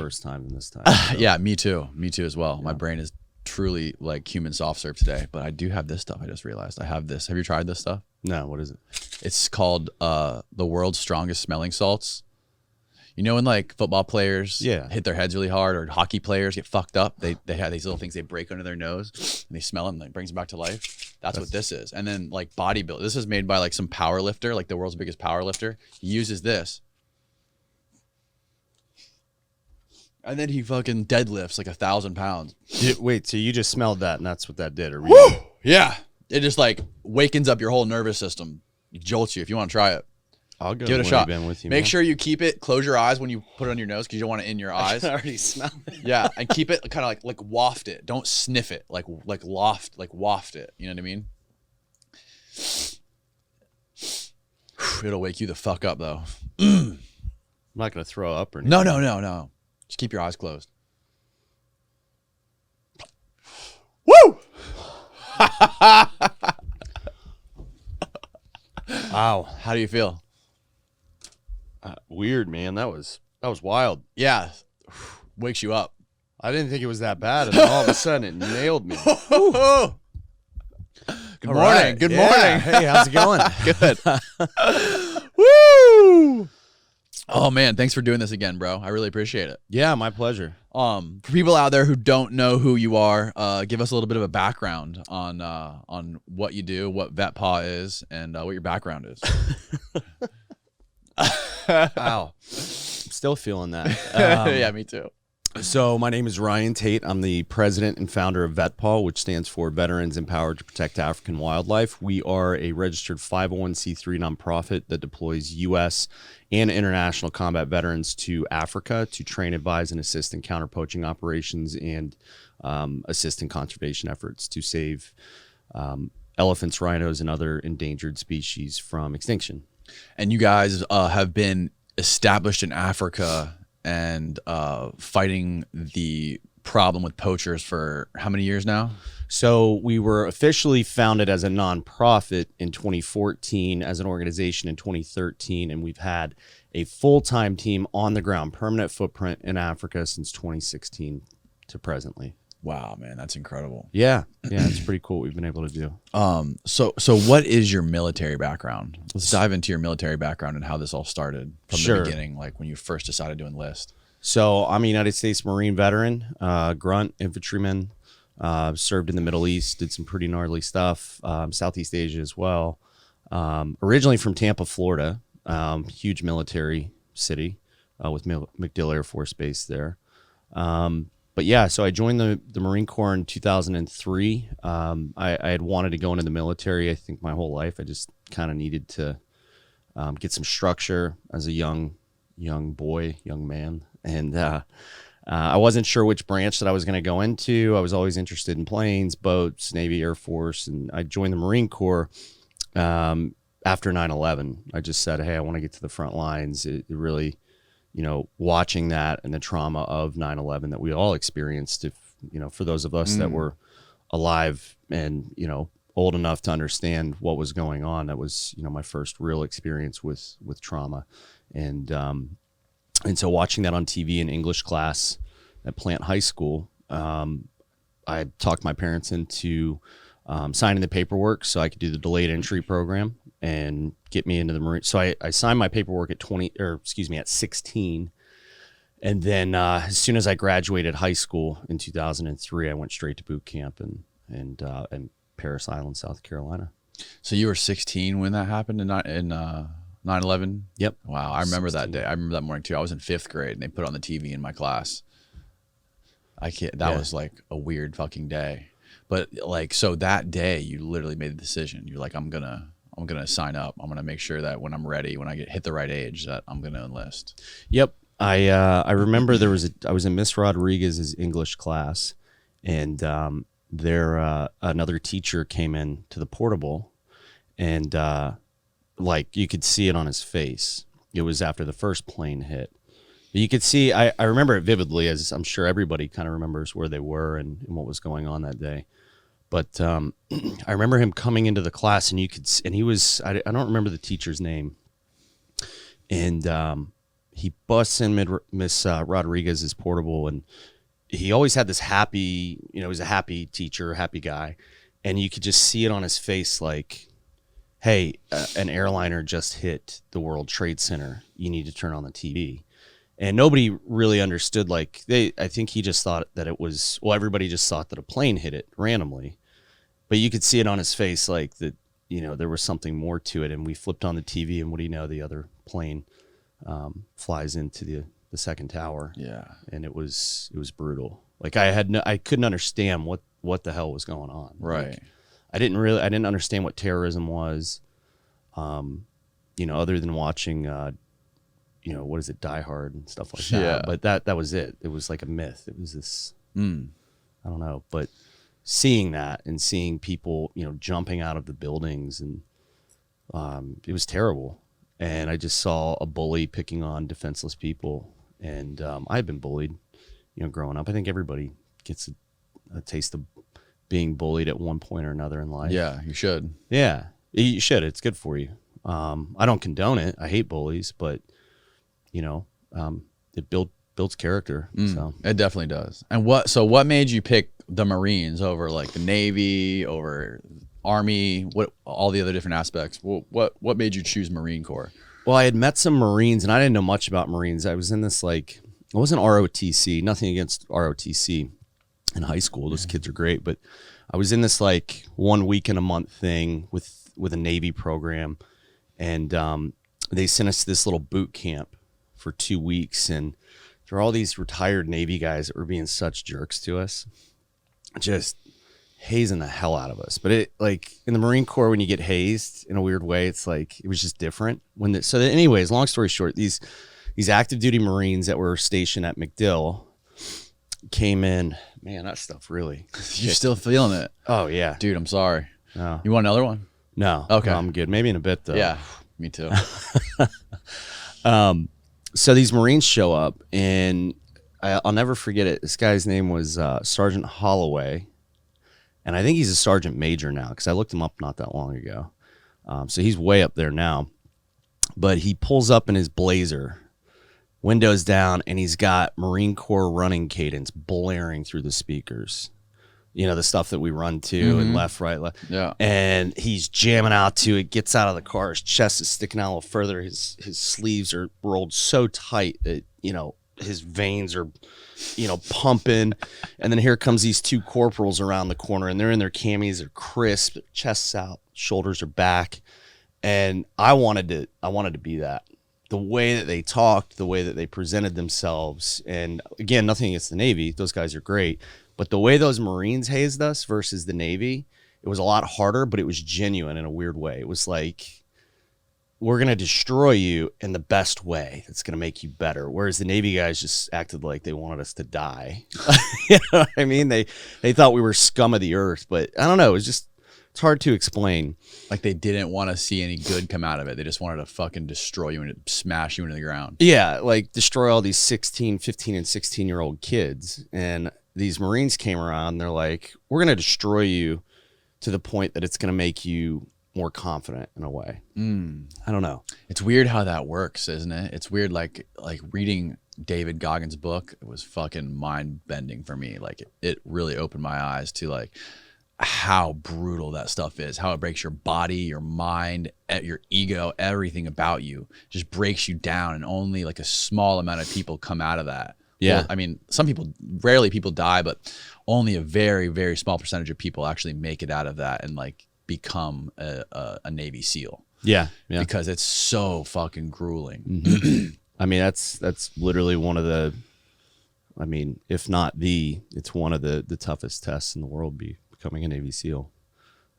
first time than this time. So. Yeah, me too as well. Yeah. My brain is truly like human soft serve today, but I do have this stuff. I just realized I have this. Have you tried this stuff? No, what is it? It's called the world's strongest smelling salts. You know, when like football players hit their heads really hard, or hockey players get fucked up, they have these little things they break under their nose and they smell them and it brings them back to life. That's what this is. And then like bodybuilding, this is made by like some power lifter, like the world's biggest power lifter. He uses this. And then he fucking deadlifts like 1,000 pounds. Wait, so you just smelled that and that's what that did? Or woo! Yeah. It just like wakens up your whole nervous system. It jolts you if you want to try it. I'll go give it a shot. With you, Make sure you keep it. Close your eyes when you put it on your nose because you don't want it in your eyes. I already smell it. Yeah, and keep it kind of like waft it. Don't sniff it. Like waft it. You know what I mean? It'll wake you the fuck up though. I'm not gonna throw up or anything. No. Just keep your eyes closed. Woo! Wow. How do you feel? Weird, man. That was wild. Yeah. Wakes you up. I didn't think it was that bad, and all of a sudden it nailed me. Good morning. Right. Good morning. Hey, how's it going? Good. Woo! Oh man, thanks for doing this again, bro. I really appreciate it. Yeah, my pleasure. For people out there who don't know who you are, give us a little bit of a background on what you do, what VETPAW is, and what your background is. Wow. I'm still feeling that. Yeah, me too. So my name is Ryan Tate. I'm the president and founder of VETPAW, which stands for Veterans Empowered to Protect African Wildlife. We are a registered 501c3 nonprofit that deploys U.S. and international combat veterans to Africa to train, advise, and assist in counter-poaching operations and assist in conservation efforts to save elephants, rhinos, and other endangered species from extinction. And you guys have been established in Africa and fighting the problem with poachers for how many years now? So we were officially founded as a nonprofit in 2014, as an organization in 2013, and we've had a full-time team on the ground, permanent footprint in Africa since 2016 to presently. Wow, man, that's incredible. Yeah, it's pretty cool what we've been able to do. So what is your military background? Let's dive into your military background and how this all started from the beginning, like when you first decided to enlist. So I'm a United States Marine veteran, grunt infantryman, served in the Middle East, did some pretty gnarly stuff, Southeast Asia as well. Originally from Tampa, Florida, huge military city with MacDill Air Force Base there. But yeah, so I joined the Marine Corps in 2003. I had wanted to go into the military, I think, my whole life. I just kind of needed to get some structure as a young man. And I wasn't sure which branch that I was going to go into. I was always interested in planes, boats, Navy, Air Force. And I joined the Marine Corps after 9/11. I just said, hey, I want to get to the front lines. It really... watching that and the trauma of 9/11 that we all experienced, for those of us that were alive and, old enough to understand what was going on, that was, my first real experience with trauma. And so watching that on TV in English class at Plant High School, I talked my parents into signing the paperwork so I could do the delayed entry program and get me into the Marine. So I signed my paperwork at 16. And then as soon as I graduated high school in 2003, I went straight to boot camp in Parris Island, South Carolina. So you were 16 when that happened in 9/11? Yep. Wow. I remember 16. That day. I remember that morning too. I was in 5th grade and they put it on the TV in my class. That was like a weird fucking day. But like, so that day you literally made the decision. You're like, I'm gonna sign up. I'm gonna make sure that when I'm ready, when I hit the right age, that I'm gonna enlist. Yep. I remember I was in Miss Rodriguez's English class, and another teacher came in to the portable, and like you could see it on his face. It was after the first plane hit. You could see, I remember it vividly, as I'm sure everybody kind of remembers where they were and what was going on that day. But I remember him coming into the class, and he was, I don't remember the teacher's name. And he busts in Miss Rodriguez's portable, and he always had this happy, he's a happy teacher, happy guy, and you could just see it on his face, like, hey, an airliner just hit the World Trade Center. You need to turn on the TV. And nobody really understood, like, I think he just thought that it was, everybody just thought that a plane hit it randomly. But you could see it on his face, like, that, there was something more to it. And we flipped on the TV, and what do you know, the other plane flies into the second tower. Yeah. And it was brutal. Like, I couldn't understand what the hell was going on. Right. Like, I didn't understand what terrorism was, other than watching, what is it, Die Hard and stuff like that. Yeah. But that was it. It was like a myth. It was this, I don't know, but seeing that and seeing people, jumping out of the buildings, and it was terrible. And I just saw a bully picking on defenseless people. And I've been bullied, growing up. I think everybody gets a taste of being bullied at one point or another in life. Yeah, you should. Yeah, you should. It's good for you. I don't condone it. I hate bullies, but it builds character. So it definitely does. And what made you pick the Marines over like the Navy, over Army, what all the other different aspects? What made you choose Marine Corps? Well, I had met some Marines, and I didn't know much about Marines. I was in this, like, it wasn't ROTC. Nothing against ROTC. In high school, those kids are great, but I was in this, like, 1 week in a month thing with a Navy program, and they sent us to this little boot camp for 2 weeks, and there were all these retired Navy guys that were being such jerks to us, just hazing the hell out of us. But it, like, in the Marine Corps, when you get hazed in a weird way, it's like it was just different. Anyways, long story short, these active duty Marines that were stationed at MacDill came in. Man, that stuff really. You're still feeling it? Oh yeah, dude. I'm sorry. No. You want another one? No. Okay. No, I'm good. Maybe in a bit though. Yeah, me too. So these Marines show up, and I'll never forget it. This guy's name was Sergeant Holloway, and I think he's a sergeant major now because I looked him up not that long ago. So he's way up there now. But he pulls up in his Blazer, windows down, and he's got Marine Corps running cadence blaring through the speakers. The stuff that we run to, and left, right, left. Yeah. And he's jamming out to it, gets out of the car. His chest is sticking out a little further. His sleeves are rolled so tight that, his veins are, pumping. And then here comes these two corporals around the corner, and they're in their camis. They're crisp, chests out, shoulders are back. And I wanted to be that. The way that they talked, the way that they presented themselves. And again, nothing against the Navy. Those guys are great. But the way those Marines hazed us versus the Navy, it was a lot harder, but it was genuine in a weird way. It was like, we're going to destroy you in the best way that's going to make you better. Whereas the Navy guys just acted like they wanted us to die. You know what I mean? They thought we were scum of the earth, but I don't know. It's hard to explain. Like they didn't want to see any good come out of it. They just wanted to fucking destroy you and smash you into the ground. Yeah, like destroy all these 16, 15, and 16-year-old kids. And these Marines came around. They're like, we're going to destroy you to the point that it's going to make you more confident in a way. I don't know. It's weird how that works, isn't it? It's weird. Like reading David Goggins' book, it was fucking mind bending for me. Like it really opened my eyes to like how brutal that stuff is, how it breaks your body, your mind, your ego, everything about you just breaks you down. And only like a small amount of people come out of that. Yeah. Well, I mean, rarely people die, but only a very, very small percentage of people actually make it out of that and like become a Navy SEAL. Yeah. Because it's so fucking grueling. Mm-hmm. I mean, that's literally one of the, if not it's one of the toughest tests in the world, becoming a Navy SEAL.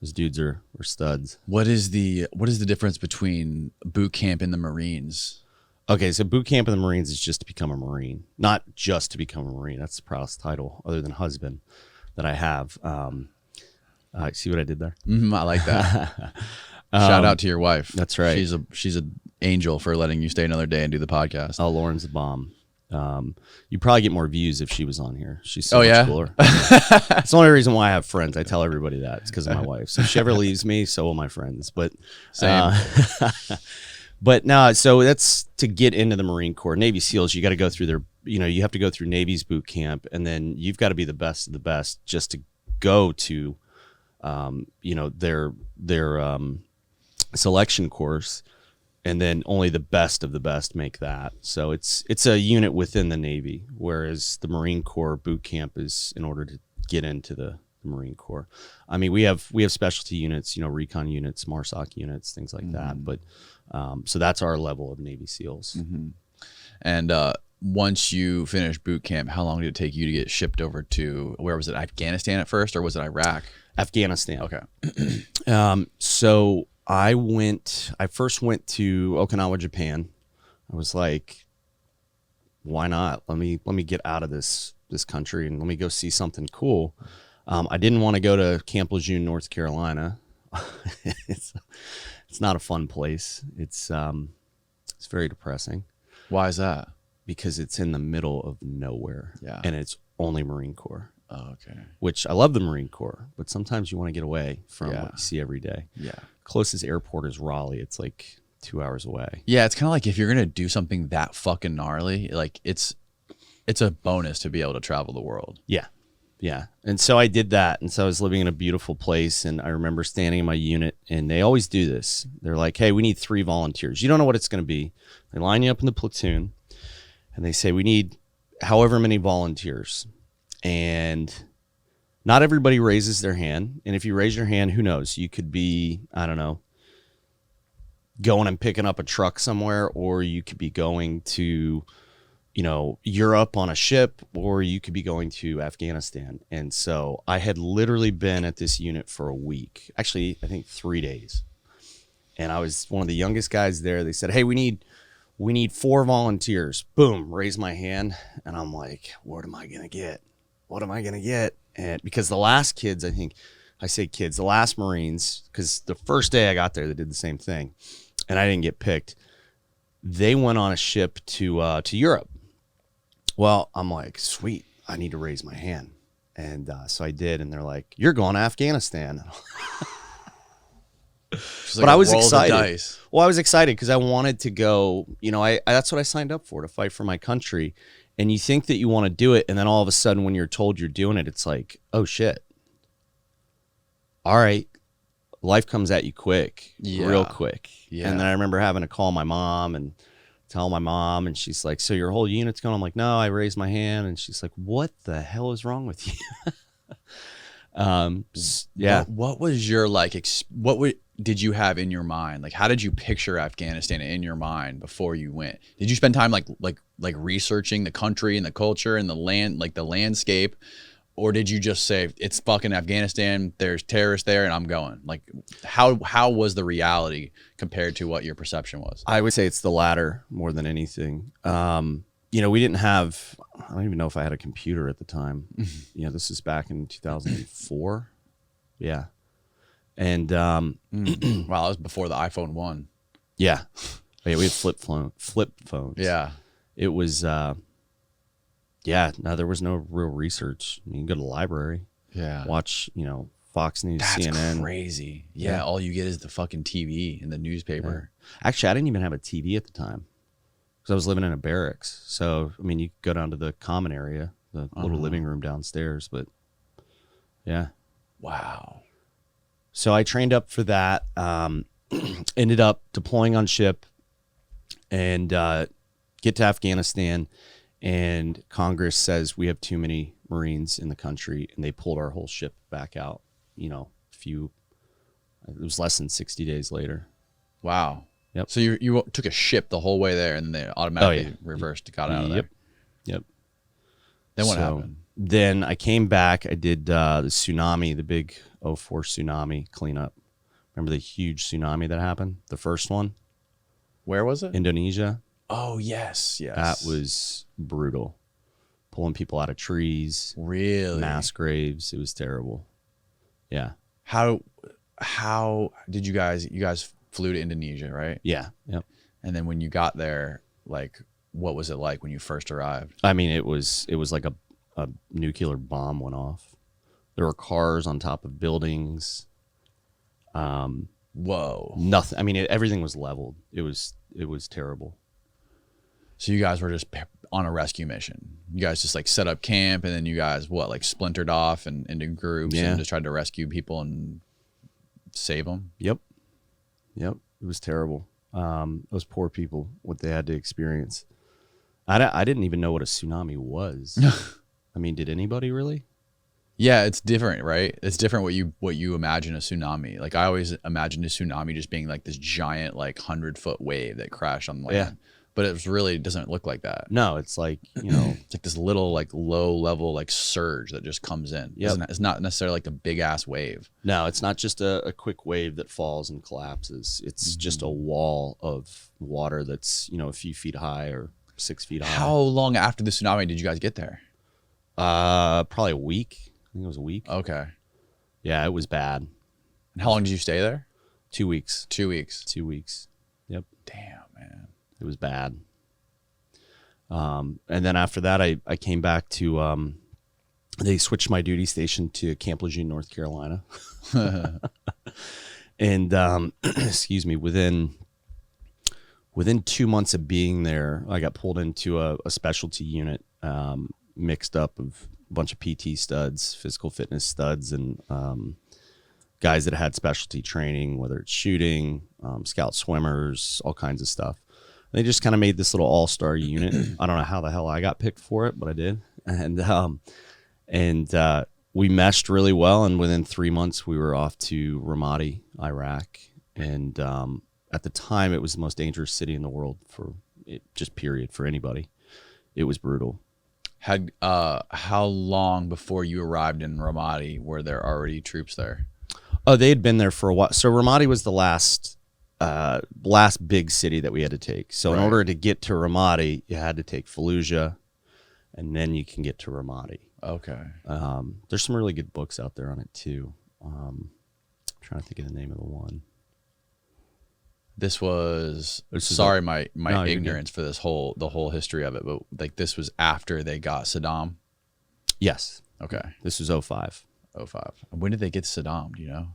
Those dudes are studs. What is the difference between boot camp and the Marines? Okay, so boot camp in the Marines is just to become a Marine, not just to become a Marine. That's the proudest title, other than husband, that I have. See what I did there? I like that. Shout out to your wife. That's right. She's an angel for letting you stay another day and do the podcast. Oh, Lauren's a bomb. You'd probably get more views if she was on here. She's so much cooler. It's the only reason why I have friends. I tell everybody that. It's because of my wife. So if she ever leaves me, so will my friends. But same. But no, so that's to get into the Marine Corps. Navy SEALs, you got to go through their, you have to go through Navy's boot camp, and then you've got to be the best of the best just to go to, their selection course, and then only the best of the best make that. So it's a unit within the Navy, whereas the Marine Corps boot camp is in order to get into the Marine Corps. I mean, we have specialty units, recon units, MARSOC units, things like that. But so that's our level of Navy SEALs. And once you finished boot camp, how long did it take you to get shipped over to, where was it, Afghanistan at first, or was it Iraq? Afghanistan. Okay. So I first went to Okinawa, Japan. I was like, why not? Let me get out of this country and let me go see something cool. I didn't want to go to Camp Lejeune, North Carolina. It's not a fun place. It's very depressing. Why is that? Because it's in the middle of nowhere. Yeah. And it's only Marine Corps. Oh, okay. Which I love the Marine Corps, but sometimes you want to get away from what you see every day. Yeah. Closest airport is Raleigh. It's like 2 hours away. Yeah, it's kind of like if you're gonna do something that fucking gnarly, like it's a bonus to be able to travel the world. Yeah. And so I did that. And so I was living in a beautiful place. And I remember standing in my unit, and they always do this. They're like, hey, we need 3 volunteers. You don't know what it's going to be. They line you up in the platoon, and they say, we need however many volunteers. And not everybody raises their hand. And if you raise your hand, who knows? You could be, I don't know, going and picking up a truck somewhere, or you could be going to, Europe on a ship, or you could be going to Afghanistan. And so I had literally been at this unit for a week, actually, I think 3 days. And I was one of the youngest guys there. They said, hey, we need 4 volunteers. Boom, raise my hand. And I'm like, what am I going to get? What am I going to get? And because the last kids, the last Marines, because the first day I got there, they did the same thing. And I didn't get picked. They went on a ship to Europe. Well, I'm like, sweet, I need to raise my hand. And so I did. And they're like, you're going to Afghanistan. But I was excited. Well, I was excited because I wanted to go, that's what I signed up for, to fight for my country. And you think that you want to do it. And then all of a sudden, when you're told you're doing it, it's like, oh, shit. All right. Life comes at you quick, real quick. Yeah. And then I remember having to call my mom and tell my mom, and she's like, so your whole unit's going? I'm like, no, I raised my hand. And she's like, what the hell is wrong with you? Yeah. What was your, did you have in your mind? Like, how did you picture Afghanistan in your mind before you went? Did you spend time like researching the country and the culture and the land, like the landscape? Or did you just say, it's fucking Afghanistan, there's terrorists there, and I'm going? Like, how was the reality compared to what your perception was? I would say it's the latter more than anything. We didn't have, I don't even know if I had a computer at the time. This is back in 2004. Yeah. And wow, that was before the iPhone 1. Yeah. We had flip phones. Yeah. It was there was no real research. You can go to the library. Yeah. Watch, Fox News, CNN. That's crazy. Yeah, all you get is the fucking TV and the newspaper. Yeah. Actually, I didn't even have a TV at the time because I was living in a barracks. So, I mean, you could go down to the common area, the little living room downstairs, but yeah. Wow. So I trained up for that, ended up deploying on ship and get to Afghanistan, and Congress says we have too many Marines in the country, and they pulled our whole ship back out, it was less than 60 days later. Wow. Yep. So you took a ship the whole way there, and they automatically reversed, got out of there. Yep. Then what happened? Then I came back. I did the tsunami, the big 04 tsunami cleanup. Remember the huge tsunami that happened? The first one? Where was it? Indonesia. Oh, yes. That was brutal. Pulling people out of trees. Really? Mass graves. It was terrible. Yeah. How did you guys flew to Indonesia, right? Yeah. Yep. And then when you got there, like, what was it like when you first arrived? I mean, it was like a nuclear bomb went off. There were cars on top of buildings. Whoa. Nothing. I mean, everything was leveled. It was terrible. So you guys were just on a rescue mission. You guys just like set up camp, and then you guys like splintered off and into groups and just tried to rescue people and save them. Yep. It was terrible. Those poor people, what they had to experience. I didn't even know what a tsunami was. I mean, did anybody really? Yeah, it's different, right? It's different what you imagine a tsunami. Like I always imagined a tsunami just being like this giant, like 100-foot wave that crashed on land. Yeah. But it doesn't look like that. No, it's like, it's like this little, like low level, like surge that just comes in. Yeah, it's not necessarily like a big ass wave. No, it's not just a quick wave that falls and collapses. It's just a wall of water that's, a few feet high or 6 feet high. How long after the tsunami did you guys get there? Probably a week. I think it was a week. Okay. Yeah, it was bad. And how long did you stay there? 2 weeks. 2 weeks. 2 weeks. Yep. Damn, man. It was bad. And then after that, I came back to, they switched my duty station to Camp Lejeune, North Carolina. And, excuse me, within 2 months of being there, I got pulled into a specialty unit, mixed up of a bunch of PT studs, physical fitness studs, and guys that had specialty training, whether it's shooting, scout swimmers, all kinds of stuff. They just kind of made this little all-star unit. I don't know how the hell I got picked for it, but I did. And we meshed really well. And within 3 months, we were off to Ramadi, Iraq. And at the time, it was the most dangerous city in the world for it, just period, for anybody. It was brutal. How long before you arrived in Ramadi were there already troops there? Oh, they had been there for a while. So Ramadi was the last big city that we had to take. So in order to get to Ramadi, you had to take Fallujah, and then you can get to Ramadi. Okay. There's some really good books out there on it too. I'm trying to think of the name of the one. Sorry, my ignorance for the whole history of it, but like this was after they got Saddam. Yes. Okay. This was 05. 05. When did they get Saddam? Do you know?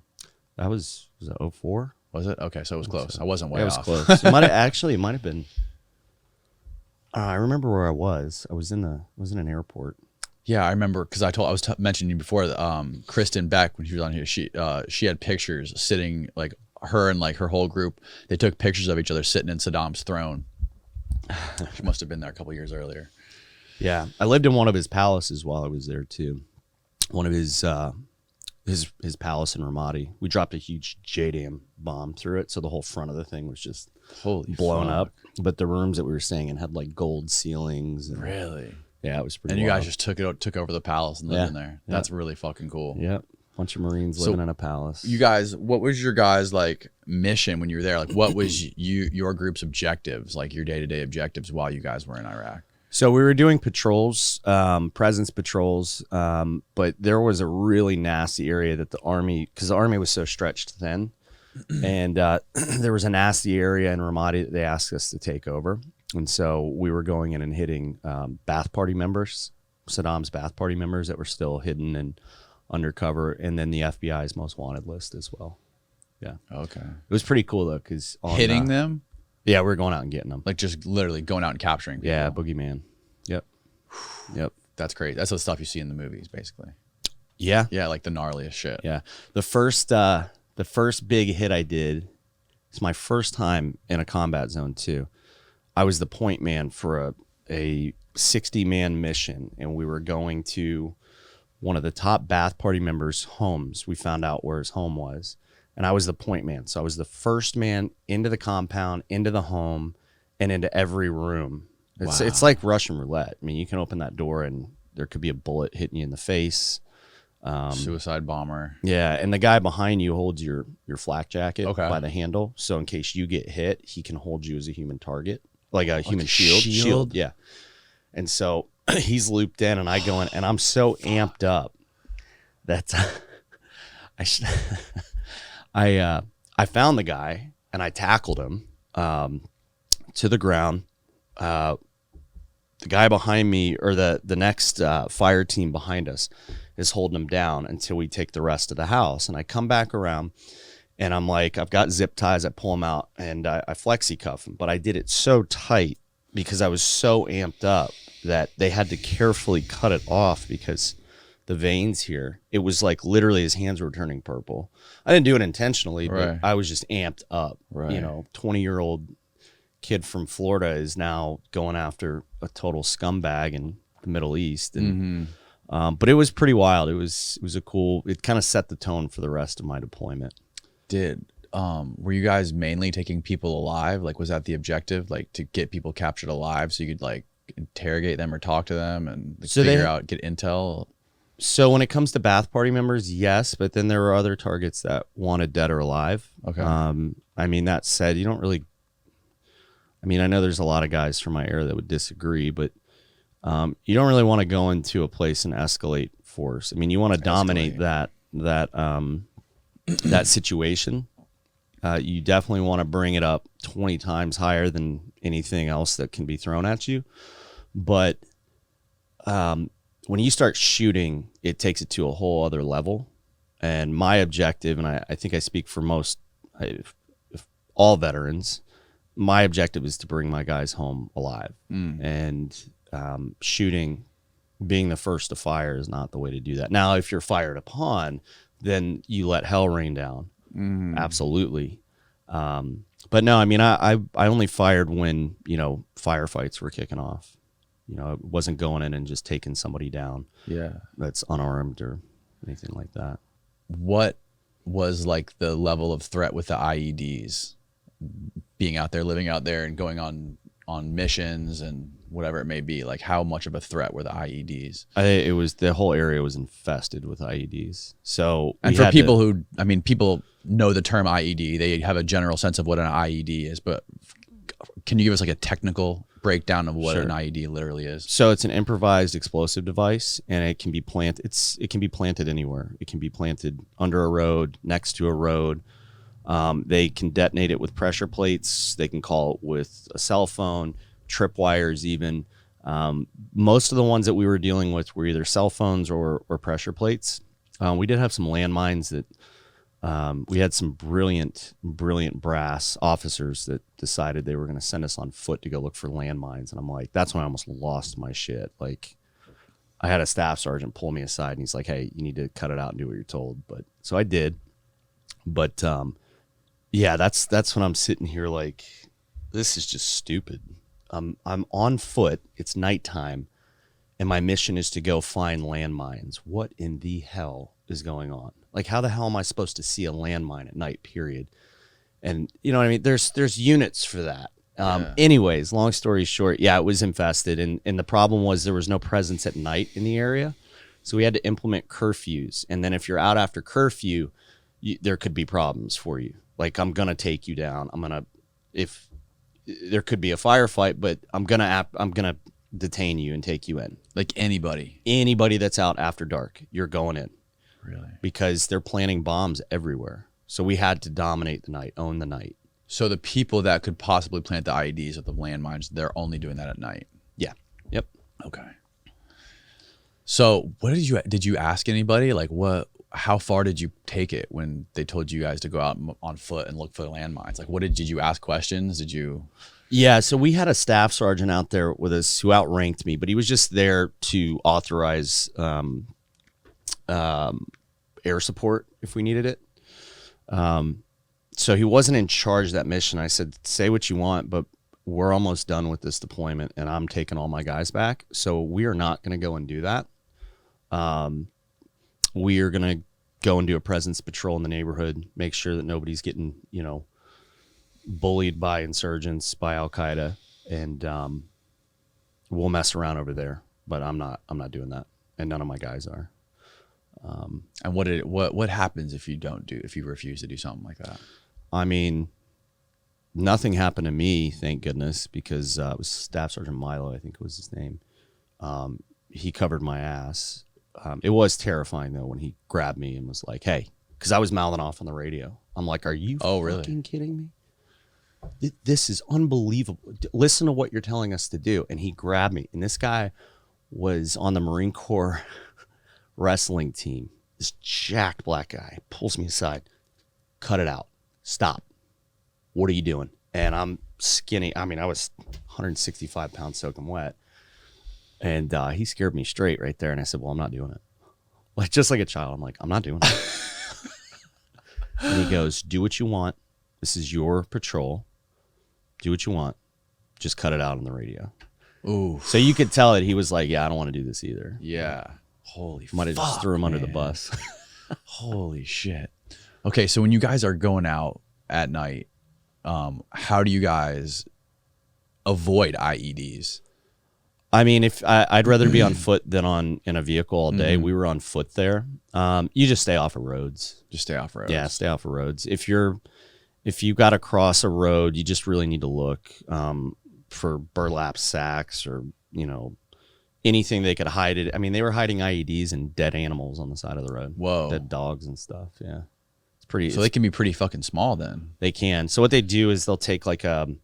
That was it 04? Was it? Okay, so it was close. I wasn't way off. It was close. It might have been. I remember where I was. I was in an airport. Yeah, I remember because I was mentioning before that Kristen Beck, when she was on here, she had pictures sitting, like her and like her whole group. They took pictures of each other sitting in Saddam's throne. She must have been there a couple years earlier. Yeah, I lived in one of his palaces while I was there too. One of his palace in Ramadi. We dropped a huge JDAM bomb through it, so the whole front of the thing was just blown up. But the rooms that we were staying in had like gold ceilings. And, really? Yeah, it was pretty. And you wild. guys just took over the palace and lived in there. Yeah. That's really fucking cool. Yeah, bunch of Marines living in a palace. You guys, what was your guys' like mission when you were there? Like, what was your group's objectives, like your day-to-day objectives while you guys were in Iraq? So we were doing patrols, presence patrols, but there was a really nasty area that the Army, because the Army was so stretched thin, and there was a nasty area in Ramadi that they asked us to take over. And so we were going in and hitting Ba'ath Party members, Saddam's Ba'ath Party members that were still hidden and undercover, and then the FBI's most wanted list as well. Yeah. Okay. It was pretty cool, though, because hitting them? Yeah, we were going out and getting them. Like just literally going out and capturing people. Yeah, boogeyman. Yep. Yep. That's great. That's the stuff you see in the movies, basically. Yeah. Yeah, like the gnarliest shit. Yeah. The first big hit I did, it's my first time in a combat zone too. I was the point man for a 60-man mission, and we were going to one of the top Ba'ath Party members' homes. We found out where his home was. And I was the point man. So I was the first man into the compound, into the home, and into every room. It's like Russian roulette. I mean, you can open that door and there could be a bullet hitting you in the face. Suicide bomber. Yeah, and the guy behind you holds your flak jacket by the handle. So in case you get hit, he can hold you as a human target, like a human shield. Yeah. And so he's looped in, and I go in, and I'm so amped up that I found the guy and I tackled him to the ground. The guy behind me, or the next fire team behind us, is holding him down until we take the rest of the house. And I come back around, And I'm like, I've got zip ties. I pull them out and I flexi cuff them. But I did it so tight because I was so amped up that they had to carefully cut it off because the veins here, it was like literally his hands were turning purple. I didn't do it intentionally, but I was just amped up. 20-year-old kid from Florida is now going after a total scumbag in the Middle East. And but it was pretty wild. It was it kind of set the tone for the rest of my deployment. Were you guys mainly taking people alive? Like, was that the objective? Like, to get people captured alive so you could like interrogate them or talk to them and like, figure out, get intel? So when it comes to Bath Party members, yes, but then there were other targets that wanted dead or alive. Okay. I mean, that said, you don't really, I mean, I know there's a lot of guys from my era that would disagree, but you don't really want to go into a place and escalate force. I mean, you want to dominate that situation. You definitely want to bring it up 20 times higher than anything else that can be thrown at you. But when you start shooting, it takes it to a whole other level. And my objective, and I think I speak for if all veterans, my objective is to bring my guys home alive. And shooting, being the first to fire is not the way to do that. Now, if you're fired upon, then you let hell rain down. Absolutely. But no, I mean, I only fired when, firefights were kicking off. I wasn't going in and just taking somebody down. Yeah. That's unarmed or anything like that. What was like the level of threat with the IEDs? Being out there, living out there and going on missions and whatever it may be, like how much of a threat were the IEDs? It was, the whole area was infested with IEDs. So, and for people who, I mean, people know the term IED, they have a general sense of what an IED is, but can you give us like a technical breakdown of what an IED literally is? So it's an improvised explosive device, and it can be planted. It can be planted anywhere. It can be planted under a road, next to a road. They can detonate it with pressure plates. They can call it with a cell phone, tripwires even. Most of the ones that we were dealing with were either cell phones or pressure plates. We did have some landmines that we had some brilliant brass officers that decided they were going to send us on foot to go look for landmines. And I'm like, that's when I almost lost my shit. Like, I had a staff sergeant pull me aside and he's like, hey, you need to cut it out and do what you're told. But so I did. But yeah, that's when I'm sitting here like, this is just stupid. I'm on foot. It's nighttime, and my mission is to go find landmines. What in the hell is going on? Like, how the hell am I supposed to see a landmine at night, period? And you know what I mean? There's units for that. Anyways, long story short, yeah, it was infested. And the problem was there was no presence at night in the area. So we had to implement curfews. And then if you're out after curfew, there could be problems for you. Like, I'm going to take you down. If there could be a firefight, but I'm going to detain you and take you in. Like anybody that's out after dark, you're going in. Really? Because they're planting bombs everywhere. So we had to dominate the night, own the night. So the people that could possibly plant the IEDs with the landmines, they're only doing that at night? Yeah. Yep. Okay. So what did you ask anybody? Like how far did you take it when they told you guys to go out on foot and look for landmines? Like did you ask questions? Yeah, so we had a staff sergeant out there with us who outranked me, but he was just there to authorize air support if we needed it. So he wasn't in charge of that mission. I said, say what you want, but we're almost done with this deployment and I'm taking all my guys back. So we are not going to go and do that. We are going to go and do a presence patrol in the neighborhood, make sure that nobody's getting, bullied by insurgents, by Al-Qaeda, and we'll mess around over there. But I'm not doing that, and none of my guys are. And what happens if you refuse to do something like that? I mean, nothing happened to me, thank goodness, because it was Staff Sergeant Milo, I think was his name. He covered my ass. It was terrifying though when he grabbed me and was like, "Hey," because I was mouthing off on the radio. I'm like, "Are you fucking kidding me? This is unbelievable. Listen to what you're telling us to do." And he grabbed me, and this guy was on the Marine Corps wrestling team. This jacked black guy pulls me aside, cut it out. stop. What are you doing? And I'm skinny. I mean, I was 165 pounds soaking wet. And he scared me straight right there. And I said, well, I'm not doing it. Like, just like a child. I'm like, I'm not doing it. And he goes, do what you want. This is your patrol. Do what you want. Just cut it out on the radio. Ooh. So you could tell that he was like, yeah, I don't want to do this either. Yeah. Holy Might have just threw him under the bus. Holy shit. Okay, so when you guys are going out at night, how do you guys avoid IEDs? I mean, if I'd rather be on foot than in a vehicle all day. We were on foot there. You just stay off of roads. Just stay off roads. Yeah, stay off of roads. If you got to cross a road, you just really need to look for burlap sacks or, you know, anything they could hide it. I mean, they were hiding IEDs and dead animals on the side of the road. Whoa. Dead dogs and stuff. Yeah. It's pretty. So they can be pretty fucking small then. They can. So what they do is they'll take an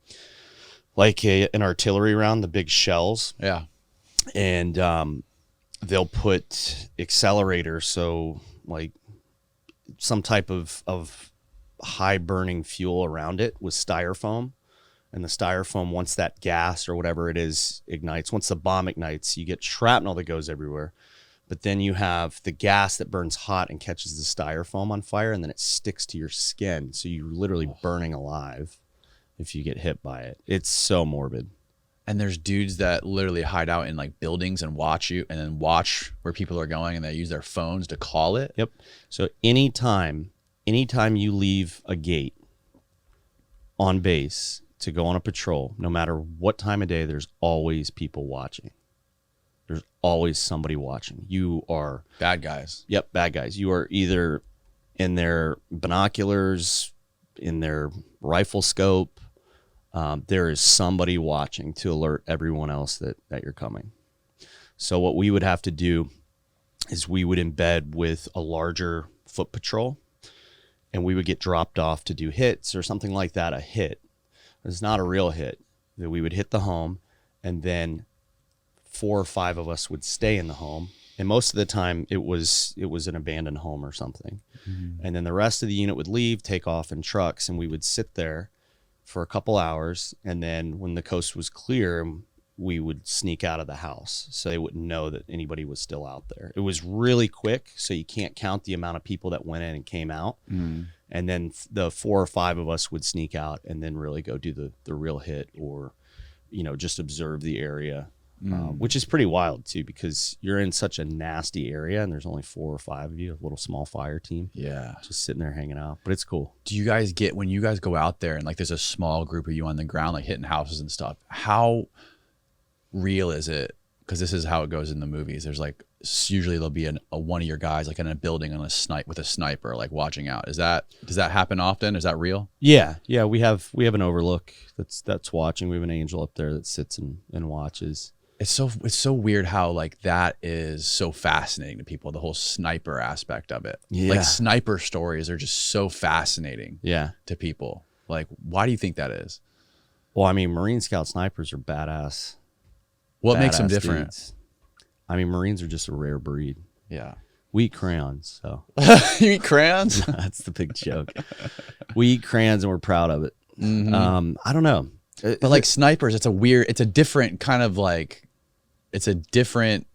artillery round, the big shells. Yeah. And they'll put accelerators, so like some type of high burning fuel around it with styrofoam. And the styrofoam, once that gas or whatever it is ignites, once the bomb ignites, you get shrapnel that goes everywhere. But then you have the gas that burns hot and catches the styrofoam on fire, and then it sticks to your skin. So you're literally burning alive if you get hit by it. It's so morbid. And there's dudes that literally hide out in like buildings and watch you, and then watch where people are going, and they use their phones to call it. Yep. So anytime you leave a gate on base to go on a patrol, no matter what time of day, there's always people watching. There's always somebody watching. You are bad guys. Yep, bad guys. You are either in their binoculars, in their rifle scope. There is somebody watching to alert everyone else that you're coming. So what we would have to do is we would embed with a larger foot patrol, and we would get dropped off to do hits or something like that. A hit. It's not a real hit. That we would hit the home, and then 4 or 5 of us would stay in the home. And most of the time it was an abandoned home or something. Mm-hmm. And then the rest of the unit would leave, take off in trucks, and we would sit there for a couple hours. And then when the coast was clear, we would sneak out of the house so they wouldn't know that anybody was still out there. It was really quick, so you can't count the amount of people that went in and came out. Mm. And then the 4 or 5 of us would sneak out and then really go do the real hit, or, you know, just observe the area, which is pretty wild too, because you're in such a nasty area and there's only 4 or 5 of you, a little small fire team. Yeah. Just sitting there hanging out, but it's cool. Do you guys get, when you guys go out there and like there's a small group of you on the ground, like hitting houses and stuff, how real is it? Because this is how it goes in the movies. There's like, usually there'll be one of your guys like in a building on with a sniper, like watching out. Does that happen often? Is that real? Yeah. We have an overlook that's watching. We have an angel up there that sits and watches. It's so weird how like that is so fascinating to people, the whole sniper aspect of it. Yeah. Like sniper stories are just so fascinating to people. Like, why do you think that is? Well, I mean, Marine Scout snipers are badass. What makes them different? Dudes. I mean, Marines are just a rare breed. Yeah. We eat crayons, so. You eat crayons? That's the big joke. We eat crayons and we're proud of it. Mm-hmm. I don't know. But like snipers, it's a different kind of like, it's a different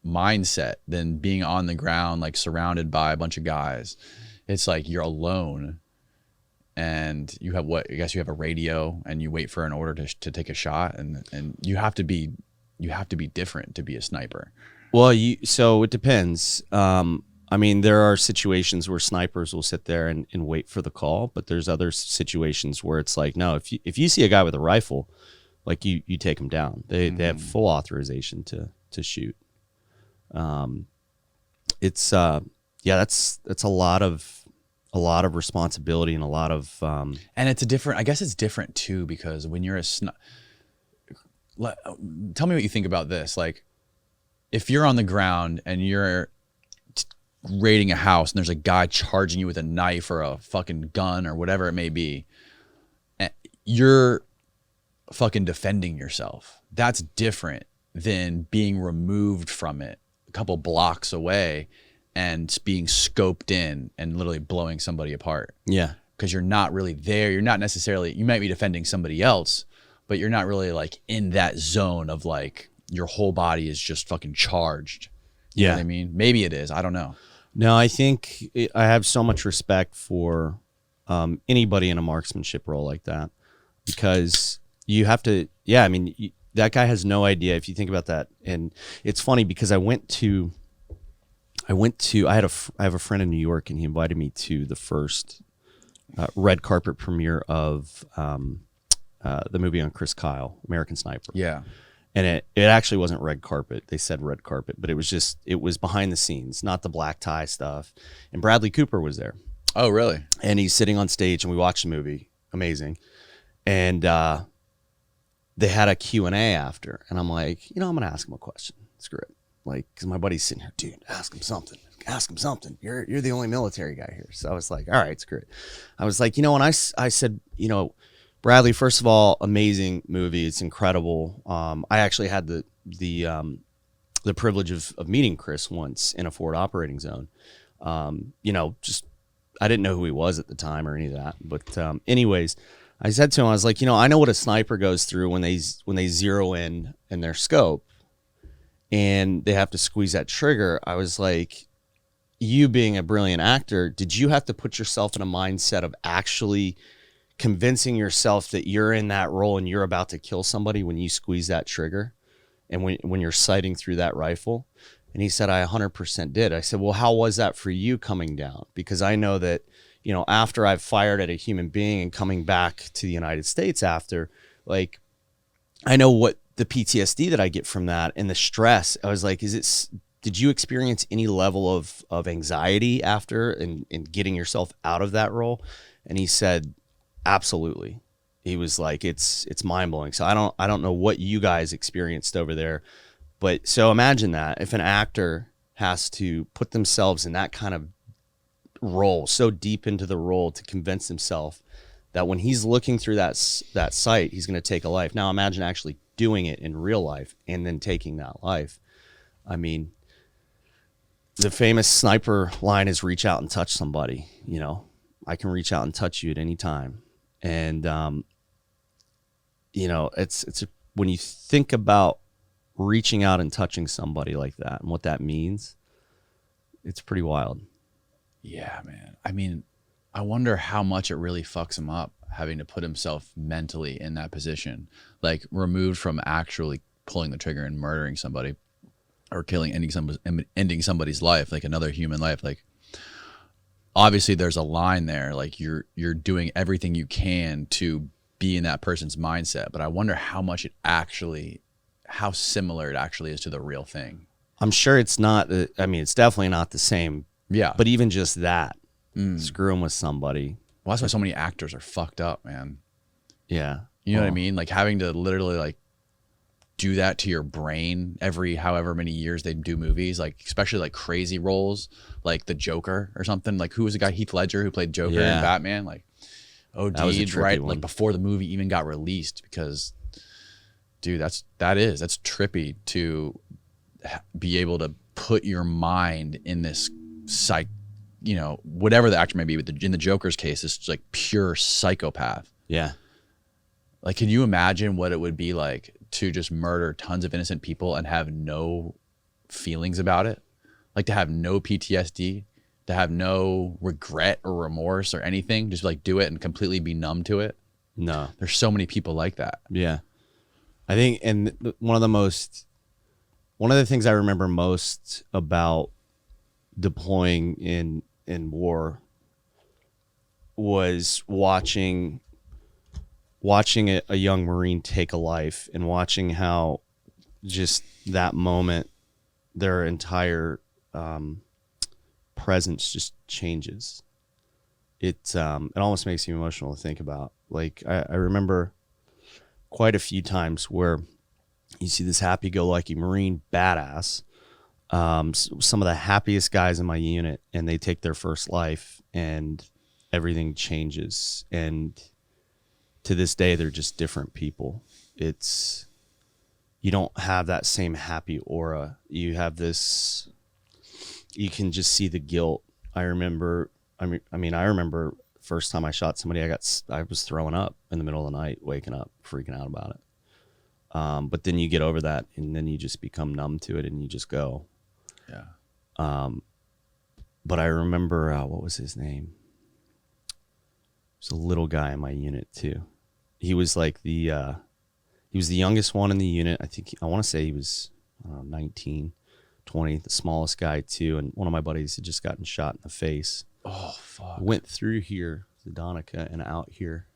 mindset than being on the ground, like surrounded by a bunch of guys. It's like you're alone and you have I guess you have a radio and you wait for an order to take a shot, and you have to be different to be a sniper. Well, so it depends. I mean, there are situations where snipers will sit there and wait for the call, but there's other situations where it's like, no, if you see a guy with a rifle, like you take him down. They have full authorization to shoot. It's that's a lot of responsibility and a lot of and it's I guess it's different too, because when you're tell me what you think about this. Like, if you're on the ground and you're raiding a house and there's a guy charging you with a knife or a fucking gun or whatever it may be, you're fucking defending yourself. That's different than being removed from it a couple blocks away and being scoped in and literally blowing somebody apart. Yeah. because you're not really there. You're not necessarily, you might be defending somebody else, but you're not really like in that zone of like your whole body is just fucking charged. You know what I mean? Maybe it is. I don't know. No, I think I have so much respect for anybody in a marksmanship role like that, because you have to, I mean, that guy has no idea if you think about that. And it's funny because I have a friend in New York, and he invited me to the first red carpet premiere of the movie on Chris Kyle, American Sniper. Yeah. And it actually wasn't red carpet. They said red carpet, but it was behind the scenes, not the black tie stuff. And Bradley Cooper was there. Oh, really? And he's sitting on stage, and we watched the movie. Amazing. And they had a Q&A after. And I'm like, I'm going to ask him a question. Screw it. Like, because my buddy's sitting here, dude, ask him something. Ask him something. You're the only military guy here. So I was like, all right, screw it. I was like, when I said, Bradley, first of all, amazing movie. It's incredible. I actually had the privilege of meeting Chris once in a forward operating zone. Just I didn't know who he was at the time or any of that. But anyways, I said to him, I was like, I know what a sniper goes through when they zero in their scope and they have to squeeze that trigger. I was like, you being a brilliant actor, did you have to put yourself in a mindset of actually convincing yourself that you're in that role and you're about to kill somebody when you squeeze that trigger and when you're sighting through that rifle? And he said, I 100% did. I said, well, how was that for you coming down? Because I know that, after I've fired at a human being and coming back to the United States after, like, I know what the PTSD that I get from that and the stress. I was like, did you experience any level of anxiety after and getting yourself out of that role? And he said, absolutely. He was like, it's mind blowing. So I don't know what you guys experienced over there, but so imagine that if an actor has to put themselves in that kind of role, so deep into the role to convince himself that when he's looking through that sight, he's going to take a life. Now imagine actually doing it in real life and then taking that life. I mean, the famous sniper line is reach out and touch somebody. I can reach out and touch you at any time. And, when you think about reaching out and touching somebody like that and what that means, it's pretty wild. Yeah, man. I mean, I wonder how much it really fucks him up having to put himself mentally in that position, like removed from actually pulling the trigger and murdering somebody or ending somebody's life, like another human life. Like, obviously there's a line there, like you're doing everything you can to be in that person's mindset, but I wonder how similar it actually is to the real thing. I'm sure it's not, it's definitely not the same. Yeah. But even just that, screwing with somebody. Well, that's why so many actors are fucked up, man. Yeah. You know what I mean? Like having to literally like do that to your brain every however many years they do movies, like especially like crazy roles like the Joker or something. Like who was the guy, Heath Ledger, who played Joker in Batman? Like OD'd right one. Like before the movie even got released, because dude, that's trippy to be able to put your mind in this whatever the actor may be, but in the Joker's case, it's like pure psychopath. Yeah. Like, can you imagine what it would be like to just murder tons of innocent people and have no feelings about it? Like to have no PTSD, to have no regret or remorse or anything, just like do it and completely be numb to it? No. There's so many people like that. Yeah. I think, and one of the things I remember most about deploying in war was watching a young Marine take a life and watching how just that moment, their entire presence just changes. It almost makes me emotional to think about. Like I remember quite a few times where you see this happy-go-lucky Marine badass, some of the happiest guys in my unit, and they take their first life and everything changes. And to this day, they're just different people. You don't have that same happy aura. You have you can just see the guilt. I remember First time I shot somebody, I was throwing up in the middle of the night, waking up, freaking out about it. But then you get over that, and then you just become numb to it, and you just go. Yeah. But I remember, what was his name? It was a little guy in my unit too. He was like he was the youngest one in the unit. I want to say he was 19, 20, the smallest guy too. And one of my buddies had just gotten shot in the face. Oh, fuck. Went through here, the Donica, and out here.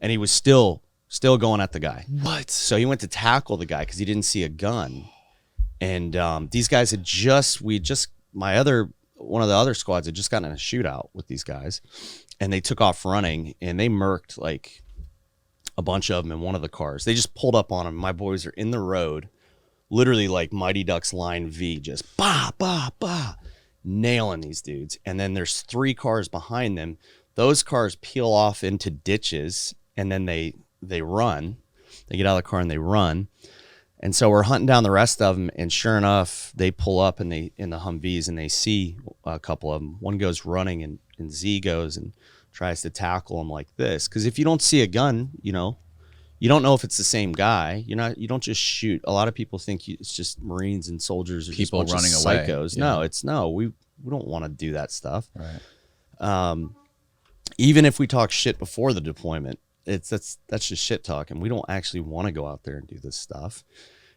And he was still going at the guy. What? So he went to tackle the guy because he didn't see a gun. And these guys had one of the other squads had just gotten in a shootout with these guys. And they took off running, and they murked like a bunch of them in one of the cars. They just pulled up on them. My boys are in the road, literally like Mighty Ducks line V, just bah, bah, bah, nailing these dudes. And then there's 3 cars behind them. Those cars peel off into ditches, and then they run. They get out of the car and they run. And so we're hunting down the rest of them, and sure enough, they pull up in the Humvees, and they see a couple of them. One goes running, and Z goes and tries to tackle him like this. Because if you don't see a gun, you don't know if it's the same guy. You don't just shoot. A lot of people think it's just Marines and soldiers or people just running away. Psychos. Yeah. No, we don't want to do that stuff. Right. Even if we talk shit before the deployment, that's just shit talking. We don't actually want to go out there and do this stuff.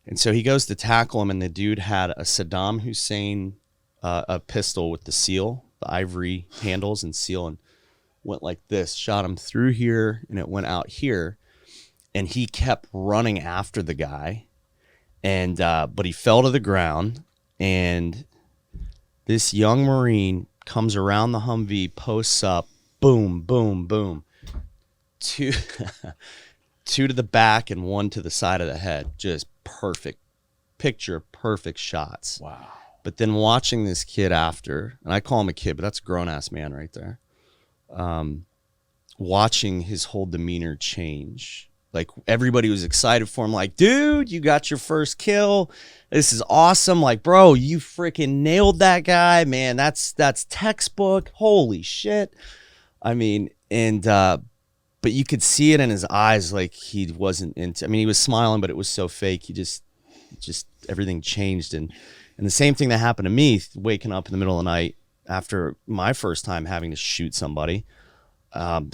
And so he goes to tackle him, and the dude had a Saddam Hussein a pistol with the seal, the ivory handles and seal, and went like this, shot him through here, and it went out here. And he kept running after the guy, and but he fell to the ground, and this young Marine comes around the Humvee, posts up, boom, boom, boom. 2 to the back and 1 to the side of the head. Just perfect shots. Wow. But then watching this kid after, and I call him a kid, but that's a grown-ass man right there, watching his whole demeanor change. Like, everybody was excited for him, like, dude, you got your first kill. This is awesome. Like, bro, you freaking nailed that guy, man. That's textbook. Holy shit. I mean, and but you could see it in his eyes, like he wasn't into. I mean, he was smiling, but it was so fake. He just everything changed. And the same thing that happened to me, waking up in the middle of the night after my first time having to shoot somebody,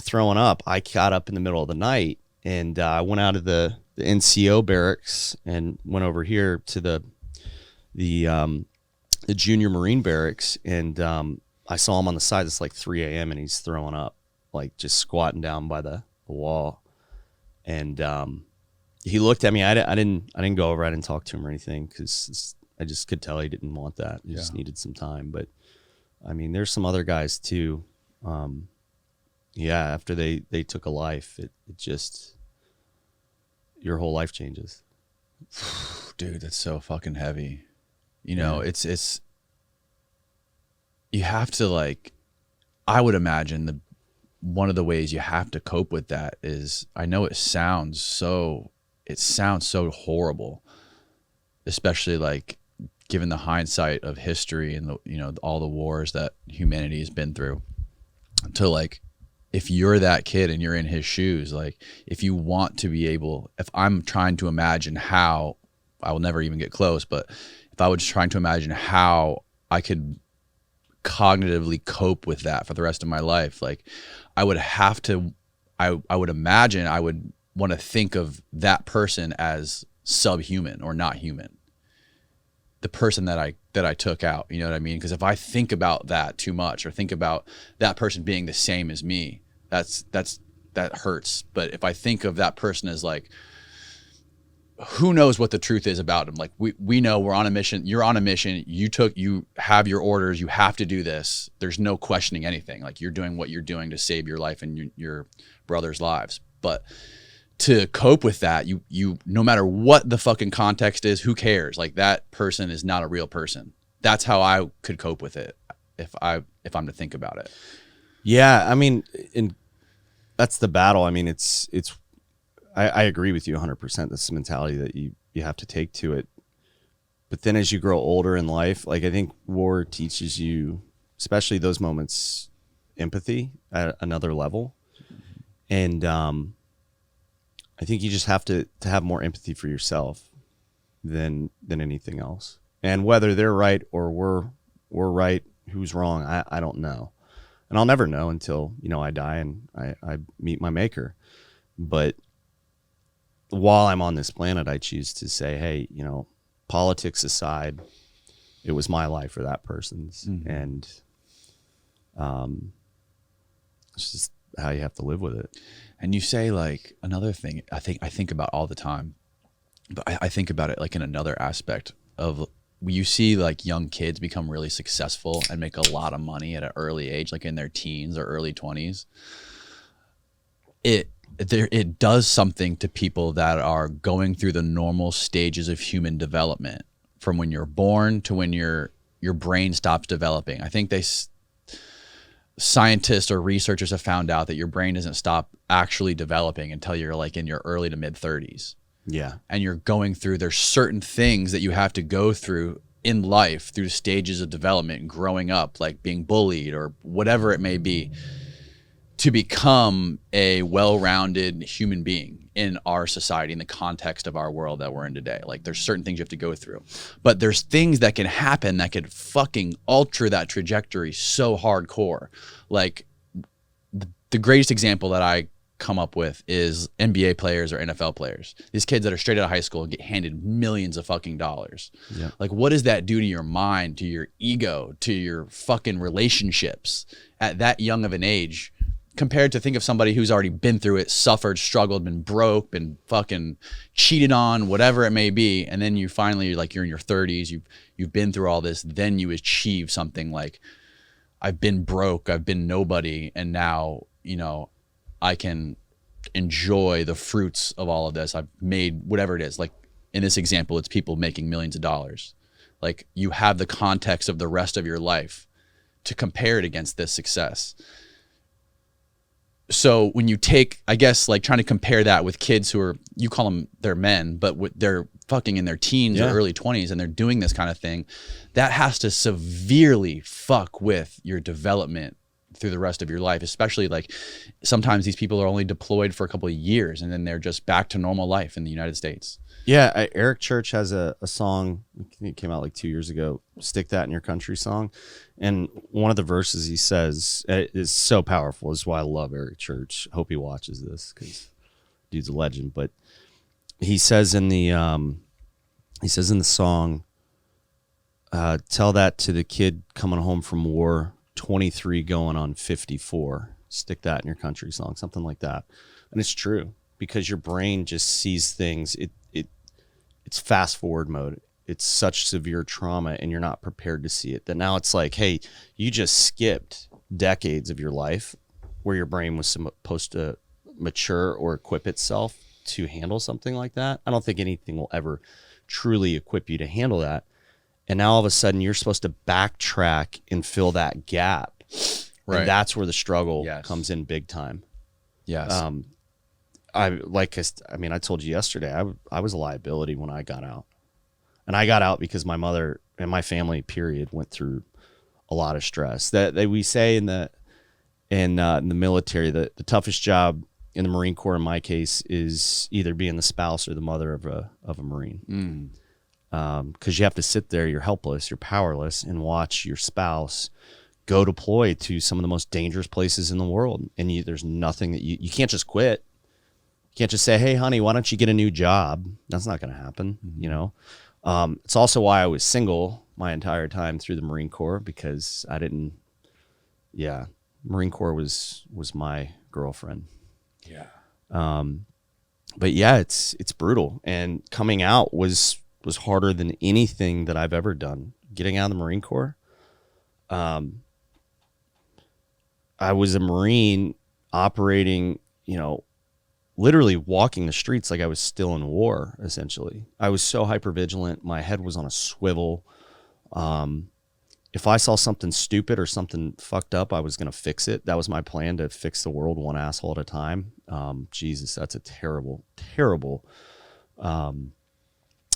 throwing up. I got up in the middle of the night, and I went out of the NCO barracks and went over here to the junior Marine barracks, and I saw him on the side. It's like 3 a.m. and he's throwing up, like just squatting down by the wall. And he looked at me. I didn't go over. I didn't talk to him or anything, because I just could tell he didn't want that. He just needed some time. But I mean, there's some other guys too. After they took a life, it just, your whole life changes. Dude, that's so fucking heavy. It's you have to, like, I would imagine one of the ways you have to cope with that is, I know it sounds so horrible, especially like given the hindsight of history and all the wars that humanity has been through, to, like, if you're that kid and you're in his shoes, like, if you want to be able, if I'm trying to imagine how, I will never even get close, but if I was trying to imagine how I could cognitively cope with that for the rest of my life, like, I would have to, I would imagine I would want to think of that person as subhuman or not human, the person that I took out, you know what I mean? Because if I think about that too much, or think about that person being the same as me, that hurts. But if I think of that person as, like, who knows what the truth is about him? Like, we know we're on a mission. You're on a mission. You have your orders. You have to do this. There's no questioning anything. Like, you're doing what you're doing to save your life and your brother's lives. But to cope with that, you no matter what the fucking context is, who cares? Like, that person is not a real person. That's how I could cope with it if I'm to think about it. Yeah, I mean, that's the battle. I mean, I agree with you 100%. This mentality that you have to take to it. But then as you grow older in life, like, I think war teaches you, especially those moments, empathy at another level. And I think you just have to have more empathy for yourself than anything else. And whether they're right or we're right, who's wrong, I don't know. And I'll never know until, I die and I meet my maker. But while I'm on this planet, I choose to say, hey, politics aside, it was my life or that person's. Mm-hmm. And it's just how you have to live with it. And you say, like, another thing I think about all the time, but I think about it like in another aspect of, you see like young kids become really successful and make a lot of money at an early age, like in their teens or early 20s. It does something to people that are going through the normal stages of human development, from when you're born to when your brain stops developing. I think scientists or researchers have found out that your brain doesn't stop actually developing until you're like in your early to mid 30s. Yeah. And you're going through, there's certain things that you have to go through in life through stages of development, growing up, like being bullied or whatever it may be, to become a well-rounded human being in our society, in the context of our world that we're in today. Like, there's certain things you have to go through, but there's things that can happen that could fucking alter that trajectory so hardcore. Like, the greatest example that I come up with is NBA players or NFL players. These kids that are straight out of high school and get handed millions of fucking dollars. Yeah. Like, what does that do to your mind, to your ego, to your fucking relationships at that young of an age, compared to think of somebody who's already been through it, suffered, struggled, been broke, been fucking cheated on, whatever it may be. And then you finally, you're in your 30s, you've been through all this, then you achieve something like, I've been broke, I've been nobody, and now, I can enjoy the fruits of all of this. I've made whatever it is. Like, in this example, it's people making millions of dollars. Like, you have the context of the rest of your life to compare it against this success. So when you take, I guess, like, trying to compare that with kids who are, you call them, they're men, but they're fucking in their teens or early 20s and they're doing this kind of thing, that has to severely fuck with your development through the rest of your life. Especially, like, sometimes these people are only deployed for a couple of years and then they're just back to normal life in the United States. Yeah, Eric Church has a song, it came out like 2 years ago, Stick That in Your Country song. And one of the verses he says is so powerful. This is why I love Eric Church. Hope he watches this because dude's a legend. But he says in the song, tell that to the kid coming home from war, 23 going on 54. Stick that in your country song, something like that. And it's true, because your brain just sees things. It's fast forward mode. It's such severe trauma and you're not prepared to see it, that now it's like, hey, you just skipped decades of your life where your brain was supposed to mature or equip itself to handle something like that. I don't think anything will ever truly equip you to handle that. And now all of a sudden you're supposed to backtrack and fill that gap. Right. And that's where the struggle comes in big time. Yes. I told you yesterday, I was a liability when I got out. And I got out because my mother and my family, period, went through a lot of stress. That we say in the military that the toughest job in the Marine Corps, in my case, is either being the spouse or the mother of a Marine. Because you have to sit there, you're helpless, you're powerless, and watch your spouse go deploy to some of the most dangerous places in the world. And there's nothing that you can't just quit. You can't just say, hey, honey, why don't you get a new job? That's not going to happen, It's also why I was single my entire time through the Marine Corps, because Marine Corps was my girlfriend. Yeah. But yeah, it's brutal. And coming out was harder than anything that I've ever done. Getting out of the Marine Corps. I was a Marine operating, literally walking the streets like I was still in war, essentially. I was so hypervigilant. My head was on a swivel. If I saw something stupid or something fucked up, I was going to fix it. That was my plan, to fix the world one asshole at a time. Jesus, that's a terrible, terrible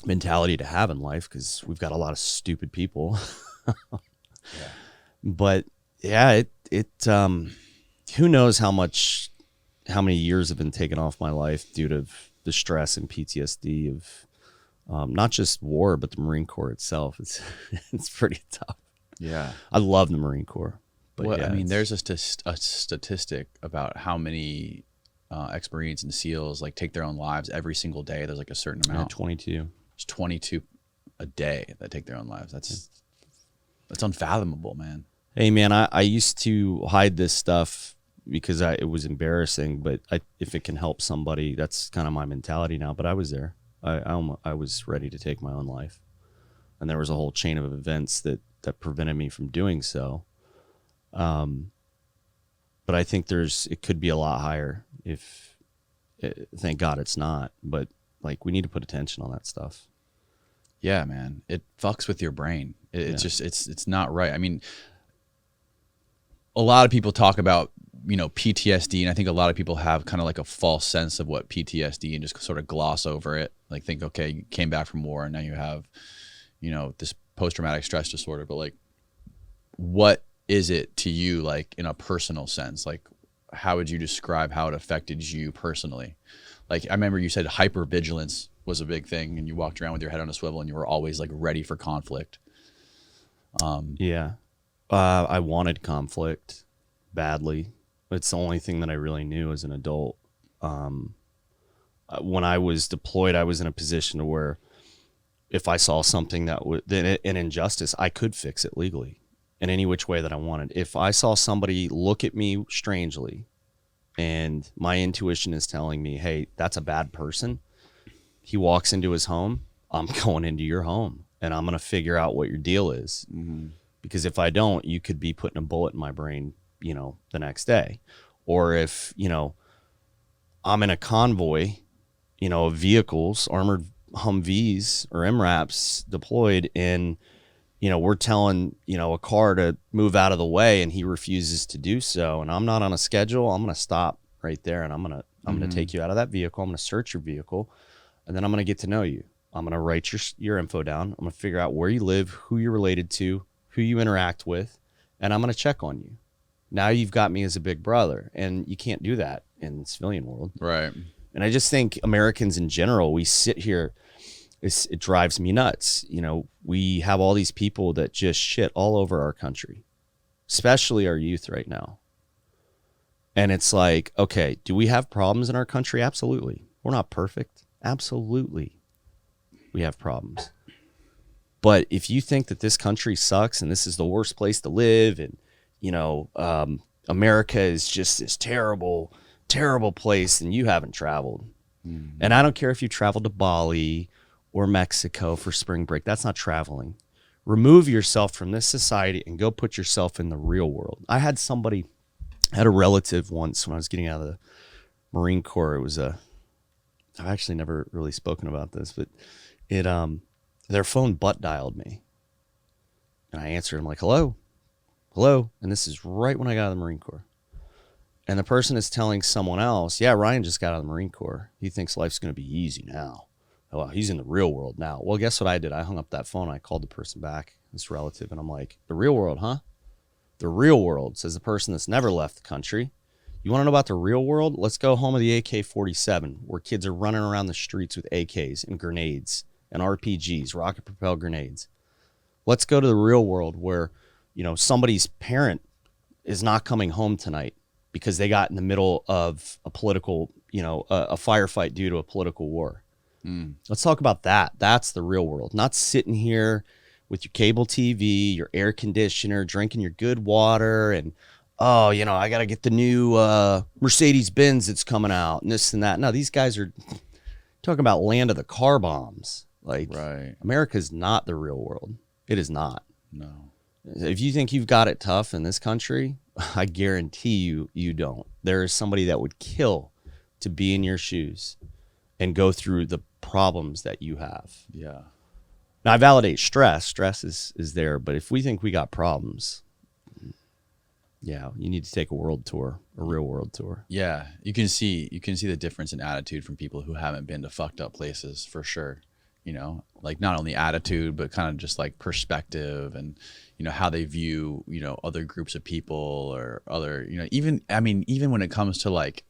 mentality to have in life, because we've got a lot of stupid people. But yeah, who knows how many years have been taken off my life due to the stress and PTSD of not just war, but the Marine Corps itself. It's pretty tough. Yeah. I love the Marine Corps. But well, yeah, I mean, there's a statistic about how many ex-Marines and SEALs like take their own lives every single day. There's like a certain amount. 22. There's 22 a day that take their own lives. That's unfathomable, man. Hey, man, I used to hide this stuff because it was embarrassing, but if it can help somebody, that's kind of my mentality now. But I was there. I was ready to take my own life. And there was a whole chain of events that prevented me from doing so. But I think it could be a lot higher thank God it's not, but like we need to put attention on that stuff. Yeah, man, it fucks with your brain. It's just, it's not right. I mean, a lot of people talk about, PTSD, and I think a lot of people have kind of like a false sense of what PTSD and just sort of gloss over it. Like think, okay, you came back from war and now you have, this post-traumatic stress disorder, but like, what is it to you, like in a personal sense? Like, how would you describe how it affected you personally? Like, I remember you said hypervigilance was a big thing and you walked around with your head on a swivel and you were always like ready for conflict. Yeah. I wanted conflict badly. It's the only thing that I really knew as an adult. When I was deployed, I was in a position to where if I saw something that was an injustice, I could fix it legally in any which way that I wanted. If I saw somebody look at me strangely and my intuition is telling me, hey, that's a bad person. He walks into his home, I'm going into your home and I'm going to figure out what your deal is. Mm-hmm. Because if I don't, you could be putting a bullet in my brain, the next day. Or if, I'm in a convoy, of vehicles, armored Humvees or MRAPs deployed, and, we're telling, a car to move out of the way and he refuses to do so. And I'm not on a schedule. I'm going to stop right there and I'm going to take you out of that vehicle. I'm going to search your vehicle and then I'm going to get to know you. I'm going to write your info down. I'm going to figure out where you live, who you're related to, who you interact with, and I'm going to check on you. Now you've got me as a big brother, and you can't do that in the civilian world. Right. And I just think Americans in general, we sit here, it drives me nuts. We have all these people that just shit all over our country, especially our youth right now. And it's like, okay, do we have problems in our country? Absolutely. We're not perfect. Absolutely. We have problems. But if you think that this country sucks and this is the worst place to live and, America is just this terrible, terrible place, then you haven't traveled. Mm-hmm. And I don't care if you traveled to Bali or Mexico for spring break. That's not traveling. Remove yourself from this society and go put yourself in the real world. I had a relative once when I was getting out of the Marine Corps. It was I've actually never really spoken about this, but their phone butt dialed me. And I answered. I'm like, hello. And this is right when I got out of the Marine Corps. And the person is telling someone else, yeah, Ryan just got out of the Marine Corps. He thinks life's going to be easy now. Oh, he's in the real world now. Well, guess what I did? I hung up that phone. I called the person back, this relative, and I'm like, the real world, huh? The real world, says the person that's never left the country. You want to know about the real world? Let's go home with the AK-47, where kids are running around the streets with AKs and grenades and RPGs, rocket-propelled grenades. Let's go to the real world where, somebody's parent is not coming home tonight because they got in the middle of a political, a firefight due to a political war. Mm. Let's talk about that. That's the real world. Not sitting here with your cable TV, your air conditioner, drinking your good water, and, I got to get the new Mercedes-Benz that's coming out and this and that. No, these guys are talking about land of the car bombs. Like, right. America's not the real world. It is not. No. If you think you've got it tough in this country, I guarantee you don't. There is somebody that would kill to be in your shoes and go through the problems that you have. Yeah. Now, I validate stress. Stress is there. But if we think we got problems, yeah, you need to take a world tour, a real world tour. Yeah. You can see the difference in attitude from people who haven't been to fucked up places, for sure. you know, like not only attitude, but kind of just like perspective and, you know, how they view, you know, other groups of people or other, you know, even, I mean, even when it comes to like,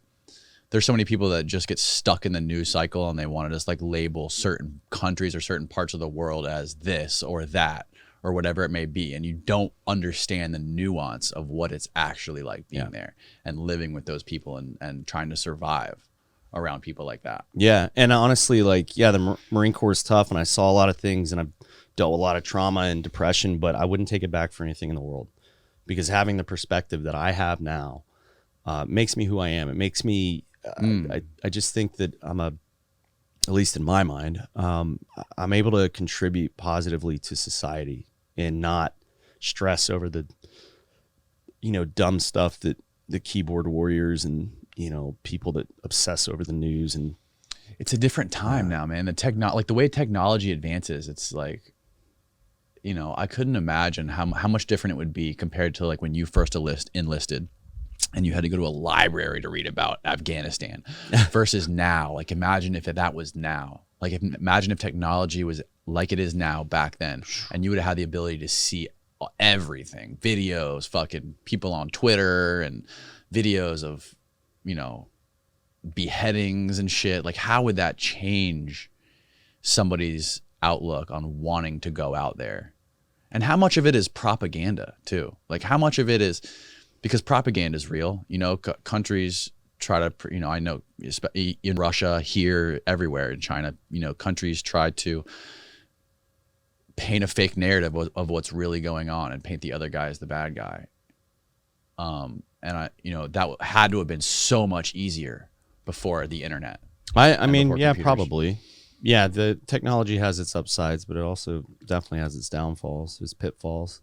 there's so many people that just get stuck in the news cycle and they want to just like label certain countries or certain parts of the world as this or that or whatever it may be. And you don't understand the nuance of what it's actually like being there and living with those people and trying to survive around people like that. Yeah. And honestly, like, yeah, the Marine Corps is tough and I saw a lot of things and I've dealt with a lot of trauma and depression, but I wouldn't take it back for anything in the world, because having the perspective that I have now makes me who I am. It makes me, I just think that at least in my mind, I'm able to contribute positively to society and not stress over the, you know, dumb stuff that the keyboard warriors and, you know, people that obsess over the news. And it's a different time now, man. Like the way technology advances, it's like, you know, I couldn't imagine how much different it would be compared to like when you first enlisted and you had to go to a library to read about Afghanistan versus now. Like imagine if that was now. Like imagine if technology was like it is now back then, and you would have had the ability to see everything, videos, fucking people on Twitter and videos of, you know, beheadings and shit. Like how would that change somebody's outlook on wanting to go out there? And how much of it is propaganda too? Like how much of it is, because propaganda is real, you know, countries try to, you know, I know in Russia, here, everywhere in China, you know, countries try to paint a fake narrative of what's really going on and paint the other guy as the bad guy. And I, you know, that had to have been so much easier before the internet. I mean, yeah, computers. Probably. Yeah, the technology has its upsides, but it also definitely has its downfalls, its pitfalls.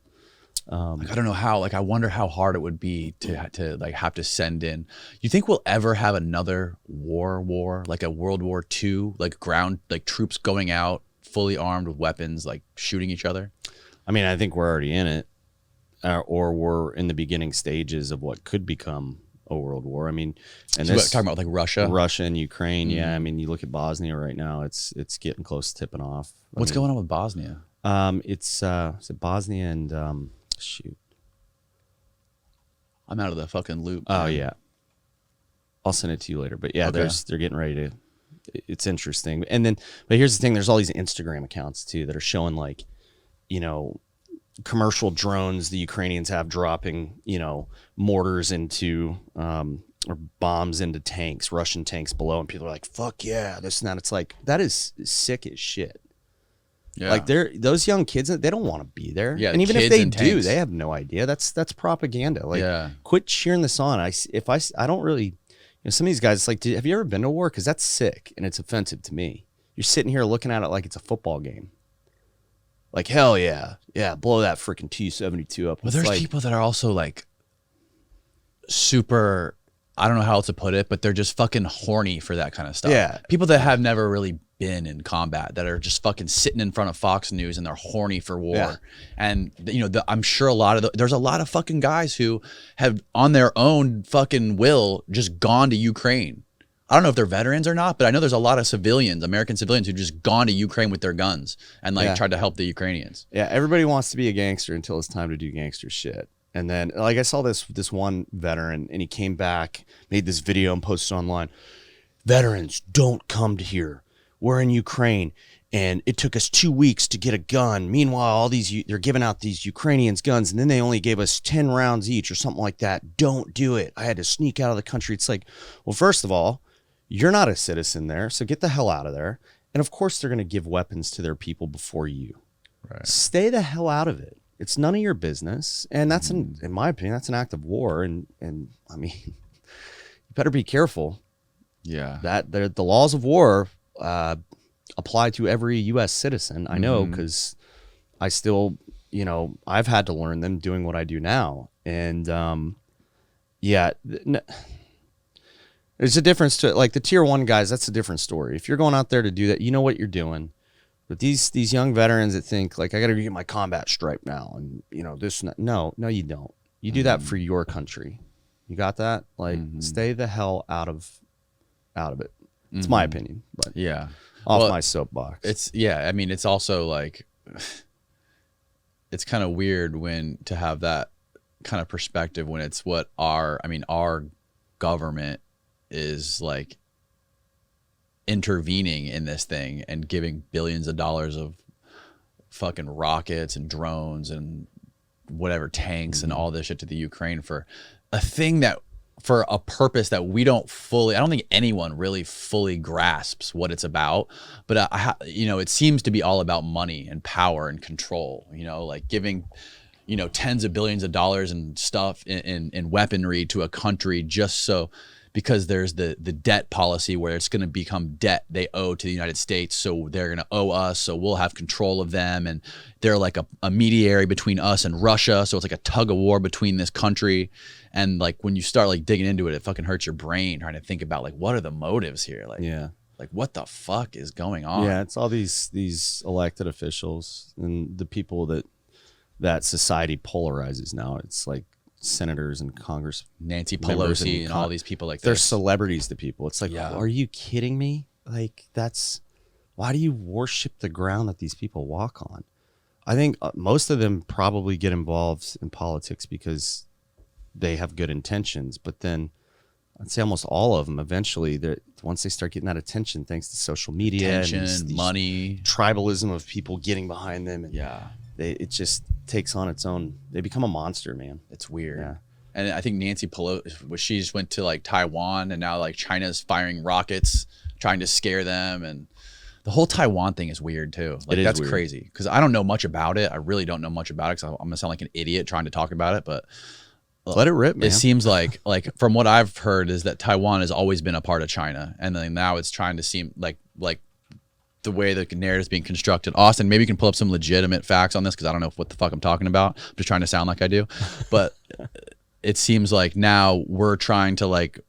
Like, I don't know how, like, I wonder how hard it would be to like have to send in. You think we'll ever have another war, like a World War II, like ground, like troops going out fully armed with weapons, like shooting each other? I mean, I think we're already in it, or we're in the beginning stages of what could become a world war. I mean, and so this talking about like Russia and Ukraine. Yeah. I mean, you look at Bosnia right now, it's getting close to tipping off. What's going on with Bosnia? It's Bosnia and, shoot, I'm out of the fucking loop. Oh yeah, I'll send it to you later. But yeah, okay. They're getting ready to. It's interesting. And then, but here's the thing: there's all these Instagram accounts too that are showing, like, you know, commercial drones the Ukrainians have dropping, you know, mortars into or bombs into tanks, Russian tanks below, and people are like, "Fuck yeah, this and that." It's like, that is sick as shit. Yeah. Like those young kids, they don't want to be there. Yeah, and even if they do, they have no idea. That's propaganda. Like, quit cheering this on. I don't really, you know, some of these guys, it's like, have you ever been to war? Because that's sick and it's offensive to me. You're sitting here looking at it like it's a football game. Like, hell yeah, blow that freaking T-72 up. Well, there's like, people that are also like super, I don't know how else to put it, but they're just fucking horny for that kind of stuff. Yeah, people that have never really been in combat, that are just fucking sitting in front of Fox News and they're horny for war. Yeah. And you know, I'm sure there's a lot of fucking guys who have on their own fucking will just gone to Ukraine. I don't know if they're veterans or not, but I know there's a lot of civilians, American civilians, who just gone to Ukraine with their guns and like tried to help the Ukrainians. Yeah, everybody wants to be a gangster until it's time to do gangster shit. And then, like, I saw this one veteran, and he came back, made this video and posted online. Veterans, don't come to here. We're in Ukraine, and it took us 2 weeks to get a gun. Meanwhile, they're giving out these Ukrainians guns, and then they only gave us 10 rounds each or something like that. Don't do it. I had to sneak out of the country. It's like, well, first of all, you're not a citizen there, so get the hell out of there. And of course, they're going to give weapons to their people before you. Right. Stay the hell out of it. It's none of your business. And that's, in my opinion, that's an act of war. And I mean, you better be careful. Yeah. That the laws of war apply to every U.S. citizen. I know, because I still, you know, I've had to learn them doing what I do now. And there's a difference to, like, the tier 1 guys. That's a different story. If you're going out there to do that, you know what you're doing. But these young veterans that think, like, I got to get my combat stripe now, and, you know, this and that. No, you don't. You do that for your country. You got that? Like, stay the hell out of it. It's my opinion. But yeah. Off my soapbox. It's I mean, it's also like it's kind of weird when to have that kind of perspective when it's what our government is like intervening in this thing and giving billions of dollars of fucking rockets and drones and whatever tanks and all this shit to the Ukraine for a thing that for a purpose that we don't fully, I don't think anyone really fully grasps what it's about, but it seems to be all about money and power and control, like giving, tens of billions of dollars and stuff in weaponry to a country just so, because there's the debt policy where it's going to become debt they owe to the United States. So they're going to owe us. So we'll have control of them. And they're like a mediary between us and Russia. So it's like a tug of war between this country. And like when you start like digging into it, it fucking hurts your brain trying to think about like, what are the motives here? Like, like what the fuck is going on? Yeah, it's all these elected officials and the people that society polarizes now. It's like senators and Congress, Nancy Pelosi and all these people like they're this. celebrities to people. It's like, are you kidding me? Like why do you worship the ground that these people walk on? I think most of them probably get involved in politics because they have good intentions, but then I'd say almost all of them eventually, once they start getting that attention, thanks to social media, and money, tribalism of people getting behind them, and it just takes on its own. They become a monster, man. It's weird. Yeah. And I think Nancy Pelosi, she just went to like Taiwan, and now like China's firing rockets, trying to scare them, and the whole Taiwan thing is weird too. Like that's weird. Crazy because I don't know much about it. I really don't know much about it because I'm gonna sound like an idiot trying to talk about it, but. Let it rip, man. It seems like from what I've heard is that Taiwan has always been a part of China, and then now it's trying to seem like the way the narrative is being constructed. Austin, maybe you can pull up some legitimate facts on this because I don't know what the fuck I'm talking about. I'm just trying to sound like I do, but it seems like now we're trying to like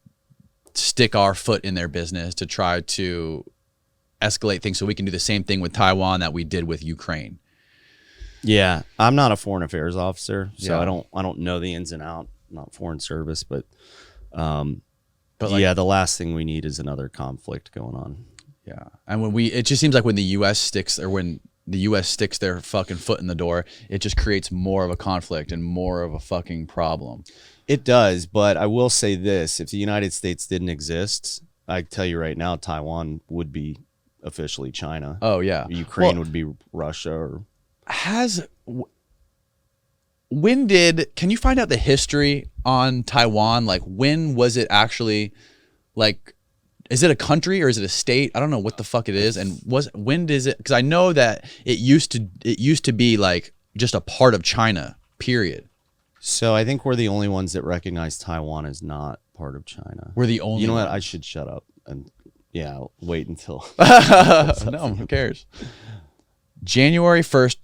stick our foot in their business to try to escalate things so we can do the same thing with Taiwan that we did with Ukraine. Yeah, I'm not a foreign affairs officer, so I don't know the ins and outs. Not foreign service, but the last thing we need is another conflict going on. Yeah, and it just seems like when the U.S. sticks their fucking foot in the door, it just creates more of a conflict and more of a fucking problem. It does, but I will say this: if the United States didn't exist, I tell you right now, Taiwan would be officially China. Oh yeah, Ukraine would be Russia or. Can you find out the history on Taiwan? Like when was it actually like, is it a country or is it a state? I don't know what the fuck it is. And when does it, because I know that it used to be like just a part of China, period. So I think we're the only ones that recognize Taiwan as not part of China. We're the only. You know what? I should shut up and wait until. No, who cares? January 1st,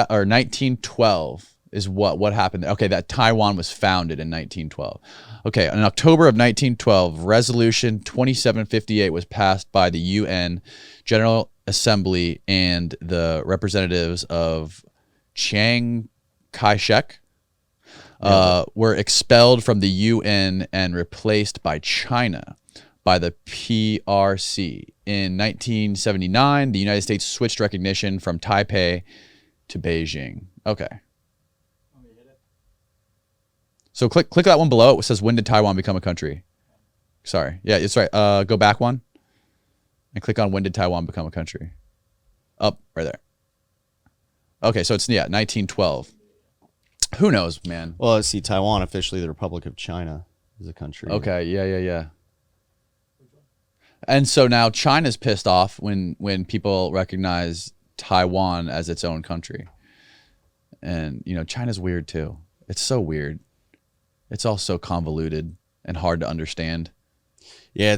1912 is what happened. Okay, that Taiwan was founded in 1912. Okay, in October of 1912, Resolution 2758 was passed by the UN General Assembly, and the representatives of Chiang Kai-shek were expelled from the UN and replaced by China. By the PRC. In 1979, the United States switched recognition from Taipei to Beijing. Okay. So click that one below. It says, when did Taiwan become a country? Sorry. Yeah, it's right. Go back one and click on when did Taiwan become a country? Up right there. Okay, so it's 1912. Who knows, man? Well, see, Taiwan officially the Republic of China is a country. Okay, yeah. And so now China's pissed off when people recognize Taiwan as its own country. And, China's weird too. It's so weird. It's all so convoluted and hard to understand. Yeah,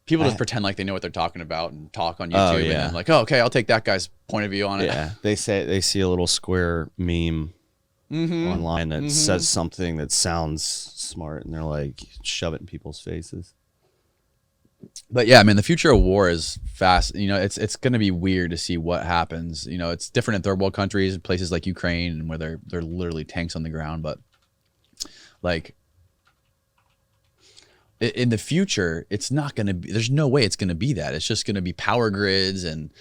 people just pretend like they know what they're talking about and talk on YouTube and then like, okay, I'll take that guy's point of view on it. Yeah, they see a little square meme online that says something that sounds smart, and they're like, shove it in people's faces. But yeah, the future of war is fast. It's going to be weird to see what happens. It's different in third world countries, places like Ukraine, where they're literally tanks on the ground. But like, in the future, it's not going to be, there's no way it's going to be that. It's just going to be power grids and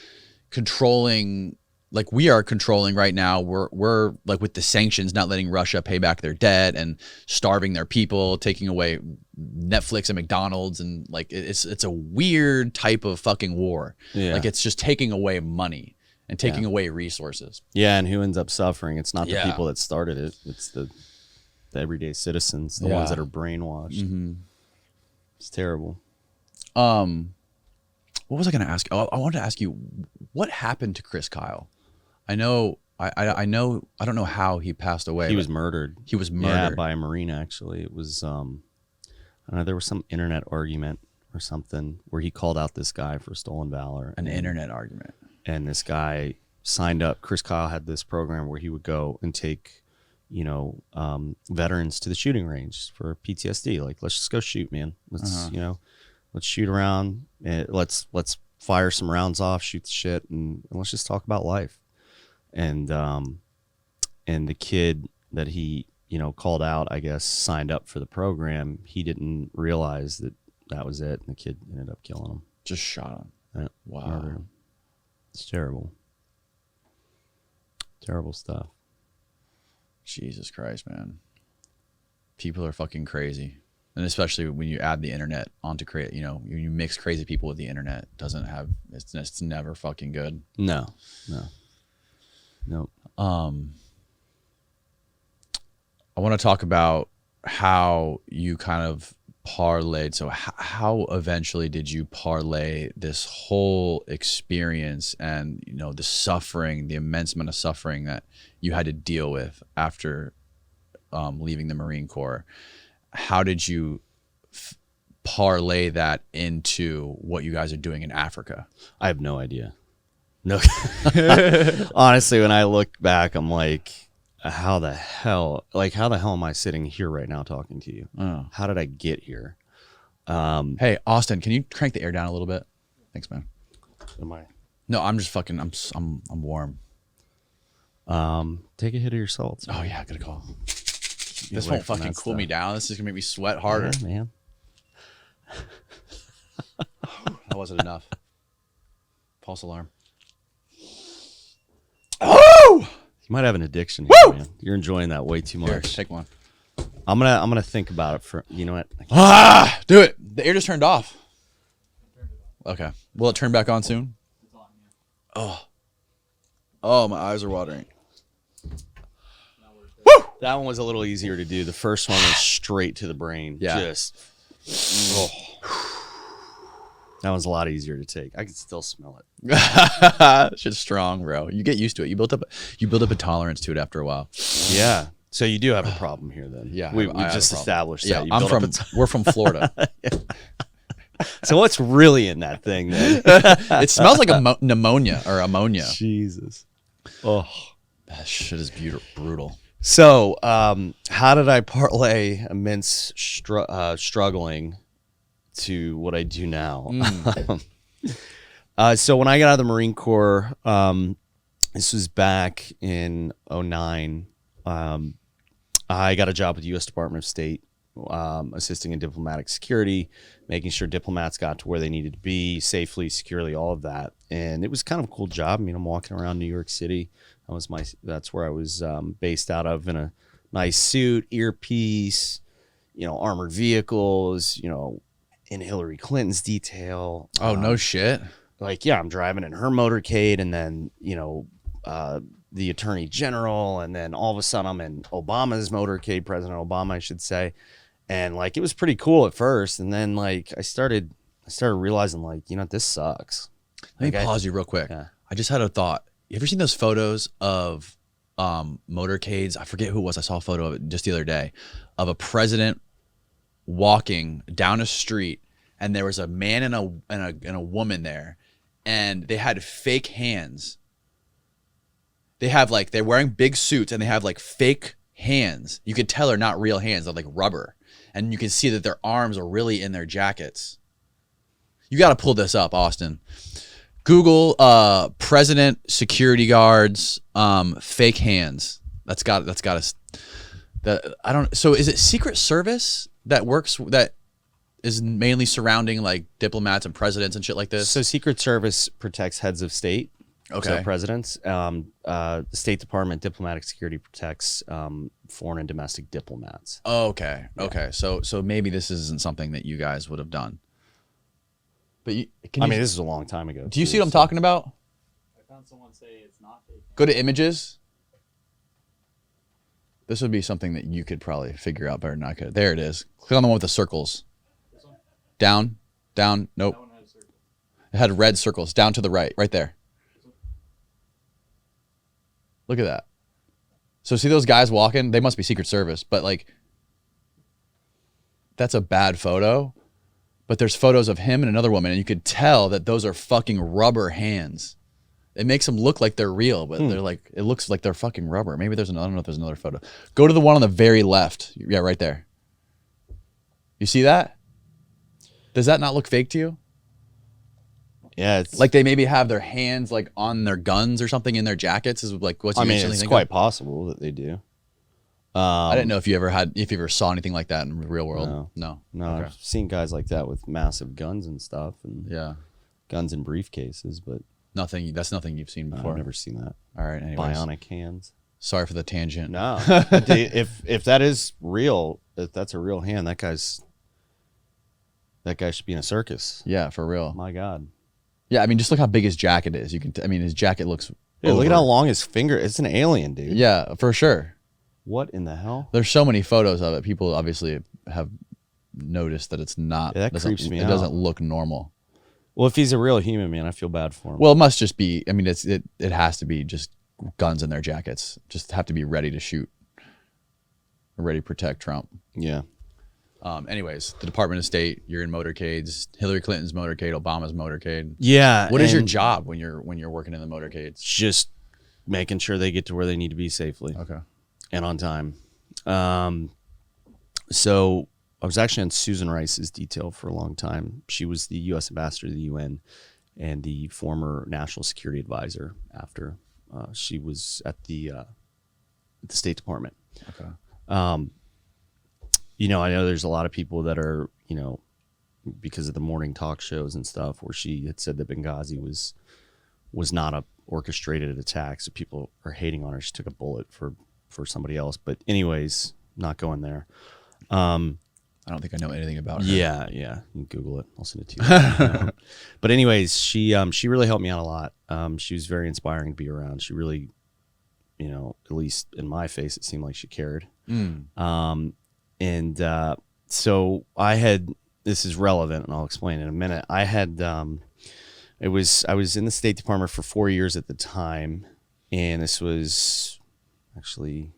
controlling, like we are controlling right now. We're like with the sanctions, not letting Russia pay back their debt and starving their people, taking away Netflix and McDonald's. And like, it's a weird type of fucking war. Yeah. Like it's just taking away money and taking away resources. Yeah. And who ends up suffering? It's not the Yeah. people that started it. It's the everyday citizens, the ones that are brainwashed. Mm-hmm. It's terrible. What was I going to ask? Oh, I wanted to ask you, what happened to Chris Kyle? I know, I know, I don't know how he passed away. He was murdered. He was murdered. Yeah, by a Marine, actually. It was, I don't know, there was some internet argument or something where he called out this guy for stolen valor. An internet argument. And this guy signed up. Chris Kyle had this program where he would go and take, you know, veterans to the shooting range for PTSD. Like, let's just go shoot, man. Let's, you know, let's shoot around. Let's fire some rounds off, shoot the shit, and let's just talk about life. And the kid that he, you know, called out, I guess, signed up for the program. He didn't realize that was it, and the kid ended up killing him. Just shot him. Yeah, wow. Murdered him. It's terrible. Terrible stuff. Jesus Christ, man. People are fucking crazy. And especially when you add the internet onto create, you know, you mix crazy people with the internet, it's never fucking good. No. Nope. I want to talk about how you kind of parlayed. So how eventually did you parlay this whole experience and, you know, the suffering, the immense amount of suffering that you had to deal with after leaving the Marine Corps? How did you parlay that into what you guys are doing in Africa? I have no idea. No. Honestly, when I look back, I'm like, how the hell am I sitting here right now talking to you? Oh. How did I get here? Hey, Austin, can you crank the air down a little bit? Thanks, man. Am I? No, I'm just fucking, I'm warm. Take a hit of your salts. Oh yeah, good call. This won't fucking cool me down. This is gonna make me sweat harder. Yeah, man. That wasn't enough. False alarm. Oh! You might have an addiction here, man. You're enjoying that way too much. Here, take one. I'm gonna think about it for, you know what? Do it. The air just turned off. Okay. Will it turn back on soon? Oh, my eyes are watering. Woo! That one was a little easier to do. The first one was straight to the brain. Yeah. That one's a lot easier to take. I can still smell it. Shit's strong, bro. You get used to it. You build up a tolerance to it after a while. Yeah. So you do have a problem here, then. Yeah, we just established that. Yeah, we're from Florida. So what's really in that thing, then? It smells like pneumonia or ammonia. Jesus. Oh, that shit is brutal. So, how did I parlay immense struggling to what I do now? So when I got out of the Marine Corps, this was back in 2009. I got a job with the U.S. Department of State, assisting in diplomatic security, making sure diplomats got to where they needed to be safely, securely, all of that. And it was kind of a cool job. I mean, I'm walking around New York City. That's where I was based out of, in a nice suit, earpiece, you know, armored vehicles, you know, in Hillary Clinton's detail. Oh, no shit. Like, yeah, I'm driving in her motorcade, and then, you know, the Attorney General, and then all of a sudden I'm in Obama's motorcade, President Obama, I should say. And like, it was pretty cool at first. And then like, I started realizing, like, you know, this sucks. Let me pause you real quick. Yeah. I just had a thought. You ever seen those photos of motorcades? I forget who it was. I saw a photo of it just the other day of a president walking down a street, and there was a man and a woman there, and they had fake hands. They have like, they're wearing big suits, and they have like fake hands. You could tell they're not real hands. They're like rubber. And you can see that their arms are really in their jackets. You got to pull this up, Austin. Google president security guards fake hands. That's got us. So is it Secret Service that works, that is mainly surrounding like diplomats and presidents and shit like this? So Secret Service protects heads of state. Okay. So presidents. The State Department diplomatic security protects foreign and domestic diplomats. Oh, okay. Yeah. Okay. So maybe this isn't something that you guys would have done. But I mean, this is a long time ago. Do you see what I'm talking about? I found someone say it's not fake. Go to images. This would be something that you could probably figure out better than I could. There it is. Click on the one with the circles. This one? Down. Nope. That one had a circle. It had red circles. Down to the right. Right there. Look at that. So see those guys walking? They must be Secret Service, but like, that's a bad photo. But there's photos of him and another woman, and you could tell that those are fucking rubber hands. It makes them look like they're real, but they're like, it looks like they're fucking rubber. Maybe there's another, I don't know if there's another photo. Go to the one on the very left. Yeah, right there. You see that? Does that not look fake to you? Yeah, it's like they maybe have their hands like on their guns or something in their jackets. Is like what's. I mean, it's quite possible that they do. I didn't know if you ever saw anything like that in the real world. No. No, Okay. I've seen guys like that with massive guns and stuff, and Yeah. guns in briefcases, but Nothing. That's nothing you've seen before. I've never seen that. All right. Anyways. Bionic hands. Sorry for the tangent. No, if that is real, if that's a real hand, that guy should be in a circus. Yeah, for real. My God. Yeah, I mean, just look how big his jacket is. You can. I mean, his jacket looks. Yeah, look at how long his finger. It's an alien, dude. Yeah, for sure. What in the hell? There's so many photos of it. People obviously have noticed that it's not. Yeah, that creeps me out. It doesn't look normal. Well, if he's a real human, man, I feel bad for him. Well, it must just be. I mean, it has to be just guns in their jackets. Just have to be ready to shoot. Ready to protect Trump. Yeah. Anyways, the Department of State, you're in motorcades. Hillary Clinton's motorcade, Obama's motorcade. Yeah. What is your job when you're working in the motorcades? Just making sure they get to where they need to be safely. Okay. And on time. So I was actually on Susan Rice's detail for a long time. She was the U.S. ambassador to the UN and the former national security advisor after she was at the State Department. Okay. You know, I know there's a lot of people that are, you know, because of the morning talk shows and stuff, where she had said that Benghazi was not a orchestrated attack. So people are hating on her. She took a bullet for somebody else. But anyways, not going there. I don't think I know anything about her. Yeah. You can Google it. I'll send it to you. But anyways, she really helped me out a lot. She was very inspiring to be around. She really, you know, at least in my face, it seemed like she cared. And so I had, this is relevant and I'll explain in a minute. I had, I was in the State Department for 4 years at the time. And this was actually,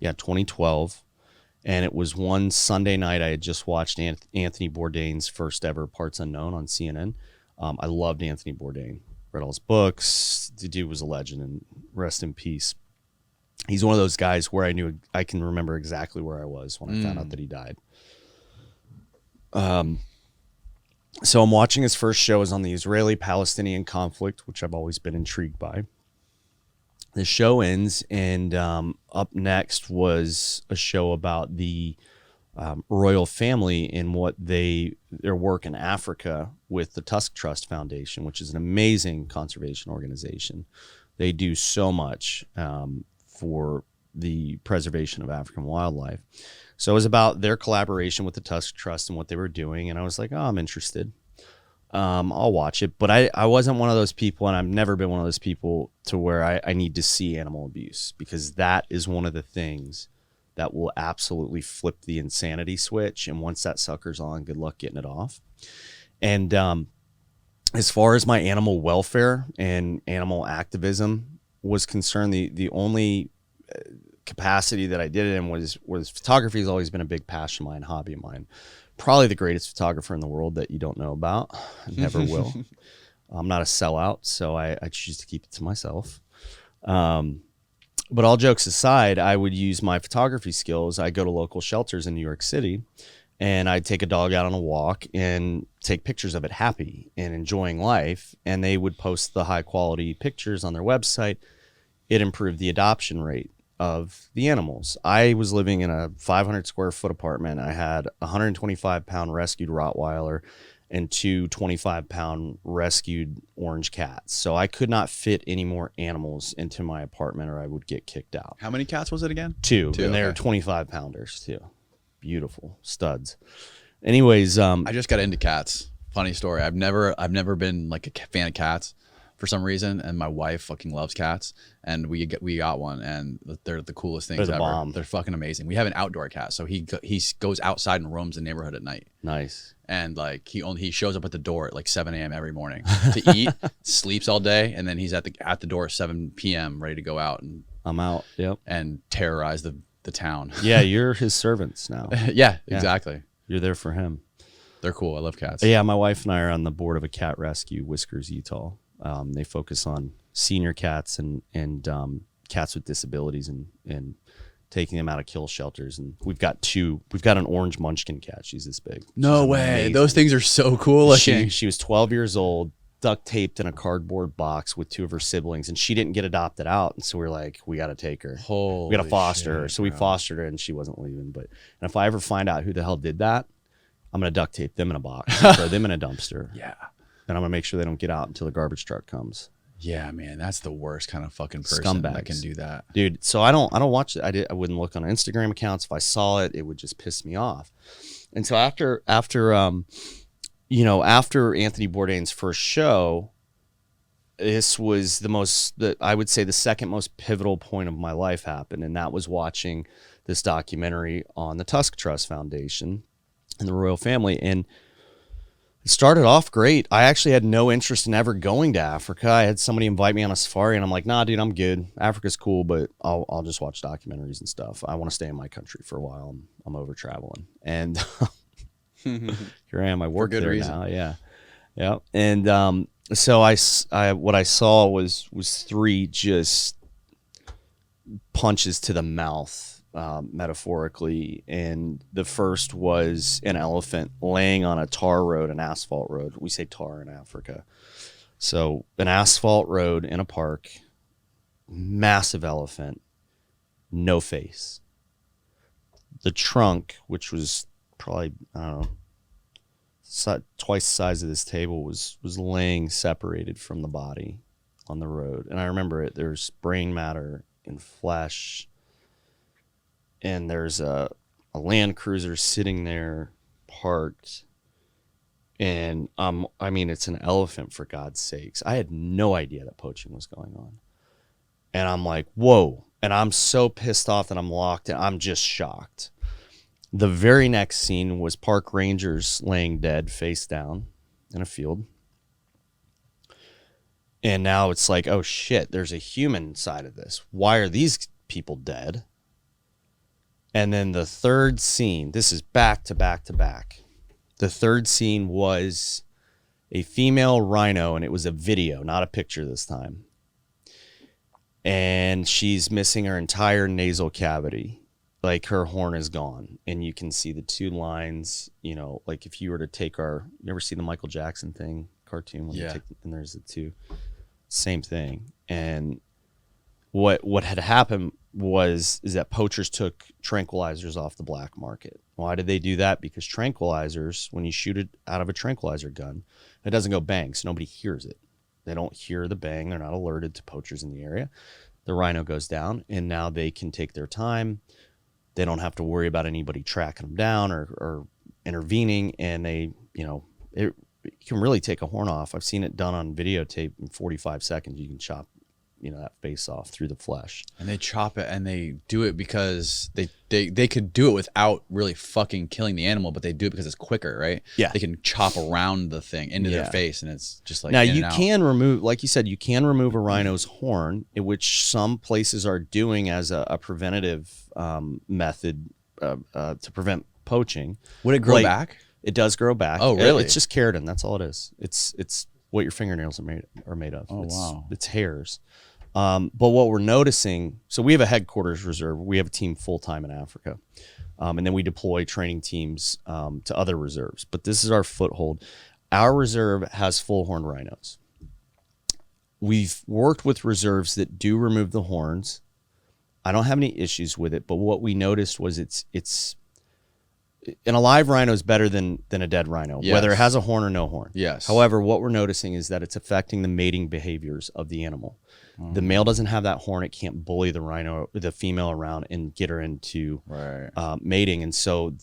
2012. And it was one Sunday night. I had just watched Anthony Bourdain's first ever Parts Unknown on CNN. I loved Anthony Bourdain, read all his books. The dude was a legend, and rest in peace. He's one of those guys where I can remember exactly where I was when I found out that he died. So I'm watching his first show is on the Israeli-Palestinian conflict, which I've always been intrigued by. The show ends, and up next was a show about the royal family and what their work in Africa with the Tusk Trust Foundation, which is an amazing conservation organization. They do so much for the preservation of African wildlife. So it was about their collaboration with the Tusk Trust and what they were doing, and I was like, oh, I'm interested. I'll watch it, but I wasn't one of those people, and I've never been one of those people to where I need to see animal abuse, because that is one of the things that will absolutely flip the insanity switch. And once that sucker's on, good luck getting it off. And as far as my animal welfare and animal activism was concerned, the only capacity that I did it in was photography has always been a big passion of mine, hobby of mine. Probably the greatest photographer in the world that you don't know about. I never will. I'm not a sellout, so I choose to keep it to myself. But all jokes aside, I would use my photography skills. I go to local shelters in New York City, and I'd take a dog out on a walk and take pictures of it happy and enjoying life. And they would post the high quality pictures on their website. It improved the adoption rate of the animals. I was living in a 500 square foot apartment. I had a 125-pound rescued Rottweiler and two 25-pound rescued orange cats. So I could not fit any more animals into my apartment or I would get kicked out. How many cats was it again? Two, and they're 25-pounders too. Beautiful studs. Anyways, I just got into cats. Funny story. I've never been like a fan of cats for some reason, and my wife fucking loves cats, and we got one, and they're the coolest things They're the ever. bomb. They're fucking amazing. We have an outdoor cat, so he goes outside and roams the neighborhood at night. nice. And like he shows up at the door at like 7 a.m. every morning to eat, sleeps all day, and then he's at the door at 7 p.m. ready to go out I'm out. Yep. and terrorize the town. Yeah, you're his servants now. Yeah, exactly. You're there for him. They're cool. I love cats. Yeah, my wife and I are on the board of a cat rescue, Whiskers, Utah. They focus on senior cats and cats with disabilities and taking them out of kill shelters. And we've got an orange munchkin cat. She's this big. No She's way. amazing. Those things are so cool looking. She was 12 years old, duct taped in a cardboard box with two of her siblings, and she didn't get adopted out. And so we were like, we got to take her. Holy We got to foster her. shit, So we bro. fostered her, and she wasn't leaving. And if I ever find out who the hell did that, I'm going to duct tape them in a box, and throw them in a dumpster. Yeah. And I'm going to make sure they don't get out until the garbage truck comes. Yeah, man, that's the worst kind of fucking person Scumbags. that can do that. Dude, so I don't watch it. I wouldn't look on Instagram accounts. If I saw it, it would just piss me off. And so after Anthony Bourdain's first show, this was I would say the second most pivotal point of my life happened, and that was watching this documentary on the Tusk Trust Foundation and the royal family. And it started off great. I actually had no interest in ever going to Africa. I had somebody invite me on a safari, and I'm like, nah, dude, I'm good. Africa's cool, but I'll just watch documentaries and stuff. I want to stay in my country for a while. I'm over traveling. And here I am. I work good there reason. now. Yeah. Yeah. And so what I saw was three just punches to the mouth. Metaphorically, and the first was an elephant laying on a tar road, an asphalt road. We say tar in Africa. So an asphalt road in a park, massive elephant, no face. The trunk, which was probably, I don't know, twice the size of this table, was laying separated from the body on the road. And I remember it. There's brain matter and flesh. And there's a Land Cruiser sitting there parked. And I mean, it's an elephant, for God's sakes. I had no idea that poaching was going on. And I'm like, whoa. And I'm so pissed off that I'm locked in. I'm just shocked. The very next scene was park rangers laying dead face down in a field. And now it's like, oh shit, there's a human side of this. Why are these people dead? And then the third scene, this is back to back to back. The third scene was a female rhino, and it was a video, not a picture this time. And she's missing her entire nasal cavity. Like her horn is gone. And you can see the two lines, like if you were to take you ever see the Michael Jackson thing cartoon? When Yeah. and there's the two. Same thing. And what had happened is that poachers took tranquilizers off the black market. Why did they do that? Because tranquilizers, when you shoot it out of a tranquilizer gun, it doesn't go bang, so nobody hears it. They don't hear the bang. They're not alerted to poachers in the area. The rhino goes down, and now they can take their time. They don't have to worry about anybody tracking them down or intervening, and it can really take a horn off. I've seen it done on videotape in 45 seconds. You can chop that face off through the flesh. And they chop it, and they do it because they could do it without really fucking killing the animal, but they do it because it's quicker, right? Yeah. They can chop around the thing into their Yeah. face, and it's just like Now in you and out. can remove, like you said, you can remove a rhino's horn, which some places are doing as a preventative method to prevent poaching. Would it grow Like, back? It does grow back. Oh, really? It's just keratin. That's all it is. It's what your fingernails are made of. Oh, wow. It's hairs. But what we're noticing, so we have a headquarters reserve. We have a team full-time in Africa. And then we deploy training teams to other reserves. But this is our foothold. Our reserve has full horn rhinos. We've worked with reserves that do remove the horns, I don't have any issues with it, but what we noticed was it's an alive rhino is better than a dead rhino, Yes. whether it has a horn or no horn. Yes. However, what we're noticing is that it's affecting the mating behaviors of the animal. The male doesn't have that horn; it can't bully the female around and get her into mating, and so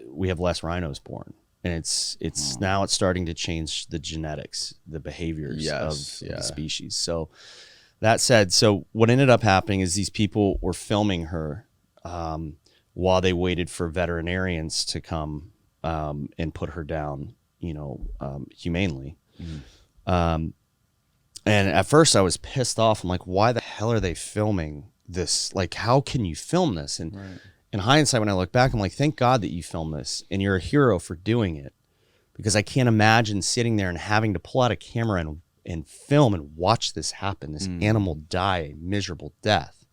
we have less rhinos born. And it's now it's starting to change the genetics, the behaviors of the species. So that said, so what ended up happening is these people were filming her while they waited for veterinarians to come and put her down, humanely. And at first I was pissed off. I'm like, why the hell are they filming this? Like, how can you film this? And in hindsight, when I look back, I'm like, thank God that you filmed this, and you're a hero for doing it, because I can't imagine sitting there and having to pull out a camera and film and watch this happen, this animal die a miserable death.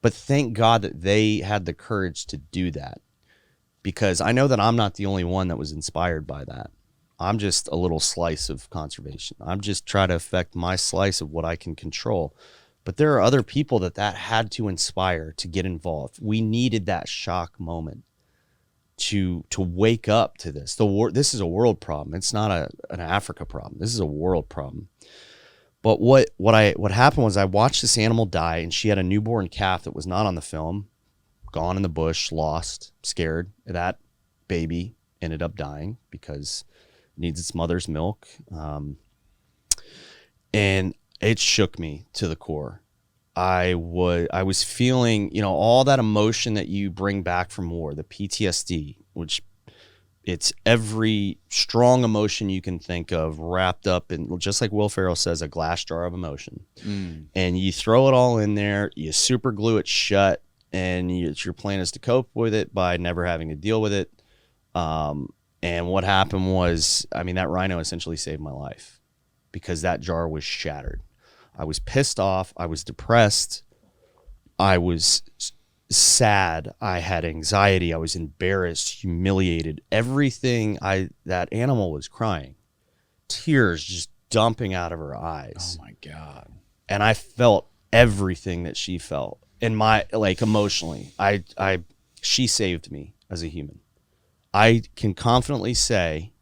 But thank God that they had the courage to do that, because I know that I'm not the only one that was inspired by that. I'm just a little slice of conservation. I'm just trying to affect my slice of what I can control. But there are other people that had to inspire to get involved. We needed that shock moment to wake up to this. This is a world problem. It's not an Africa problem. This is a world problem. But what happened was I watched this animal die, and she had a newborn calf that was not on the film, gone in the bush, lost, scared. That baby ended up dying because it needs its mother's milk. And it shook me to the core. I was feeling, all that emotion that you bring back from war, the PTSD, which it's every strong emotion you can think of wrapped up in, just like Will Ferrell says, a glass jar of emotion. And you throw it all in there, you super glue it shut, and your plan is to cope with it by never having to deal with it. And what happened was, that rhino essentially saved my life, because that jar was shattered. I was pissed off. I was depressed. I was sad. I had anxiety. I was embarrassed, humiliated. Everything. That animal was crying, tears just dumping out of her eyes. Oh my God. And I felt everything that she felt. And emotionally, she saved me as a human. I can confidently say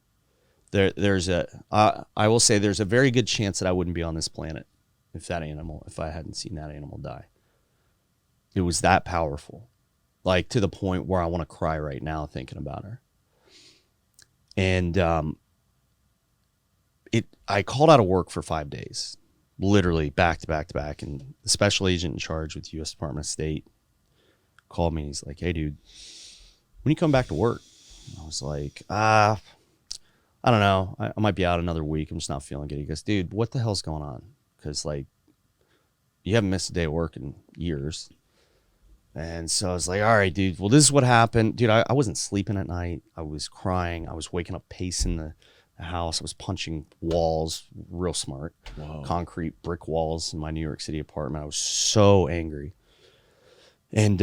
I will say there's a very good chance that I wouldn't be on this planet if I hadn't seen that animal die. It was that powerful, to the point where I want to cry right now thinking about her. And I called out of work for 5 days, literally back to back to back. And the special agent in charge with the U.S. Department of State called me, and he's like, "Hey, dude, when you come back to work?" I was like, I don't know. I might be out another week. I'm just not feeling good. He goes, "Dude, what the hell's going on? Because you haven't missed a day of work in years." And so I was like, "All right, dude. Well, this is what happened, dude. I wasn't sleeping at night. I was crying. I was waking up, pacing the house. I was punching walls, real smart. Whoa. Concrete brick walls in my New York City apartment. I was so angry." And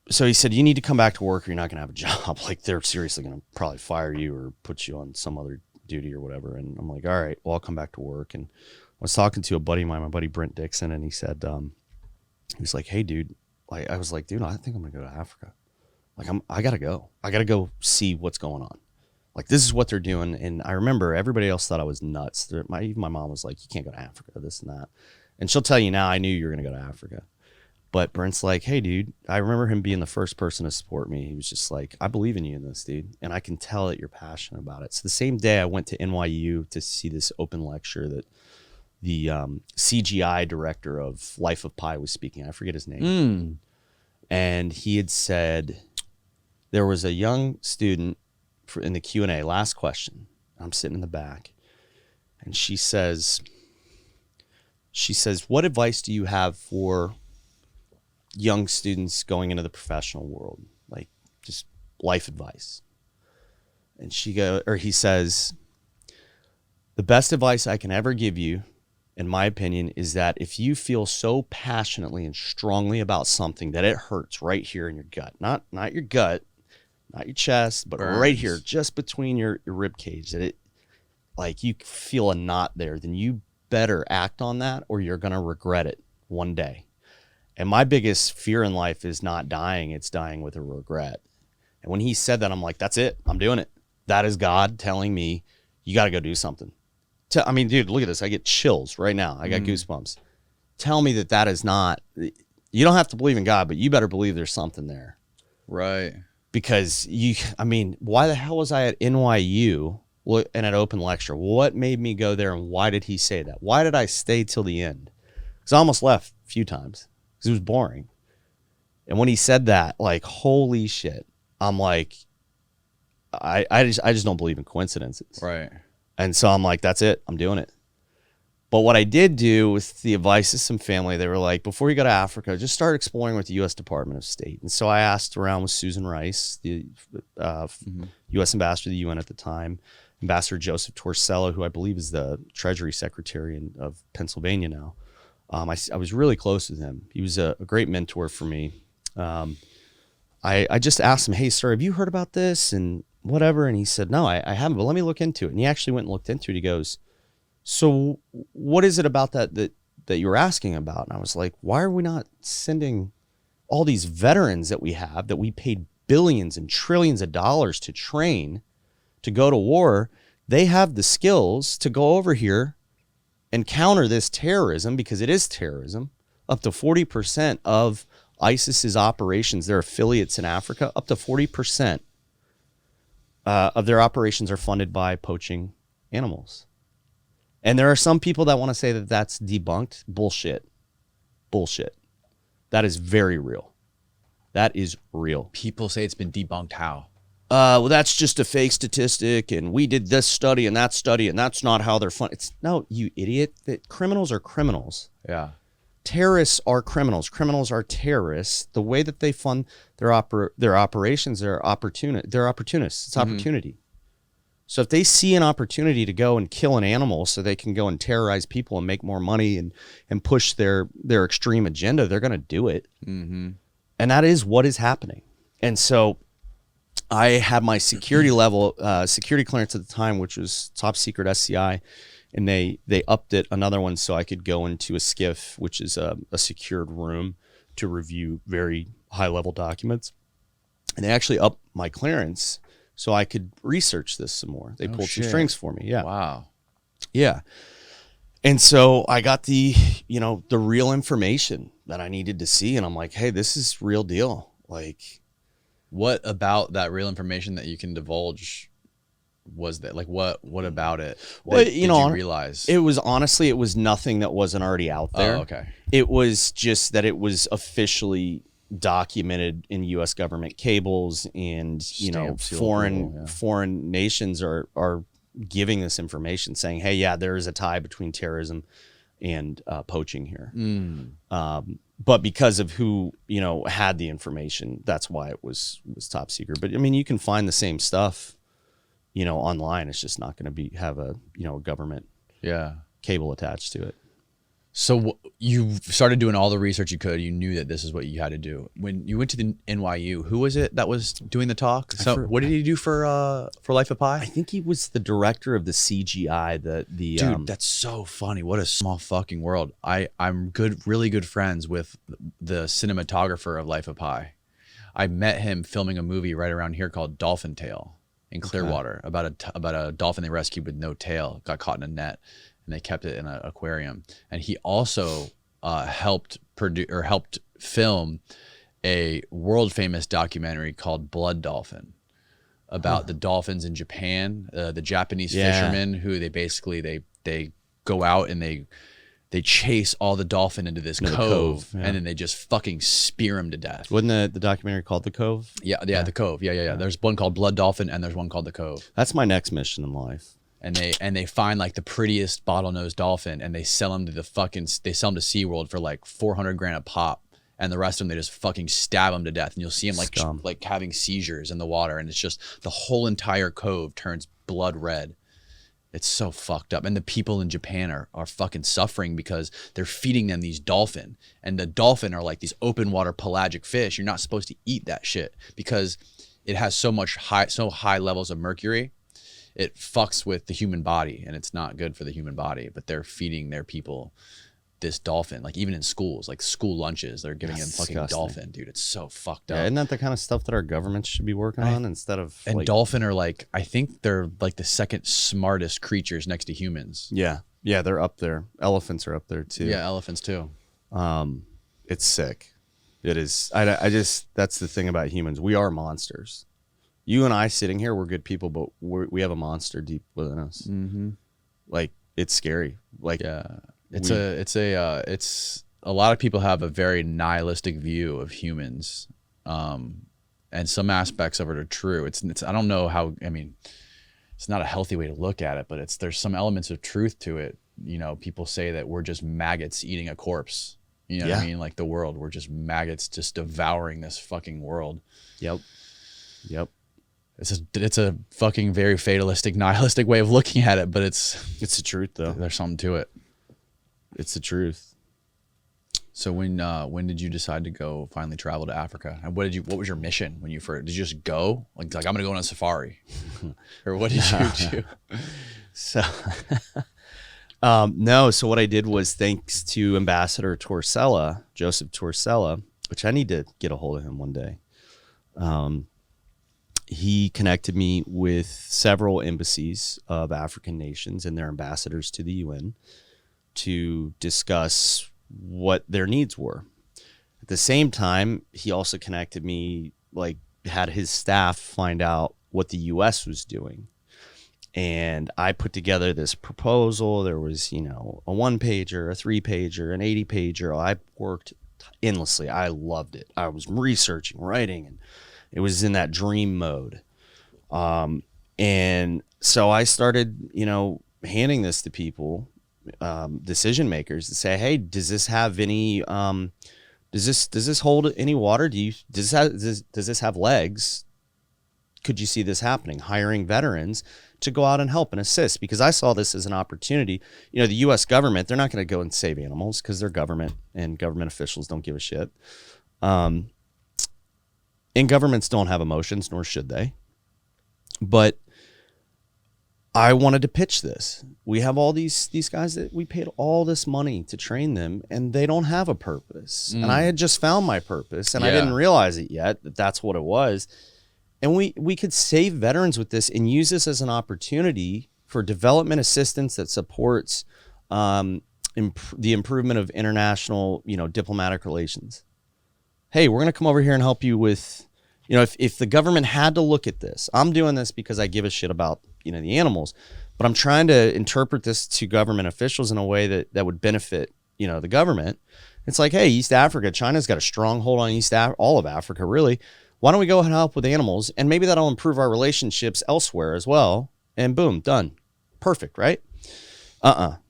so he said, "You need to come back to work or you're not going to have a job. They're seriously going to probably fire you or put you on some other duty or whatever." And I'm like, "All right, well, I'll come back to work." And I was talking to a buddy of mine, my buddy Brent Dixon, and he said, he was like, "Hey, dude," I was like, "Dude, I think I'm going to go to Africa. I got to go. I got to go see what's going on. This is what they're doing." And I remember everybody else thought I was nuts. Even my mom was like, "You can't go to Africa, this and that." And she'll tell you now, I knew you were going to go to Africa. But Brent's like, "Hey, dude," I remember him being the first person to support me. He was just like, "I believe in you in this, dude. And I can tell that you're passionate about it." So the same day I went to NYU to see this open lecture that the CGI director of Life of Pi was speaking. I forget his name. And he had said, there was a young student in the Q&A, last question. I'm sitting in the back. And she says, "What advice do you have for young students going into the professional world, just life advice?" And he says, "The best advice I can ever give you, in my opinion, is that if you feel so passionately and strongly about something that it hurts right here in your gut, not your gut, not your chest, but Burns. right here, just between your rib cage, that it you feel a knot there, then you better act on that or you're going to regret it one day." And my biggest fear in life is not dying. It's dying with a regret. And when he said that, I'm like, that's it. I'm doing it. That is God telling me, you got to go do something. I mean, dude, look at this. I get chills right now. I got goosebumps. Tell me that is not, you don't have to believe in God, but you better believe there's something there. Right. Because why the hell was I at NYU and at open lecture? What made me go there, and why did he say that? Why did I stay till the end? Because I almost left a few times because it was boring. And when he said that, like, holy shit, I'm like, I just don't believe in coincidences. Right. And so I'm like, that's it. I'm doing it. But what I did do with the advice of some family, they were like, before you go to Africa, just start exploring with the U.S. Department of State. And so I asked around with Susan Rice, the U.S. ambassador to the UN at the time, Ambassador Joseph Torsello, who I believe is the Treasury Secretary of Pennsylvania now. I was really close with him. He was a great mentor for me. I just asked him, hey, sir, have you heard about this and whatever? And he said, no, I haven't, but let me look into it. And he actually went and looked into it. He goes, so what is it about that you were asking about? And I was like, why are we not sending all these veterans that we have, that we paid billions and trillions of dollars to train to go to war? They have the skills to go over here and counter this terrorism, because it is terrorism. Up to 40% of ISIS's operations, their affiliates in Africa, up to 40% of their operations are funded by poaching animals. And there are some people that want to say that that's debunked. Bullshit. That is very real. That is real. People say it's been debunked. How? Well, that's just a fake statistic, and we did this study, and that's not how they're funded. No, you idiot. Criminals are criminals. Yeah. Terrorists are criminals. Criminals are terrorists. The way that they fund their operations, they're opportunists. It's opportunity. So if they see an opportunity to go and kill an animal so they can go and terrorize people and make more money and push their extreme agenda, they're going to do it. Mm-hmm. And that is what is happening. And so I had my security clearance at the time, which was top secret SCI, and they upped it another one so I could go into a SCIF, which is a secured room, to review very high level documents. And they actually upped my clearance so I could research this some more. They pulled some strings for me. Yeah. Wow. Yeah. And so I got the real information that I needed to see. And I'm like, hey, this is real deal. Like, what about that real information that you can divulge was that? Like, what about it? Well, did you realize? It was nothing that wasn't already out there. Oh, okay. It was just that it was officially documented in U.S. government cables, and foreign nations are giving this information, saying, hey, yeah, there is a tie between terrorism and poaching here. But because of who had the information, that's why it was top secret. But I mean, you can find the same stuff online. It's just not going to have a government cable attached to it. So you started doing all the research you could. You knew that this is what you had to do. When you went to the NYU, who was it that was doing the talk? So what did he do for Life of Pi? I think he was the director of the CGI. Dude, that's so funny. What a small fucking world. I'm really good friends with the cinematographer of Life of Pi. I met him filming a movie right around here called Dolphin Tail in Clearwater, about a dolphin they rescued with no tail, got caught in a net, and they kept it in an aquarium. And he also helped film a world famous documentary called Blood Dolphin about the dolphins in Japan, the Japanese fishermen who they go out and they chase all the dolphin into this cove, and then they just fucking spear them to death. Wasn't the documentary called The Cove? Yeah, The Cove. Yeah. There's one called Blood Dolphin, and there's one called The Cove. That's my next mission in life. And they find like the prettiest bottlenose dolphin, and they sell them to SeaWorld for like $400,000 a pop, and the rest of them they just fucking stab them to death. And you'll see them like having seizures in the water, and it's just the whole entire cove turns blood red. It's so fucked up. And the people in Japan are fucking suffering because they're feeding them these dolphin, and the dolphin are like these open water pelagic fish. You're not supposed to eat that shit because it has so high levels of mercury. It fucks with the human body, and it's not good for the human body, but they're feeding their people this dolphin. Like even in schools, like school lunches, they're giving That's him fucking disgusting. dolphin, dude. It's so fucked up. Yeah, isn't that the kind of stuff that our government should be working on instead of And like, dolphin are like, I think they're like the second smartest creatures next to humans. yeah, they're up there. Elephants are up there too. Yeah, elephants too. It's sick. It is. I just, that's the thing about humans. We are monsters. You and I sitting here, we're good people, but we have a monster deep within us. Mm-hmm. Like, it's scary. Like, Yeah, it's a lot of people have a very nihilistic view of humans, and some aspects of it are true. It's I don't know how, I mean, it's not a healthy way to look at it, but there's some elements of truth to it. You know, people say that we're just maggots eating a corpse. You know what I mean? Like the world, we're just maggots just devouring this fucking world. Yep. It's a fucking very fatalistic, nihilistic way of looking at it, but it's the truth though. there's something to it. It's the truth. So when did you decide to go finally travel to Africa? And what was your mission when you first, did you just go? Like I'm gonna go on a safari? Or what did you do? So, no. So what I did was, thanks to Ambassador Torsella, Joseph Torsella, which I need to get a hold of him one day. He connected me with several embassies of African nations and their ambassadors to the UN to discuss what their needs were. At the same time, he also connected me, like had his staff find out what the US was doing. And I put together this proposal. There was, you know, a 1-pager, a 3-pager, an 80-pager. I worked endlessly. I loved it. I was researching, writing, and it was in that dream mode. And so I started, you know, handing this to people, decision makers, to say, hey, does this have any, does this hold any water? Does this have legs? Could you see this happening? Hiring veterans to go out and help and assist, because I saw this as an opportunity. You know, the U.S. government, they're not going to go and save animals because they're government and government officials don't give a shit. And governments don't have emotions, nor should they. But I wanted to pitch this. We have all these guys that we paid all this money to train them, and they don't have a purpose. And I had just found my purpose, and I didn't realize it yet that that's what it was. And we could save veterans with this and use this as an opportunity for development assistance that supports the improvement of international, you know, diplomatic relations. Hey, we're going to come over here and help you with, you know, if the government had to look at this, I'm doing this because I give a shit about, you know, the animals, but I'm trying to interpret this to government officials in a way that would benefit, you know, the government. It's like, hey, East Africa, China's got a stronghold on all of Africa, really. Why don't we go and help with animals? And maybe that'll improve our relationships elsewhere as well. And boom, done. Perfect, right?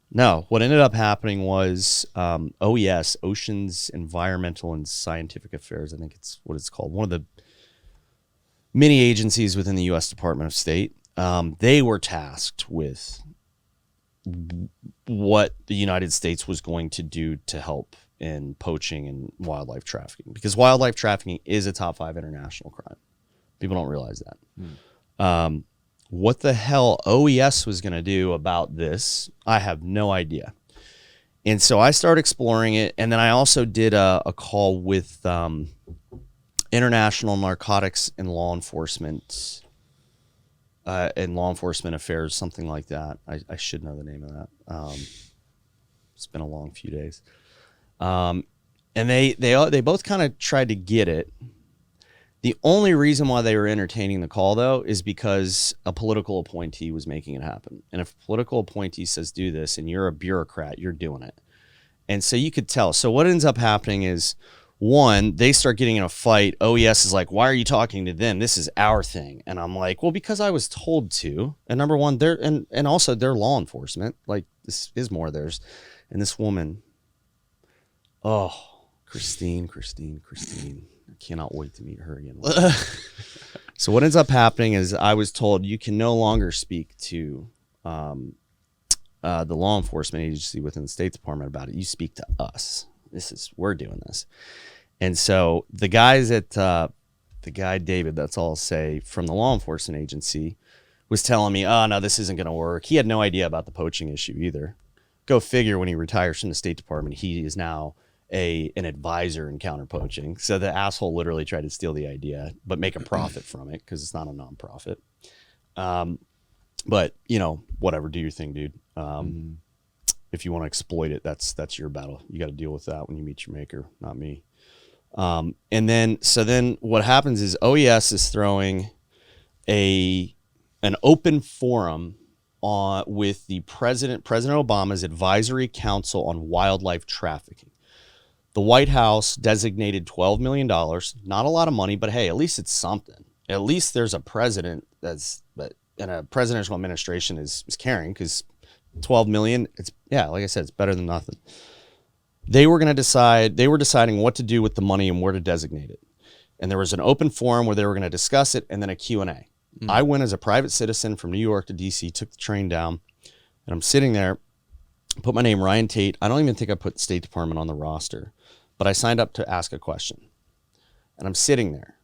No, what ended up happening was OES, Oceans, Environmental and Scientific Affairs, I think it's what it's called, one of the many agencies within the U.S. Department of State. They were tasked with what the United States was going to do to help in poaching and wildlife trafficking, because wildlife trafficking is a top 5 international crime. People don't realize that. What the hell OES was going to do about this, I have no idea. And so I started exploring it. And then I also did a call with International Narcotics and Law Enforcement Affairs, something like that. I should know the name of that. It's been a long few days. And they both kind of tried to get it. The only reason why they were entertaining the call, though, is because a political appointee was making it happen. And if a political appointee says do this and you're a bureaucrat, you're doing it. And so you could tell. So what ends up happening is, one, they start getting in a fight. OES is like, why are you talking to them? This is our thing. And I'm like, well, because I was told to. And number one, and also they're law enforcement. Like, this is more theirs. And this woman, oh, Christine. I cannot wait to meet her again. So what ends up happening is I was told you can no longer speak to the law enforcement agency within the State Department about it. You speak to us. We're doing this. And so the guys at the guy, David, that's all I'll say, from the law enforcement agency was telling me, oh, no, this isn't going to work. He had no idea about the poaching issue either. go figure, when he retires from the State Department, he is now an advisor in counter poaching. So the asshole literally tried to steal the idea, but make a profit from it because it's not a nonprofit. But you know, whatever, do your thing, dude. If you want to exploit it, that's your battle. You got to deal with that when you meet your maker, not me. And then what happens is OES is throwing an open forum with the President Obama's Advisory Council on Wildlife Trafficking. The White House designated $12 million, not a lot of money, but hey, at least it's something. At least there's a president and a presidential administration is caring, because 12 million, like I said, it's better than nothing. They were deciding what to do with the money and where to designate it. And there was an open forum where they were going to discuss it, and then a Q&A. I went as a private citizen from New York to DC, took the train down, and I'm sitting there, put my name, Ryan Tate. I don't even think I put the State Department on the roster, but I signed up to ask a question. And I'm sitting there.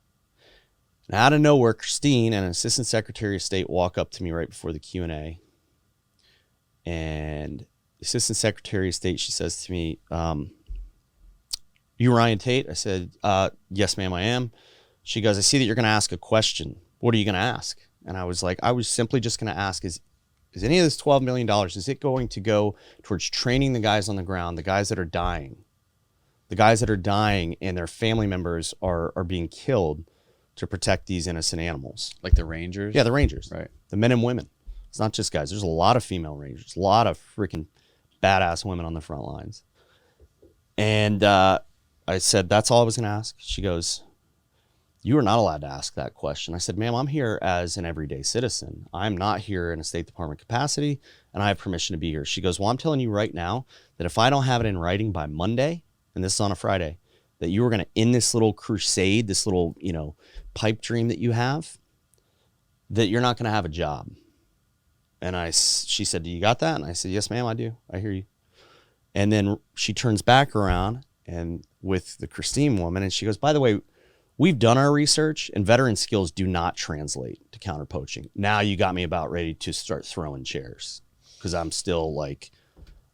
And out of nowhere, Christine and an Assistant Secretary of State walk up to me right before the Q&A. And the Assistant Secretary of State, she says to me, you Ryan Tate? I said, yes, ma'am, I am. She goes, I see that you're going to ask a question. What are you going to ask? And I was like, I was simply just going to ask, is any of this $12 million, is it going to go towards training the guys on the ground, the guys that are dying? The guys that are dying and their family members are being killed to protect these innocent animals. Like the Rangers? Yeah, the Rangers. Right. The men and women. It's not just guys. There's a lot of female Rangers, a lot of freaking badass women on the front lines. And I said, that's all I was going to ask. She goes, you are not allowed to ask that question. I said, ma'am, I'm here as an everyday citizen. I'm not here in a State Department capacity, and I have permission to be here. She goes, well, I'm telling you right now that if I don't have it in writing by Monday, and this is on a Friday, that you were going to end this little crusade, this little, pipe dream that you have, that you're not going to have a job. And she said, do you got that? And I said, yes, ma'am, I do. I hear you. And then she turns back around and with the Christine woman, and she goes, by the way, we've done our research, and veteran skills do not translate to counter poaching. Now you got me about ready to start throwing chairs, because I'm still like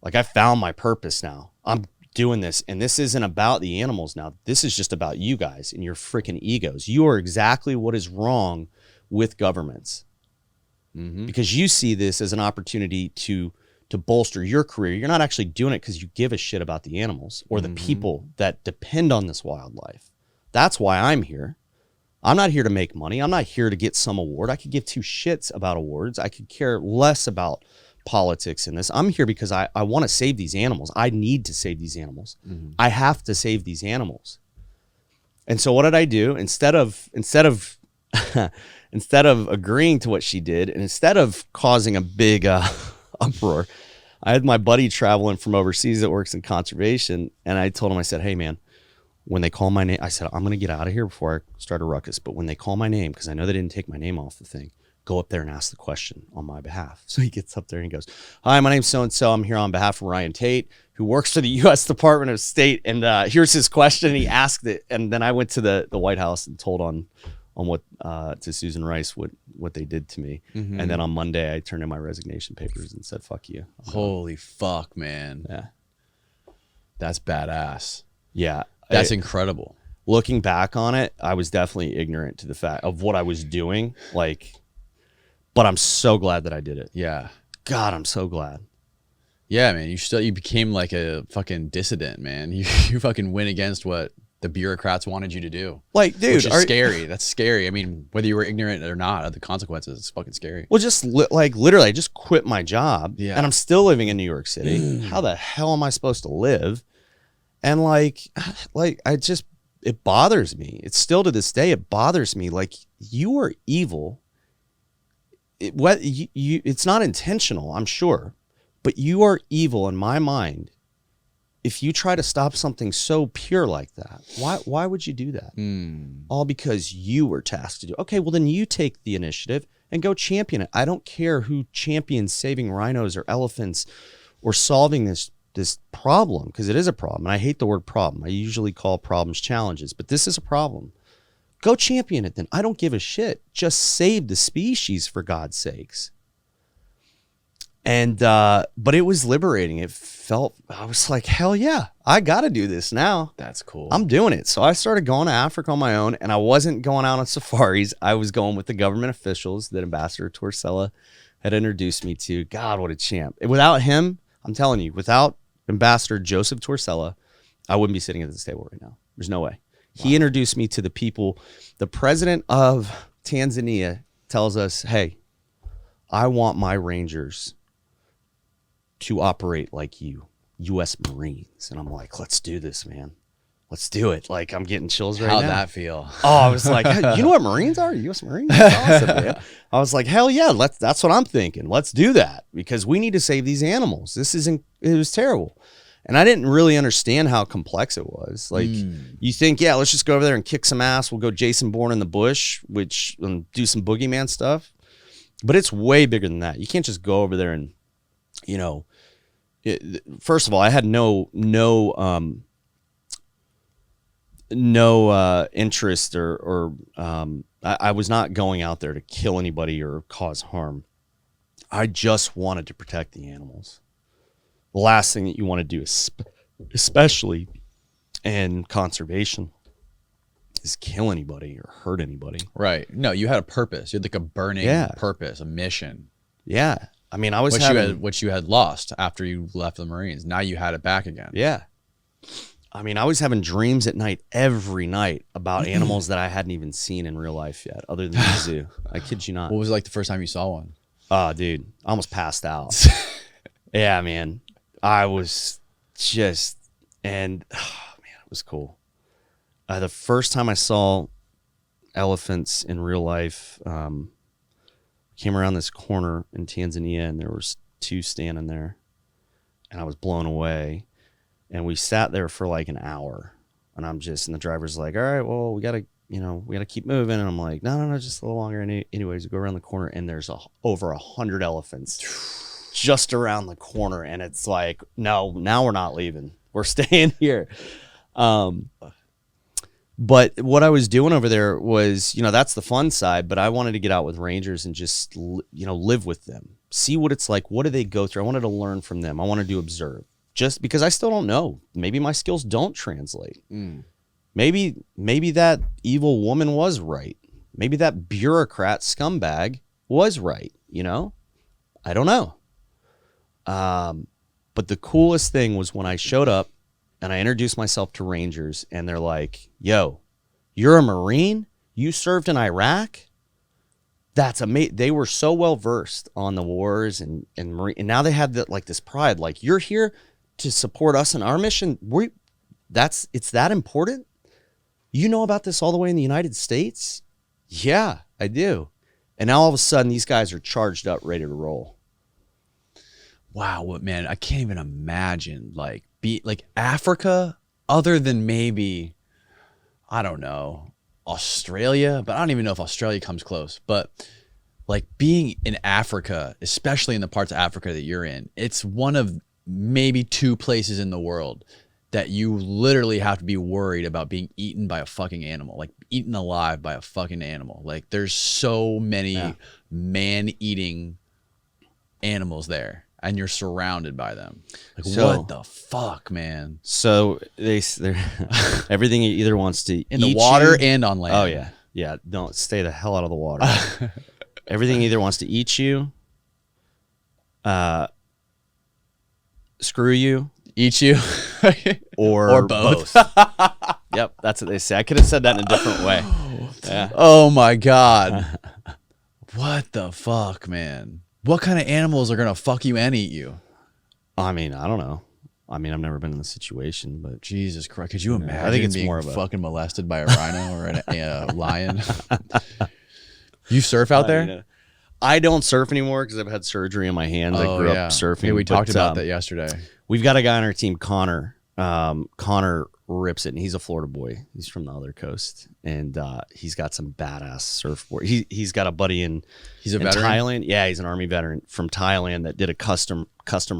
I found my purpose now. I'm doing this, and this isn't about the animals now. This is just about you guys and your freaking egos. You are exactly what is wrong with governments, because you see this as an opportunity to bolster your career. You're not actually doing it because you give a shit about the animals or the people that depend on this wildlife. That's why I'm here. I'm not here to make money. I'm not here to get some award. I could give two shits about awards. I could care less about politics in this. I'm here because I want to save these animals. I need to save these animals. I have to save these animals. And so what did I do? Instead of agreeing to what she did, and instead of causing a big uproar, I had my buddy traveling from overseas that works in conservation, and I told him, I said, hey man, when they call my name, I said, I'm going to get out of here before I start a ruckus, but when they call my name, because I know they didn't take my name off the thing, go up there and ask the question on my behalf. So he gets up there and he goes, hi, my name's so-and-so. I'm here on behalf of Ryan Tate, who works for the U.S. Department of State. And here's his question. And he asked it. And then I went to the White House and told on what to Susan Rice what they did to me. And then on Monday, I turned in my resignation papers and said, fuck you. Holy fuck, man. Yeah. That's badass. Yeah. That's incredible. Looking back on it, I was definitely ignorant to the fact of what I was doing. But I'm so glad that I did it. Yeah. God, I'm so glad. Yeah, man. You became like a fucking dissident, man. You fucking went against what the bureaucrats wanted you to do. Like, dude, which is scary. That's scary. I mean, whether you were ignorant or not of the consequences, it's fucking scary. Well, just literally, I just quit my job. Yeah. And I'm still living in New York City. How the hell am I supposed to live? And it bothers me. It's still to this day, it bothers me. Like, you are evil. It's not intentional, I'm sure, but you are evil in my mind if you try to stop something so pure like that. Why would you do that? All because you were tasked to do. Okay, well then you take the initiative and go champion it. I don't care who champions saving rhinos or elephants or solving this problem, because it is a problem. And I hate the word problem. I usually call problems challenges, but this is a problem. Go champion it then. I don't give a shit. Just save the species, for God's sakes. And but it was liberating. It felt, I was like, hell yeah, I got to do this now. That's cool. I'm doing it. So I started going to Africa on my own, and I wasn't going out on safaris. I was going with the government officials that Ambassador Torsella had introduced me to. God, what a champ. Without him, I'm telling you, without Ambassador Joseph Torsella, I wouldn't be sitting at this table right now. There's no way. Wow. He introduced me to the people. The president of Tanzania tells us, hey, I want my Rangers to operate like you, U.S. Marines. And I'm like, let's do this, man. Let's do it. Like, I'm getting chills right now. How'd that feel? Oh, I was like, hey, you know what Marines are? U.S. Marines? That's awesome, man. I was like, hell yeah, that's what I'm thinking. Let's do that because we need to save these animals. It was terrible. And I didn't really understand how complex it was. Like, you think, yeah, let's just go over there and kick some ass. We'll go Jason Bourne in the bush, and do some boogeyman stuff. But it's way bigger than that. You can't just go over there and, you know, first of all, I had no interest or I was not going out there to kill anybody or cause harm. I just wanted to protect the animals. The last thing that you want to do, especially in conservation, is kill anybody or hurt anybody. Right. No, you had a purpose. You had like a burning purpose, a mission. Yeah. I mean, I was which you had lost after you left the Marines. Now you had it back again. Yeah. I mean, I was having dreams at night every night about animals that I hadn't even seen in real life yet, other than the zoo. I kid you not. What was it like the first time you saw one? Oh, dude, I almost passed out. Yeah, man. I was just, and oh, man, it was cool. The first time I saw elephants in real life, came around this corner in Tanzania, and there was two standing there, and I was blown away. And we sat there for like an hour, and and the driver's like, all right, well, we gotta keep moving. And I'm like, no, just a little longer. Anyways, we go around the corner, and there's over 100 elephants just around the corner. And it's like, no, now we're not leaving. We're staying here. But what I was doing over there was, that's the fun side, but I wanted to get out with rangers and just, live with them, see what it's like. What do they go through? I wanted to learn from them. I wanted to observe, just because I still don't know. Maybe my skills don't translate. Maybe that evil woman was right. Maybe that bureaucrat scumbag was right. I don't know. But the coolest thing was when I showed up and I introduced myself to rangers, and they're like, yo, you're a Marine? You served in Iraq? That's amazing. They were so well versed on the wars and Marine, and now they had this pride, like, you're here to support us in our mission. It's that important? You know about this all the way in the United States? Yeah, I do. And now all of a sudden these guys are charged up, ready to roll. Wow, man, I can't even imagine like Africa, other than maybe, I don't know, Australia, but I don't even know if Australia comes close. But like being in Africa, especially in the parts of Africa that you're in, it's one of maybe two places in the world that you literally have to be worried about being eaten by a fucking animal, like eaten alive by a fucking animal. Like there's so many man-eating animals there, and you're surrounded by them. Like, what the fuck, man? So they're everything either wants to in the water and on land. Oh yeah, yeah. Don't stay the hell out of the water. Everything either wants to eat you, screw you, eat you, or both. Yep, that's what they say. I could have said that in a different way. Yeah. Oh my God. What the fuck, man? What kind of animals are gonna fuck you and eat you? I mean, I don't know. I mean, I've never been in the situation, but Jesus Christ, could you imagine? I think it's being more of a fucking molested by a rhino or a lion. You surf out there? I don't surf anymore because I've had surgery in my hands. I grew up surfing. Yeah, we talked about that yesterday. We've got a guy on our team, Connor. Connor rips it, and he's a Florida boy. He's from the other coast, and he's got some badass surfboard. He's got a buddy in Thailand. Yeah, he's an Army veteran from Thailand that did a custom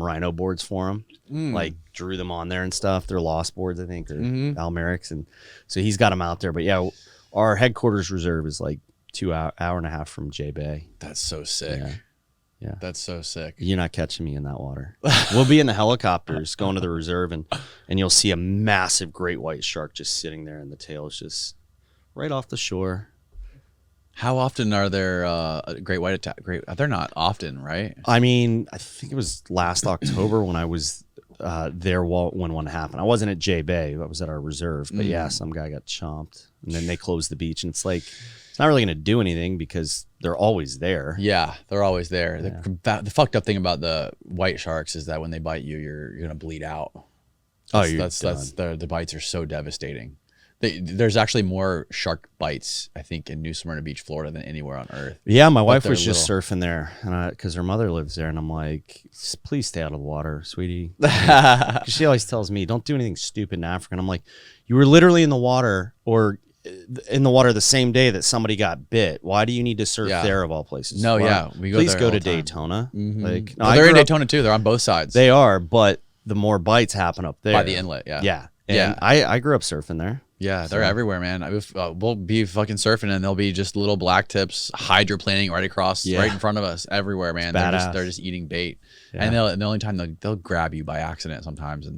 rhino boards for him. Like drew them on there and stuff. They're Lost boards, I think, or Almerics, and so he's got them out there. But yeah, our headquarters reserve is like 2 hour and a half from J Bay. That's so sick. Yeah. That's so sick. You're not catching me in that water. We'll be in the helicopters going to the reserve, and you'll see a massive great white shark just sitting there, and the tail is just right off the shore. How often are there great white attack? They're not often, right? I mean, I think it was last October when I was there when one happened. I wasn't at J Bay. I was at our reserve. But yeah, some guy got chomped, and then they closed the beach, and it's like it's not really going to do anything because they're always there. Yeah, they're always there. Yeah. The fucked up thing about the white sharks is that when they bite you, you're gonna bleed out. That's The bites are so devastating. There's actually more shark bites, I think, in New Smyrna Beach, Florida, than anywhere on Earth. Yeah, my wife was just surfing there, and because her mother lives there, and I'm like, please stay out of the water, sweetie. She always tells me, don't do anything stupid in Africa. And I'm like, you were literally in the water the same day that somebody got bit. Why do you need to surf there of all places? No, we please there go all to the time. Daytona. Like, no, they're in Daytona too. They're on both sides. They are, but the more bites happen up there by the inlet. Yeah. And I grew up surfing there. Yeah, they're everywhere, man. We'll be fucking surfing, and there'll be just little black tips hydroplaning right across, right in front of us, everywhere, man. They're just eating bait, and the only time they'll grab you by accident sometimes,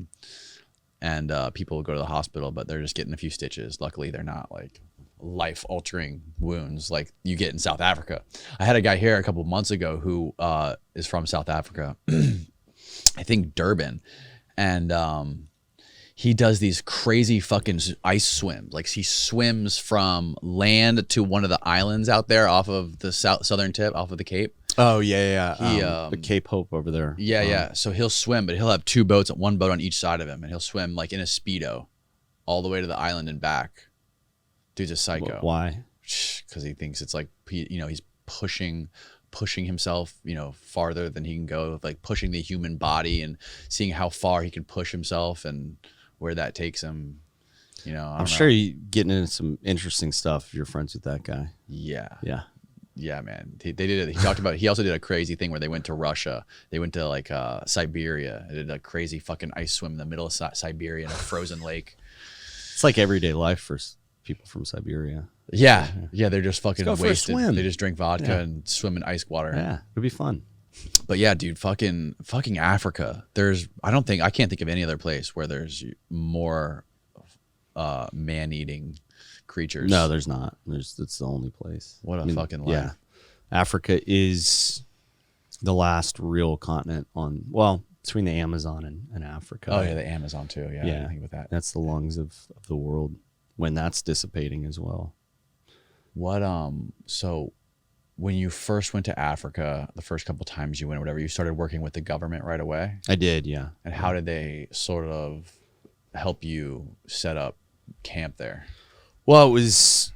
and people will go to the hospital, but they're just getting a few stitches. Luckily, they're not like life-altering wounds like you get in South Africa. I had a guy here a couple of months ago who is from South Africa, I think Durban, and he does these crazy fucking ice swims. Like he swims from land to one of the islands out there off of the southern tip, off of the Cape. Oh yeah. The Cape Hope over there. Yeah. So he'll swim, but he'll have two boats, one boat on each side of him, and he'll swim like in a Speedo all the way to the island and back. Dude's a psycho. Why? Because he thinks it's like, he's pushing himself, farther than he can go, like pushing the human body and seeing how far he can push himself and where that takes him. I'm sure you're getting into some interesting stuff if you're friends with that guy. Yeah, man. They did it. He also did a crazy thing where they went to Russia. They went to like Siberia. They did a crazy fucking ice swim in the middle of Siberia in a frozen lake. It's like everyday life for people from Siberia. Yeah, they're just fucking Let's go wasted. for a swim. They just drink vodka and swim in ice water. Yeah, it'd be fun. But yeah, dude, fucking Africa. I can't think of any other place where there's more man-eating creatures. No, there's not. It's the only place. What a fucking life. Yeah. Africa is the last real continent between the Amazon and Africa. Oh yeah, the Amazon too. Yeah, I didn't think about that. That's the lungs of the world when that's dissipating as well. So when you first went to Africa, the first couple times you went or whatever, you started working with the government right away? I did, yeah. And how did they sort of help you set up camp there? Well, it was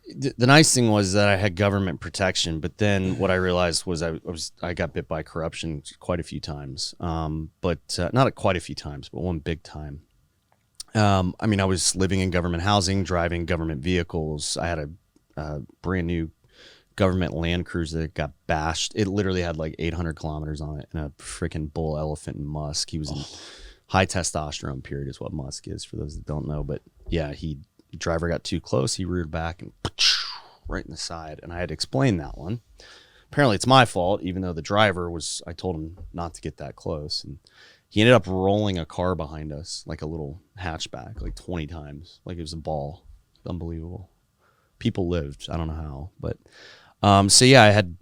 the nice thing was that I had government protection, but then what I realized was I got bit by corruption quite a few times. But not quite a few times, but one big time. I was living in government housing, driving government vehicles. I had a brand new government Land Cruiser that got bashed. It literally had like 800 kilometers on it and a freaking bull elephant in Musk. He was in high testosterone period is what Musk is for those that don't know. But yeah, driver got too close. He reared back and right in the side. And I had to explain that one. Apparently it's my fault, even though the driver I told him not to get that close. And he ended up rolling a car behind us, like a little hatchback, like 20 times, like it was a ball. Unbelievable. People lived. I don't know how, but so yeah, I had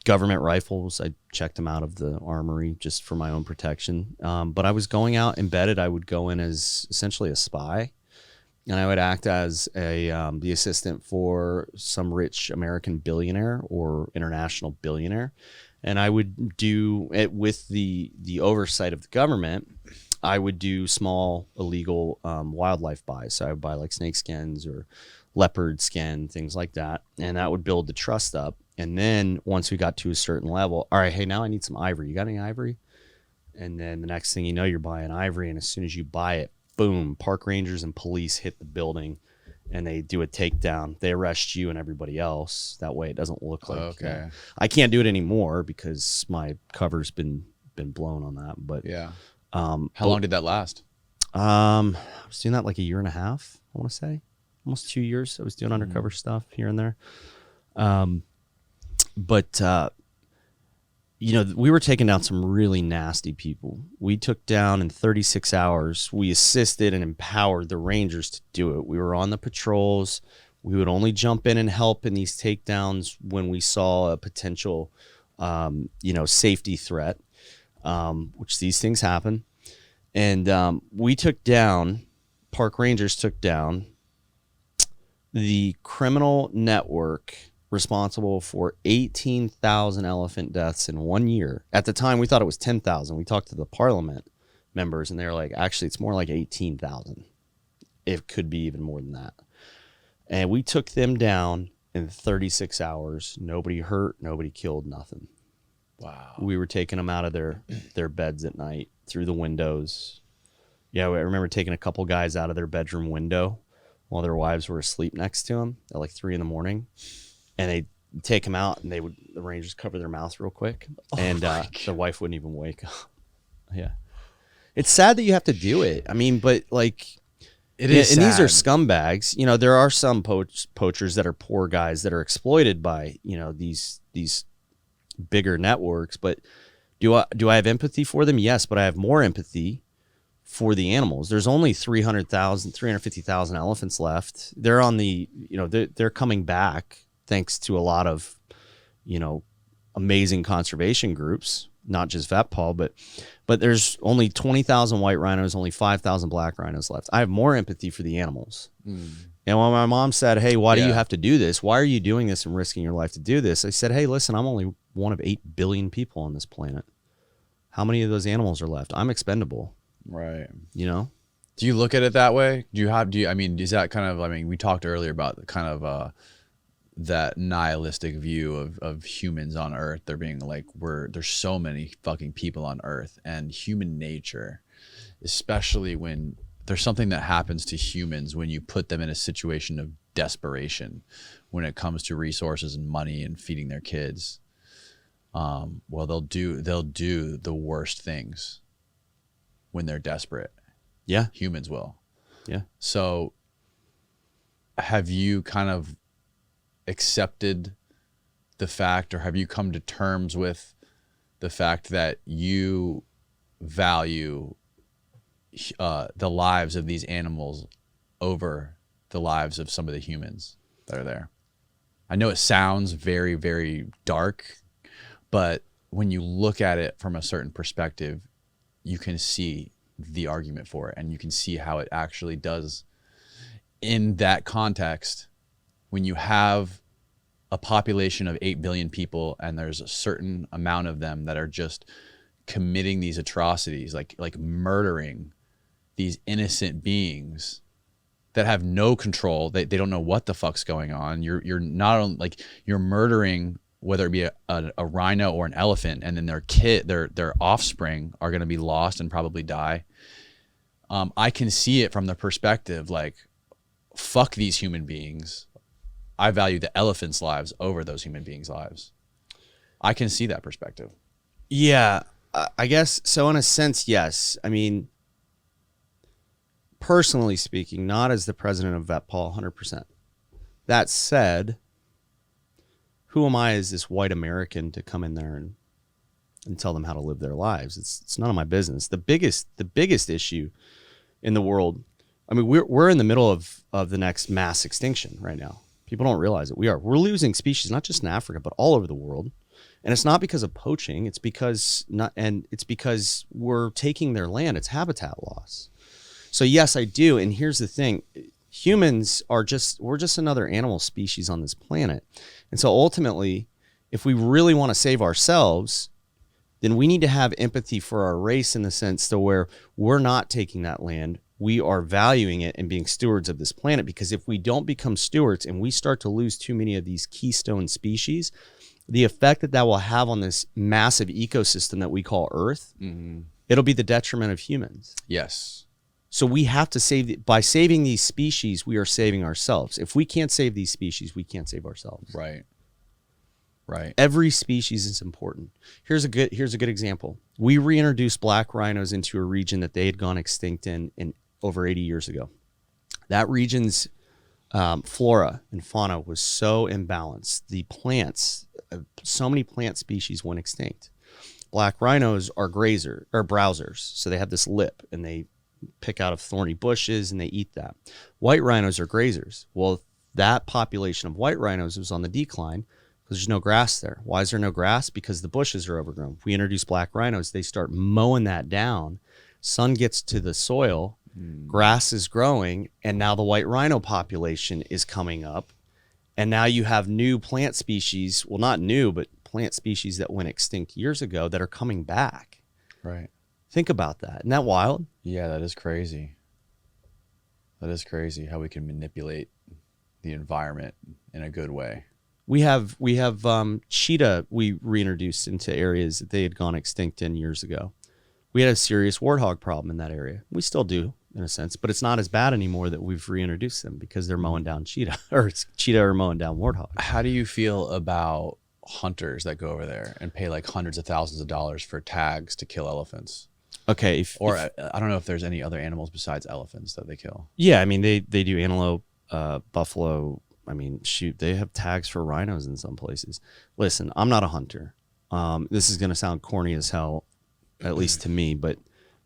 government rifles. I checked them out of the armory just for my own protection. But I was going out embedded. I would go in as essentially a spy, and I would act as the assistant for some rich American billionaire or international billionaire, and I would do it with the oversight of the government. I would do small illegal wildlife buys. So I would buy like snake skins or leopard skin, things like that. And that would build the trust up. And then once we got to a certain level, all right, hey, now I need some ivory. You got any ivory? And then the next thing you know, you're buying ivory. And as soon as you buy it, boom, park rangers and police hit the building and they do a takedown. They arrest you and everybody else. That way it doesn't look like, okay. I can't do it anymore because my cover's been blown on that. But yeah. How long did that last? I was doing that like a year and a half, I want to say. Almost 2 years. I was doing undercover stuff here and there. But we were taking down some really nasty people. We took down in 36 hours. We assisted and empowered the Rangers to do it. We were on the patrols. We would only jump in and help in these takedowns when we saw a potential, safety threat, which these things happen. And we took down, park rangers took down the criminal network responsible for 18,000 elephant deaths in 1 year. At the time, we thought it was 10,000. We talked to the parliament members, and they were like, actually, it's more like 18,000. It could be even more than that. And we took them down in 36 hours. Nobody hurt, nobody killed, nothing. Wow. We were taking them out of their beds at night through the windows. Yeah, I remember taking a couple guys out of their bedroom window while their wives were asleep next to them at like 3 a.m. And they take them out, and the Rangers cover their mouths real quick, and the wife wouldn't even wake up. Yeah, it's sad that you have to do it. I mean, but like, it is. And sad. these are scumbags. There are some poachers that are poor guys that are exploited by these bigger networks. But do I have empathy for them? Yes, but I have more empathy for the animals. There's only 350,000 elephants left. They're on the they're coming back, thanks to a lot of, amazing conservation groups, not just VETPAW, but there's only 20,000 white rhinos, only 5,000 black rhinos left. I have more empathy for the animals. And when my mom said, hey, why do you have to do this? Why are you doing this and risking your life to do this? I said, hey, listen, I'm only one of 8 billion people on this planet. How many of those animals are left? I'm expendable. Right. Do you look at it that way? Is that kind of, we talked earlier about the kind of, that nihilistic view of humans on Earth. They're being like, there's so many fucking people on Earth, and human nature, especially when there's something that happens to humans when you put them in a situation of desperation when it comes to resources and money and feeding their kids. They'll do the worst things when they're desperate. Yeah. Humans will. Yeah. So have you kind of accepted the fact, or have you come to terms with the fact that you value the lives of these animals over the lives of some of the humans that are there? I know it sounds very, very dark, but when you look at it from a certain perspective, you can see the argument for it, and you can see how it actually does in that context. When you have a population of 8 billion people, and there's a certain amount of them that are just committing these atrocities, like murdering these innocent beings that have no control. They don't know what the fuck's going on. You're not only like, you're murdering, whether it be a rhino or an elephant, and then their offspring are going to be lost and probably die. I can see it from the perspective, like, fuck these human beings. I value the elephants' lives over those human beings' lives. I can see that perspective. Yeah, I guess so. In a sense, yes. I mean, personally speaking, not as the president of VETPAW, 100%. That said, who am I as this white American to come in there and tell them how to live their lives? It's none of my business. The biggest issue in the world, I mean, we're in the middle of the next mass extinction right now. People don't realize it. We're losing species, not just in Africa, but all over the world. And it's not because of poaching. It's because we're taking their land. It's habitat loss. So yes, I do. And here's the thing. Humans we're just another animal species on this planet. And so ultimately, if we really want to save ourselves, then we need to have empathy for our race, in the sense to where we're not taking that land. We are valuing it and being stewards of this planet, because if we don't become stewards and we start to lose too many of these keystone species, the effect that will have on this massive ecosystem that we call Earth, it'll be the detriment of humans. Yes. So we have to by saving these species, we are saving ourselves. If we can't save these species, we can't save ourselves. Right. Right. Every species is important. Here's a good example. We reintroduced black rhinos into a region that they had gone extinct in over 80 years ago. That region's flora and fauna was so imbalanced. The plants, so many plant species went extinct. Black rhinos are browsers. So they have this lip and they pick out of thorny bushes and they eat that. White rhinos are grazers. Well, that population of white rhinos was on the decline because there's no grass there. Why is there no grass? Because the bushes are overgrown. If we introduce black rhinos, they start mowing that down. Sun gets to the soil, grass is growing, and now the white rhino population is coming up. And now you have new plant species, well, not new, but plant species that went extinct years ago that are coming back. Right. Think about that. Isn't that wild? Yeah, that is crazy. That is crazy how we can manipulate the environment in a good way. We have cheetah we reintroduced into areas that they had gone extinct in years ago. We had a serious warthog problem in that area. We still do, in a sense, but it's not as bad anymore that we've reintroduced them because they're mowing down cheetah, or cheetah are mowing down warthog. How do you feel about hunters that go over there and pay like hundreds of thousands of dollars for tags to kill elephants? Okay. I don't know if there's any other animals besides elephants that they kill. Yeah, I mean, they do antelope, buffalo. I mean, shoot, they have tags for rhinos in some places. Listen, I'm not a hunter. This is going to sound corny as hell, at least to me, but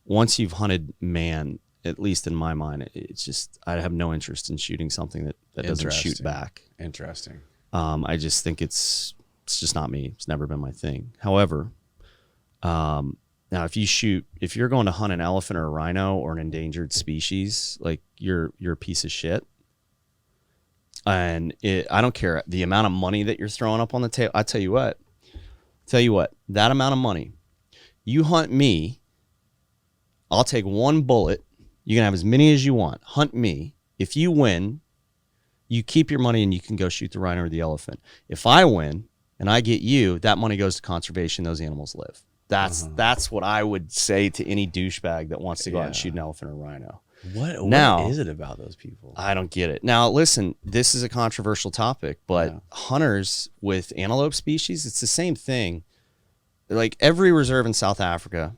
once you've hunted man, at least in my mind, it's just, I have no interest in shooting something that doesn't shoot back. Interesting. I just think it's just not me. It's never been my thing. However, now if you're going to hunt an elephant or a rhino or an endangered species, like you're a piece of shit. And I don't care the amount of money that you're throwing up on the table. I tell you what, that amount of money, you hunt me, I'll take one bullet. You can have as many as you want. Hunt me. If you win, you keep your money and you can go shoot the rhino or the elephant. If I win and I get you, that money goes to conservation. Those animals live. That's what I would say to any douchebag that wants to go out and shoot an elephant or rhino. What is it about those people? I don't get it. Now, listen, this is a controversial topic, but hunters with antelope species, it's the same thing. Like every reserve in South Africa,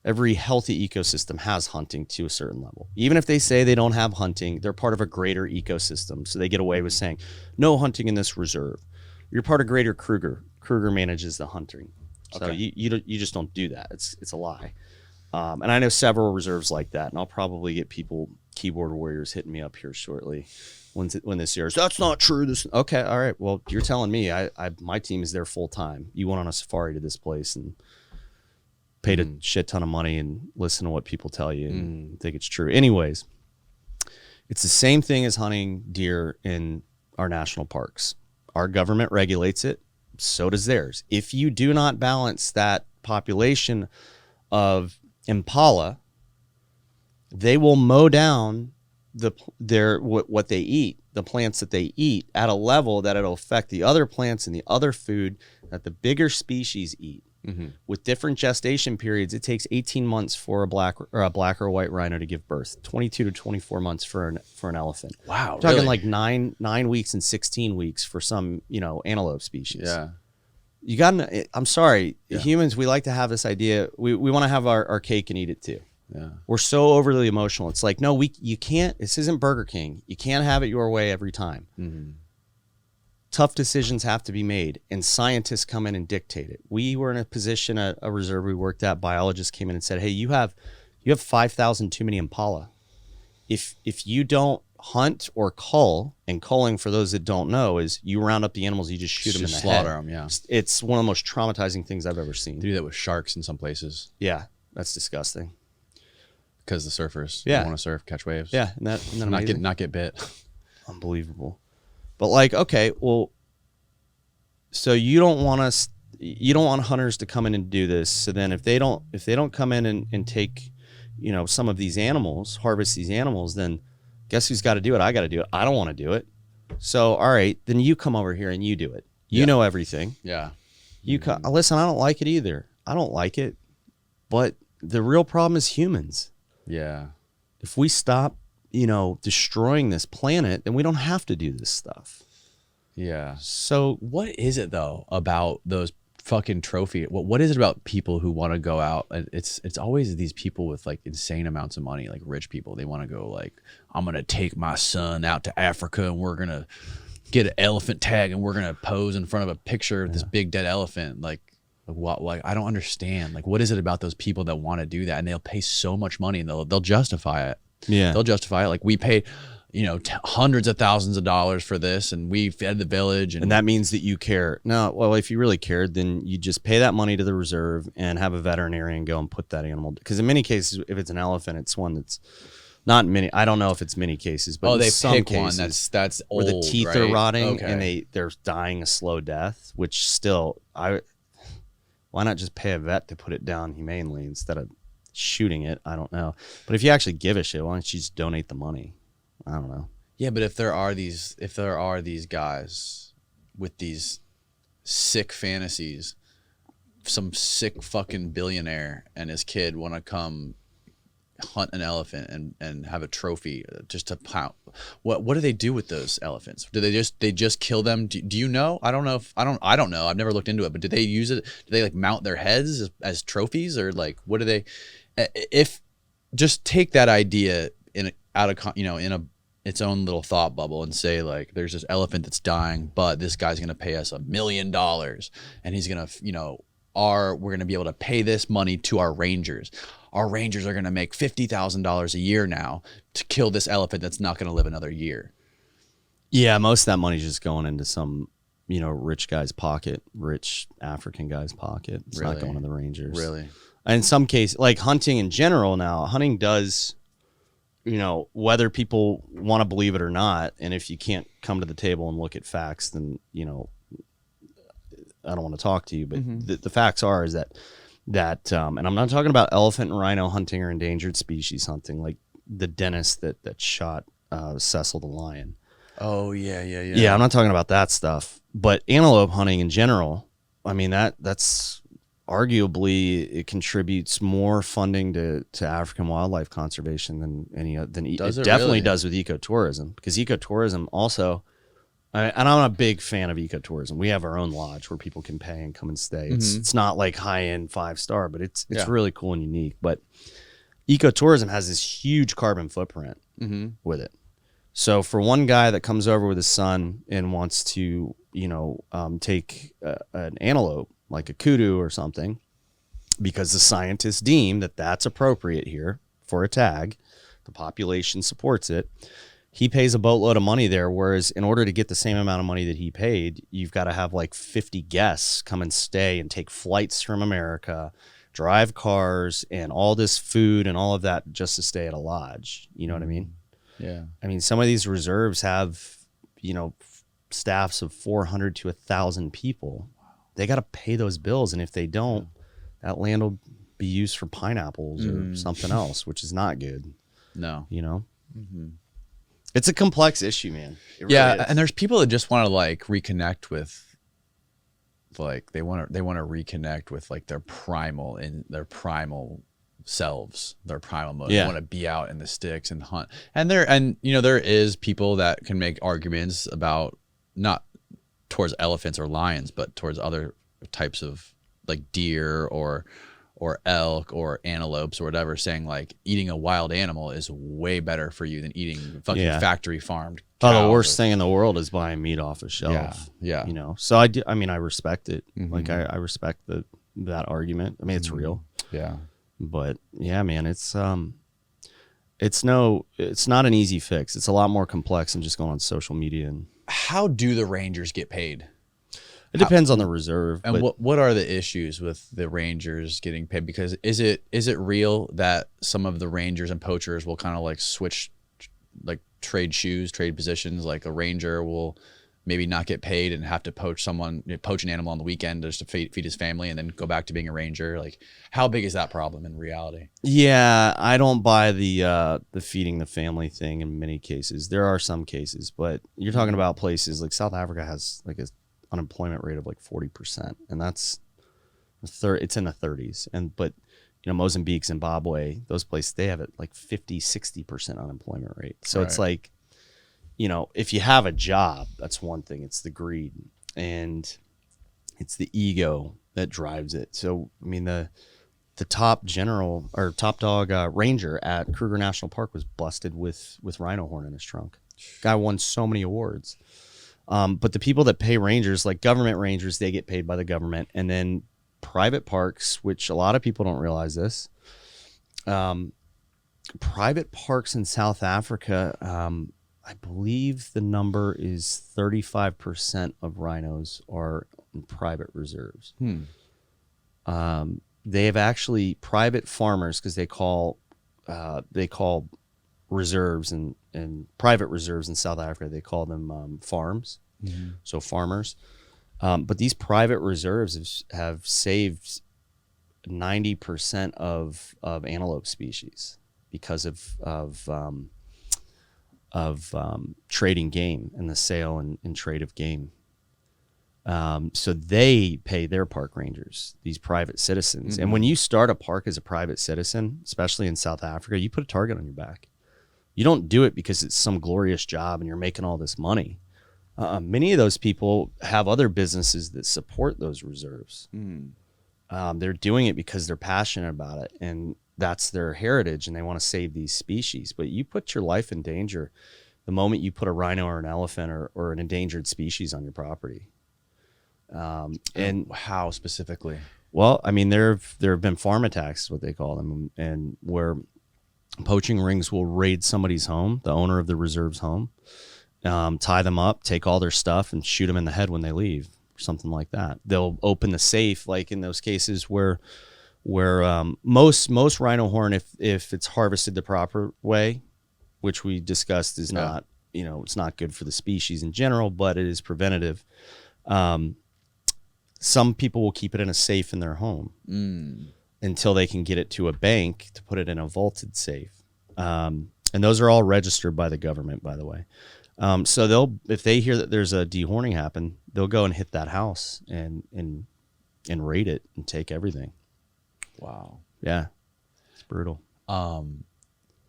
every healthy ecosystem has hunting to a certain level. Even if they say they don't have hunting, they're part of a greater ecosystem. So they get away with saying, no hunting in this reserve. You're part of greater Kruger. Kruger manages the hunting. So you just don't do that. It's a lie. And I know several reserves like that, and I'll probably get people, keyboard warriors, hitting me up here shortly when this airs. That's not true. Okay, all right. Well, you're telling me my team is there full time. You went on a safari to this place and paid a shit ton of money and listen to what people tell you and think it's true. Anyways, it's the same thing as hunting deer in our national parks. Our government regulates it. So does theirs. If you do not balance that population of impala, they will mow down what they eat, the plants that they eat, at a level that it'll affect the other plants and the other food that the bigger species eat. With different gestation periods, it takes 18 months for a black or a white rhino to give birth. 22 to 24 months for an elephant. Wow, we're talking like 9 weeks and 16 weeks for some antelope species. Yeah. You got. I'm sorry, humans. We like to have this idea. We want to have our cake and eat it too. Yeah. We're so overly emotional. It's like, no, you can't. This isn't Burger King. You can't have it your way every time. Tough decisions have to be made, and scientists come in and dictate it. We were in a position, a reserve we worked at. Biologists came in and said, "Hey, you have 5,000 too many impala. If you don't hunt or cull," and culling, for those that don't know, is you round up the animals, you just shoot them in the slaughter head. them. Yeah, it's one of the most traumatizing things I've ever seen. They do that with sharks in some places. Yeah, that's disgusting. Because the surfers want to surf, catch waves. Yeah, and that not get bit. Unbelievable. But like, okay, well, so you don't want hunters to come in and do this. So then if they don't come in and take, some of these animals, harvest these animals, then guess who's got to do it? I got to do it. I don't want to do it. So, all right, then you come over here and you do it. You know everything. Yeah. Listen, I don't like it either. I don't like it. But the real problem is humans. Yeah. If we stop, destroying this planet, then we don't have to do this stuff. Yeah. So what is it though about those fucking trophy? What is it about people who want to go out? It's always these people with like insane amounts of money, like rich people. They want to go like, I'm gonna take my son out to Africa and we're gonna get an elephant tag and we're gonna pose in front of a picture of this big dead elephant. Like, Like, what? Like, I don't understand. Like, what is it about those people that want to do that? And they'll pay so much money, and they'll justify it. Yeah. They'll justify it. Like, we paid, hundreds of thousands of dollars for this, and we fed the village. And that means that you care. No, well, if you really cared, then you just pay that money to the reserve and have a veterinarian go and put that animal. Because in many cases, if it's an elephant, it's one that's not many. I don't know if it's many cases, but they in some pick cases, one that's old, where the teeth right? are rotting Okay. and they're dying a slow death. Which still, why not just pay a vet to put it down humanely instead of shooting it? I don't know. But if you actually give a shit, why don't you just donate the money? I don't know. Yeah, but if there are these guys with these sick fantasies, some sick fucking billionaire and his kid want to come hunt an elephant and have a trophy just to pound, what do they do with those elephants? Do they just kill them? Do you know? I don't know. I don't know. I've never looked into it. But do they use it? Do they like mount their heads as trophies, or like what do they? If just take that idea in its own little thought bubble and say, like, there's this elephant that's dying, but this guy's going to pay us $1 million, and he's going to, we're going to be able to pay this money to our rangers. Our rangers are going to make $50,000 a year now to kill this elephant that's not going to live another year. Yeah, most of that money's just going into some, rich guy's pocket, rich African guy's pocket. It's not going to the rangers. Really? In some cases, like hunting in general now, hunting does, whether people want to believe it or not, and if you can't come to the table and look at facts, then, I don't want to talk to you, but the facts are is that and I'm not talking about elephant and rhino hunting or endangered species hunting, like the dentist that shot Cecil the lion. Oh, yeah. Yeah, I'm not talking about that stuff. But antelope hunting in general, I mean, that's arguably it contributes more funding to African wildlife conservation than it definitely really? does with ecotourism, because ecotourism also, and I'm a big fan of ecotourism. We have our own lodge where people can pay and come and stay. It's not like high-end 5-star, but it's really cool and unique. But ecotourism has this huge carbon footprint with it. So for one guy that comes over with his son and wants to, take an antelope, like a kudu or something, because the scientists deem that that's appropriate here for a tag, the population supports it, he pays a boatload of money there, whereas in order to get the same amount of money that he paid, you've got to have like 50 guests come and stay and take flights from America, drive cars, and all this food and all of that just to stay at a lodge. You know what I mean? Yeah. I mean, some of these reserves have, staffs of 400 to 1,000 people. They got to pay those bills, and if they don't, that land will be used for pineapples or something else, which is not good. No. It's a complex issue, man. It Yeah, really is. and there's people that just want to like reconnect with, like they want to reconnect with like their primal selves, their primal mode. Yeah. They want to be out in the sticks and hunt. And there is people that can make arguments about, not towards elephants or lions, but towards other types of like deer or elk or antelopes or whatever, saying like eating a wild animal is way better for you than eating fucking factory farmed cows. The worst thing in the world is buying meat off a shelf. Yeah. So I respect it. Like I respect that argument. I mean, it's real. Yeah. But yeah, man, it's not an easy fix. It's a lot more complex than just going on social media. And How do the rangers get paid? it depends on the reserve. And but what are the issues with the rangers getting paid? Because is it real that some of the rangers and poachers will kind of like switch, like trade positions? Like a ranger will maybe not get paid and have to poach an animal on the weekend just to feed his family, and then go back to being a ranger. Like, how big is that problem in reality? yeah, I don't buy the feeding the family thing in many cases. There are some cases, but you're talking about places like South Africa has like a unemployment rate of like 40%, and that's it's in the 30s. But Mozambique, Zimbabwe, those places, they have it like 50-60% unemployment rate. So it's like, if you have a job, that's one thing. It's the greed and it's the ego that drives it. So I mean, the top dog ranger at Kruger National Park was busted with rhino horn in his trunk. Guy won so many awards. But the people that pay rangers, like government rangers, they get paid by the government, and then private parks, which a lot of people don't realize this. Private parks in South Africa, I believe the number is 35% of rhinos are in private reserves. They have actually private farmers, because they call reserves and private reserves in South Africa, they call them farms. So farmers. But these private reserves have saved 90% of antelope species because of trading game and the sale and trade of game. So they pay their park rangers, these private citizens. And when you start a park as a private citizen, especially in South Africa, you put a target on your back. You don't do it because it's some glorious job and you're making all this money. Many of those people have other businesses that support those reserves. They're doing it because they're passionate about it, and that's their heritage, and they want to save these species. But you put your life in danger the moment you put a rhino or an elephant or an endangered species on your property. And how specifically? Well, I mean, there have been farm attacks, what they call them, and where poaching rings will raid somebody's home, the owner of the reserve's home, tie them up, take all their stuff, and shoot them in the head when they leave, or something like that. They'll open the safe, like in those cases where most rhino horn, if it's harvested the proper way, which we discussed is not, it's not good for the species in general, but it is preventative. Some people will keep it in a safe in their home until they can get it to a bank to put it in a vaulted safe. And those are all registered by the government, by the way. So if they hear that there's a dehorning happen, they'll go and hit that house and raid it and take everything. Wow. Yeah. It's brutal.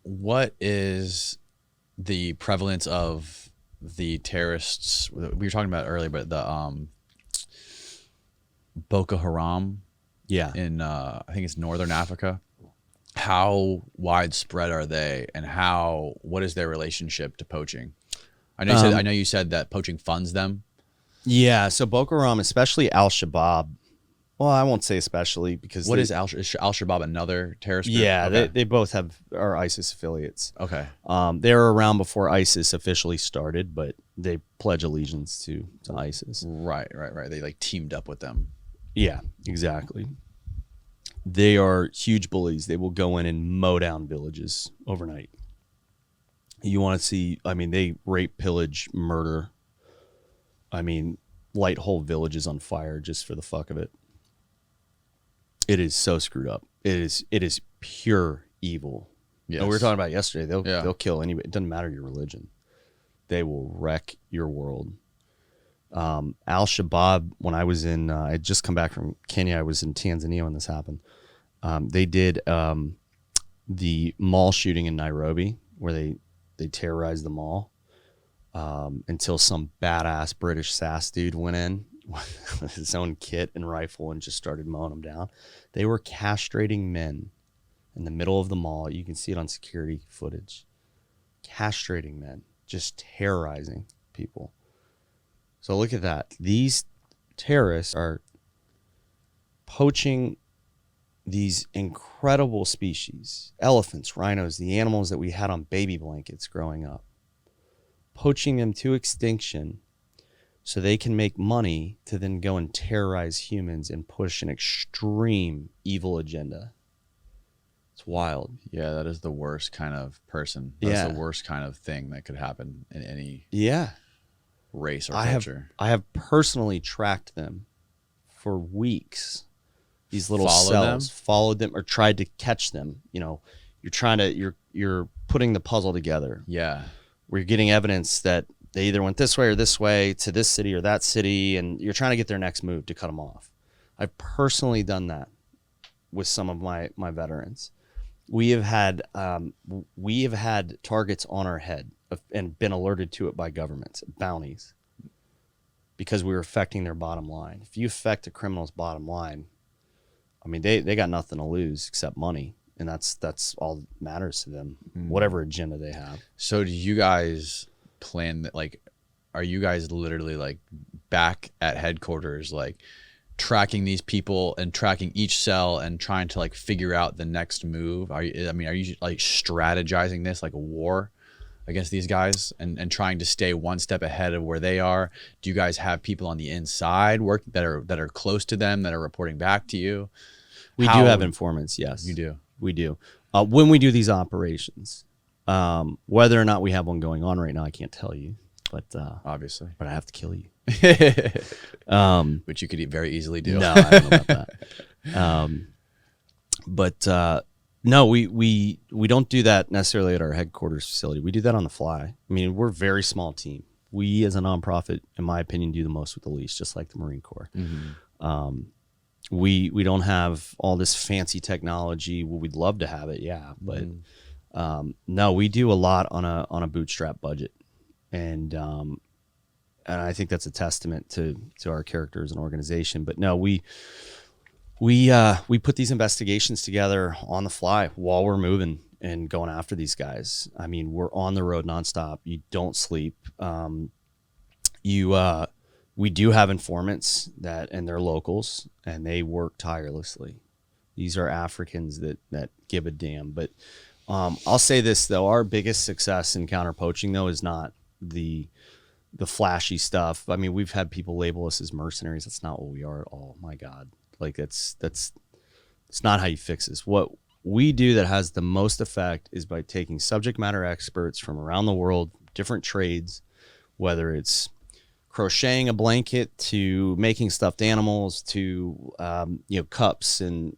What is the prevalence of the terrorists we were talking about earlier, but the Boko Haram in I think it's northern Africa? How widespread are they, and what is their relationship to poaching? I know you said that poaching funds them. Yeah, so Boko Haram, especially Al-Shabaab. Well, I won't say especially, because is Al-Shabaab another terrorist group? Yeah, okay. They both are ISIS affiliates. Okay. They were around before ISIS officially started, but they pledge allegiance to ISIS. Right. They like teamed up with them. Yeah, exactly. They are huge bullies. They will go in and mow down villages overnight. You want to see, I mean, they rape, pillage, murder. I mean, light whole villages on fire just for the fuck of it. It is so screwed up. It is pure evil. Yes. We were talking about yesterday. They'll kill anybody. It doesn't matter your religion. They will wreck your world. Al-Shabaab, when I was in, I had just come back from Kenya. I was in Tanzania when this happened. They did the mall shooting in Nairobi, where they terrorized the mall until some badass British SAS dude went in with his own kit and rifle and just started mowing them down. They were castrating men in the middle of the mall. You can see it on security footage. Castrating men, just terrorizing people. So look at that. These terrorists are poaching these incredible species, elephants, rhinos, the animals that we had on baby blankets growing up, poaching them to extinction so they can make money to then go and terrorize humans and push an extreme evil agenda. It's wild. Yeah, that is the worst kind of person. That's the worst kind of thing that could happen in any race or culture. I have personally tracked them for weeks. These little cells, followed them or tried to catch them. You know, you're putting the puzzle together. Yeah. We're getting evidence that they either went this way or this way to this city or that city, and you're trying to get their next move to cut them off. I've personally done that with some of my veterans. We have had targets on our head and been alerted to it by governments, bounties, because we were affecting their bottom line. If you affect a criminal's bottom line, I mean, they got nothing to lose except money, and that's all that matters to them, whatever agenda they have. So do you guys plan that, like, are you guys literally like back at headquarters, like tracking these people and tracking each cell and trying to like figure out the next move? Are you like strategizing this like a war against these guys and trying to stay one step ahead of where they are? Do you guys have people on the inside work that are close to them that are reporting back to you? We do have informants. Yes, you do. We do. When we do these operations, whether or not we have one going on right now, I can't tell you, but obviously, but I have to kill you. Which you could very easily do. No, I don't know about that. But no, we don't do that necessarily at our headquarters facility. We do that on the fly. I mean, we're a very small team. We, as a nonprofit, in my opinion, do the most with the least, just like the Marine Corps. Mm-hmm. We don't have all this fancy technology. Well, we'd love to have it, yeah, but no, we do a lot on a bootstrap budget, and I think that's a testament to our character as an organization. But no, we put these investigations together on the fly while we're moving and going after these guys. I mean, we're on the road nonstop. You don't sleep. We do have informants and they're locals, and they work tirelessly. These are Africans that give a damn. But I'll say this though, our biggest success in counter poaching though is not the flashy stuff. I mean, we've had people label us as mercenaries. That's not what we are at all. My God. Like it's not how you fix this. What we do that has the most effect is by taking subject matter experts from around the world, different trades, whether it's crocheting a blanket to making stuffed animals to cups and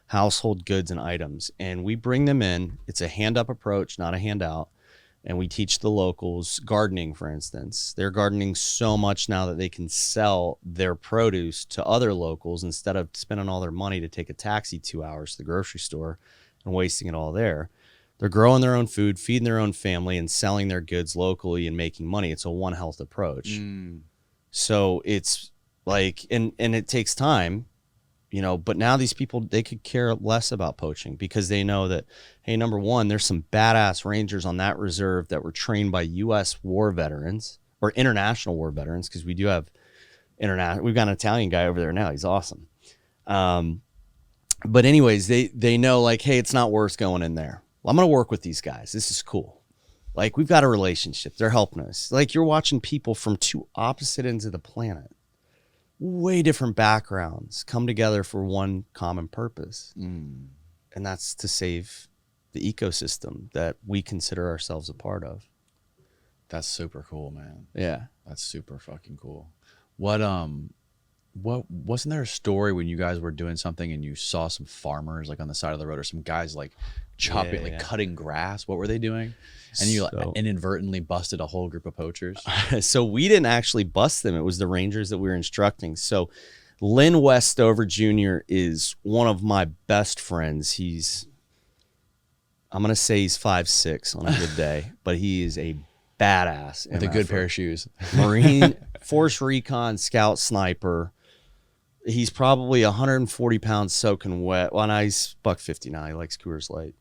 household goods and items, and we bring them in. It's a hand up approach, not a handout. And we teach the locals gardening, for instance. They're gardening so much now that they can sell their produce to other locals instead of spending all their money to take a taxi 2 hours to the grocery store and wasting it all there. They're growing their own food, feeding their own family, and selling their goods locally and making money. It's a One Health approach. So it's like, and it takes time, but now these people, they could care less about poaching because they know that, hey, number one, there's some badass rangers on that reserve that were trained by U.S. war veterans or international war veterans, because we do have we've got an Italian guy over there now. He's awesome. But anyways, they know like, hey, it's not worth going in there. Well, I'm going to work with these guys. This is cool. Like, we've got a relationship. They're helping us. Like, you're watching people from two opposite ends of the planet, way different backgrounds, come together for one common purpose. And that's to save the ecosystem that we consider ourselves a part of. That's super cool, man. Yeah. That's super fucking cool. What wasn't there a story when you guys were doing something and you saw some farmers like on the side of the road, or some guys like chopping, cutting grass? What were they doing? And you inadvertently busted a whole group of poachers. So we didn't actually bust them. It was the rangers that we were instructing. So Lynn Westover Jr. is one of my best friends. I'm going to say he's 5'6" on a good day, but he is a badass. With a good pair of shoes. Marine, Force Recon, Scout Sniper. He's probably 140 pounds soaking wet. Well, now he's $150 now. He likes Coors Light.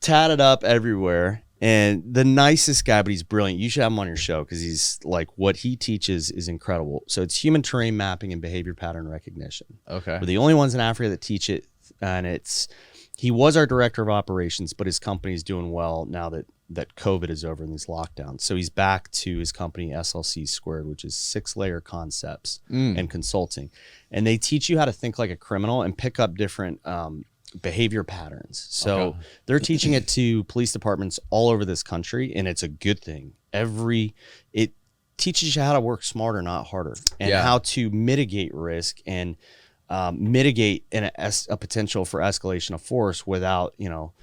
Tatted up everywhere, and the nicest guy, but he's brilliant. You should have him on your show because he's like, what he teaches is incredible. So it's human terrain mapping and behavior pattern recognition. Okay. We're the only ones in Africa that teach it, and he was our director of operations, but his company's doing well now that COVID is over in these lockdowns. So he's back to his company, SLC Squared, which is 6-layer concepts and consulting. And they teach you how to think like a criminal and pick up different behavior patterns. So they're teaching it to police departments all over this country, and it's a good thing. It teaches you how to work smarter, not harder, and how to mitigate risk and mitigate a potential for escalation of force without,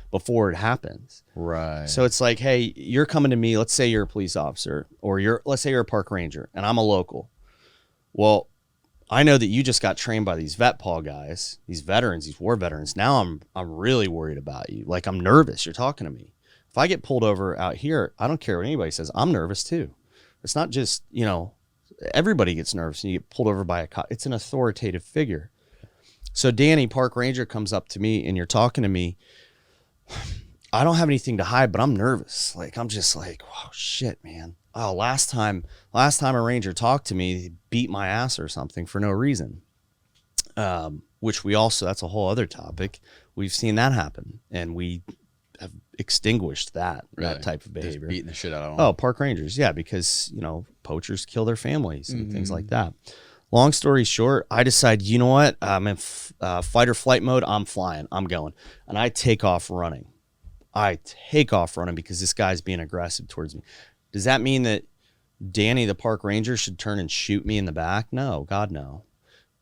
before it happens. Right. So it's like, hey, you're coming to me, let's say you're a police officer, or let's say you're a park ranger, and I'm a local. Well, I know that you just got trained by these VETPAW guys, these veterans, these war veterans. Now I'm really worried about you. Like, I'm nervous. You're talking to me. If I get pulled over out here, I don't care what anybody says. I'm nervous too. It's not just, everybody gets nervous and you get pulled over by a cop. It's an authoritative figure. So Danny, park ranger, comes up to me and you're talking to me. I don't have anything to hide, but I'm nervous. Like, I'm just like, wow, shit, man. oh, last time a ranger talked to me, he beat my ass or something for no reason. Which that's a whole other topic. We've seen that happen, and we have extinguished that type of behavior. Just beating the shit out of them. Oh, park rangers, yeah, because poachers kill their families and things like that. Long story short, I decide, you know what? I'm in fight or flight mode. I'm flying. I'm going, and I take off running. Because this guy's being aggressive towards me. Does that mean that Danny, the park ranger, should turn and shoot me in the back? No, God, no.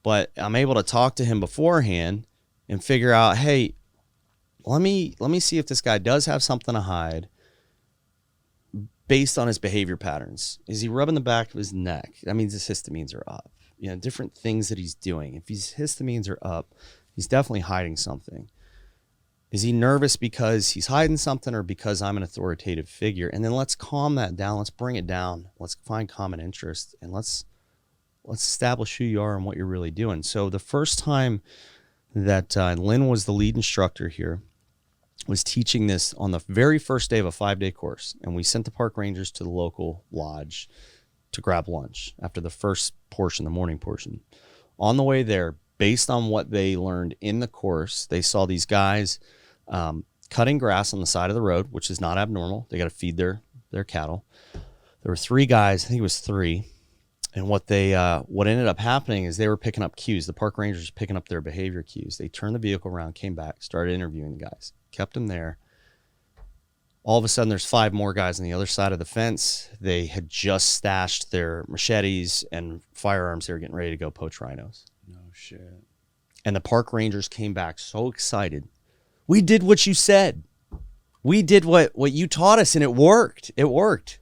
But I'm able to talk to him beforehand and figure out, hey, let me see if this guy does have something to hide based on his behavior patterns. Is he rubbing the back of his neck? That means his histamines are up. Different things that he's doing. If his histamines are up, he's definitely hiding something. Is he nervous because he's hiding something or because I'm an authoritative figure? And then let's calm that down. Let's bring it down. Let's find common interest, and let's establish who you are and what you're really doing. So the first time that Lynn was the lead instructor here, was teaching this on the very first day of a 5-day course. And we sent the park rangers to the local lodge to grab lunch after the first portion, the morning portion. On the way there, based on what they learned in the course, they saw these guys cutting grass on the side of the road, which is not abnormal. They got to feed their cattle. There were 3 guys, I think it was 3. And what ended up happening is they were picking up cues. The park rangers picking up their behavior cues. They turned the vehicle around, came back, started interviewing the guys, kept them there. All of a sudden, there's 5 more guys on the other side of the fence. They had just stashed their machetes and firearms. They were getting ready to go poach rhinos. No shit. And the park rangers came back so excited. We did what you said. We did what you taught us, and it worked. It worked.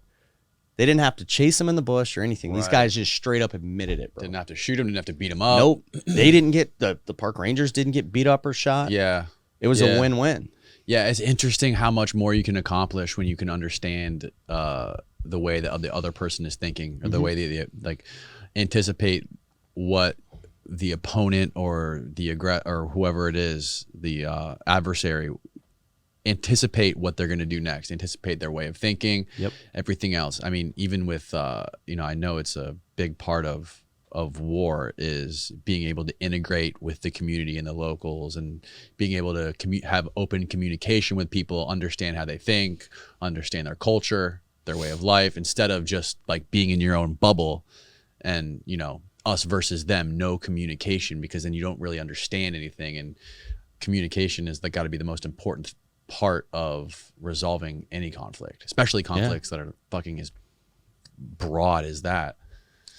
They didn't have to chase them in the bush or anything. Right. These guys just straight up admitted it, bro. Didn't have to shoot them. Didn't have to beat them up. Nope. They didn't get, the park rangers didn't get beat up or shot. Yeah. It was a win-win. Yeah, it's interesting how much more you can accomplish when you can understand the way that the other person is thinking, or the way they anticipate what the opponent or or whoever it is, the adversary, anticipate what they're going to do next, anticipate their way of thinking, everything else. I mean, even with I know it's a big part of war is being able to integrate with the community and the locals, and being able to have open communication with people, understand how they think, understand their culture, their way of life, instead of just like being in your own bubble and, us versus them, no communication, because then you don't really understand anything. And communication is got to be the most important part of resolving any conflict, especially conflicts that are fucking as broad as that.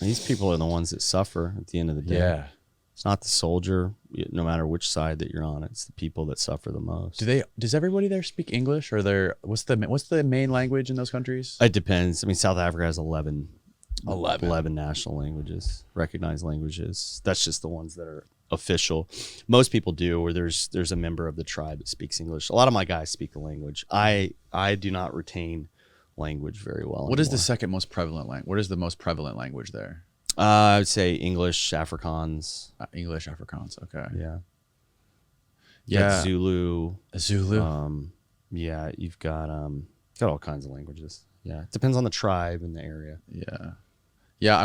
These people are the ones that suffer at the end of the day. Yeah. It's not the soldier, no matter which side that you're on. It's the people that suffer the most. Does everybody there speak English, or what's the main language in those countries? It depends. I mean, South Africa has 11 national languages, recognized languages. That's just the ones that are official. Most people do, or there's a member of the tribe that speaks English. A lot of my guys speak the language. I do not retain language very well. What is the second most prevalent language? What is the most prevalent language there? I would say English, Afrikaans. English, Afrikaans. Okay. Yeah. Yeah. Zulu. Yeah, you've got all kinds of languages. Yeah, it depends on the tribe and the area. Yeah. I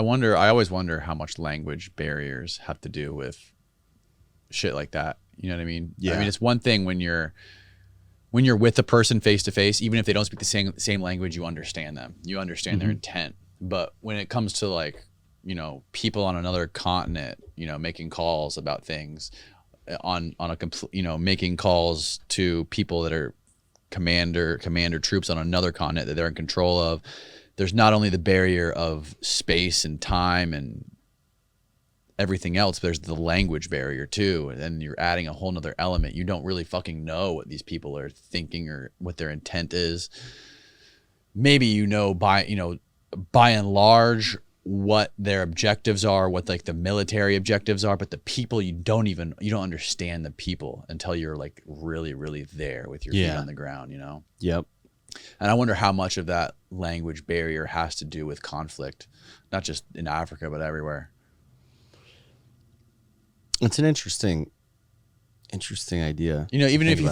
always wonder how much language barriers have to do with shit like that. You know what I mean? Yeah. I mean, it's one thing when you're with a person face to face, even if they don't speak the same language, you understand them. You understand their intent. But when it comes to people on another continent, making calls about things on a complete, making calls to people that are commander troops on another continent that they're in control of, there's not only the barrier of space and time and everything else, but there's the language barrier too. And then you're adding a whole nother element. You don't really fucking know what these people are thinking or what their intent is. Maybe by and large what their objectives are, what the military objectives are, but the people you don't understand the people until you're really, really there with your feet on the ground, Yep. And I wonder how much of that language barrier has to do with conflict, not just in Africa, but everywhere. It's an interesting idea. Even if you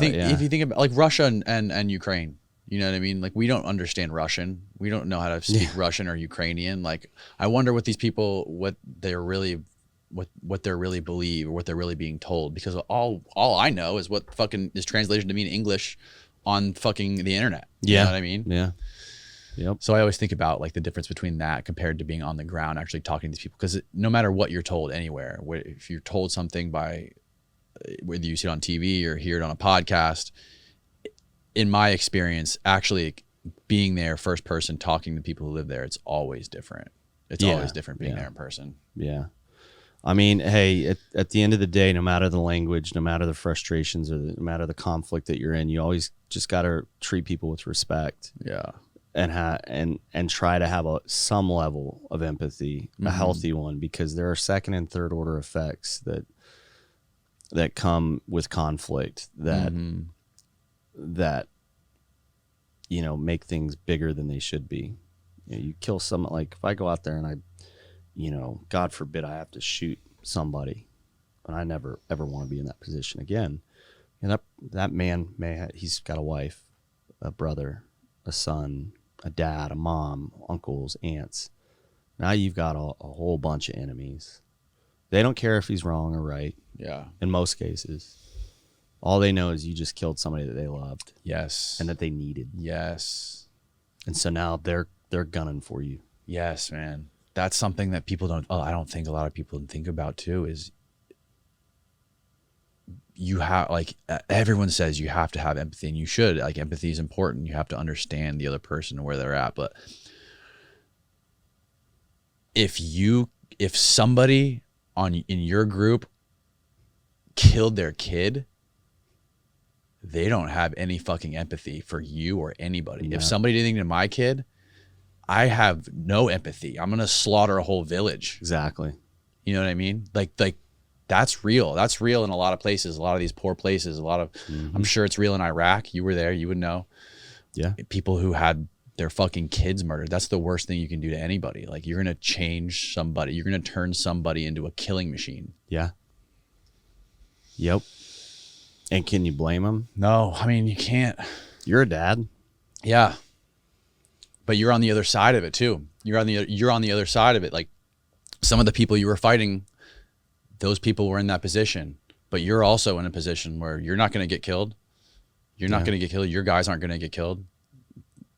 think about Russia and Ukraine, You know what I mean? Like, we don't understand Russian. We don't know how to speak Russian or Ukrainian. Like, I wonder what these people, what they're really believe, or what they're really being told, because all I know is what fucking is translation to me in English on fucking the internet. You know what I mean? Yeah. Yep. So I always think about like the difference between that compared to being on the ground, actually talking to these people, because no matter what you're told anywhere, if you're told something by, whether you see it on TV or hear it on a podcast, in my experience, actually being there first person, talking to people who live there, it's always different. It's always different being there in person. Yeah. I mean, hey, at the end of the day, no matter the language, no matter the frustrations, or no matter the conflict that you're in, you always just got to treat people with respect. Yeah. And try to have some level of empathy, a healthy one, because there are second and third order effects that come with conflict that make things bigger than they should be. You kill someone, like if I go out there and I, God forbid I have to shoot somebody, and I never ever want to be in that position again. That man he's got a wife, a brother, a son, a dad, a mom, uncles, aunts. Now you've got a whole bunch of enemies. They don't care if he's wrong or right. Yeah. In most cases, all they know is you just killed somebody that they loved. Yes. And that they needed. Yes. And so now they're gunning for you. Yes, man. That's something that people don't. I don't think a lot of people think about too. Is you have, like, everyone says you have to have empathy, and you should. Like, empathy is important. You have to understand the other person and where they're at. But if somebody in your group killed their kid, they don't have any fucking empathy for you or anybody. No. If somebody did anything to my kid, I have no empathy. I'm gonna slaughter a whole village. Exactly. You know what I mean? Like. That's real. That's real in a lot of places, a lot of these poor places, I'm sure it's real in Iraq. You were there, you would know. Yeah. People who had their fucking kids murdered. That's the worst thing you can do to anybody. Like, you're going to change somebody. You're going to turn somebody into a killing machine. Yeah. Yep. And can you blame them? No, I mean, you can't. You're a dad. Yeah. But you're on the other side of it too. You're on the other side of it. Like, some of the people you were fighting, those people were in that position, but you're also in a position where you're not going to get killed. You're not going to get killed. Your guys aren't going to get killed.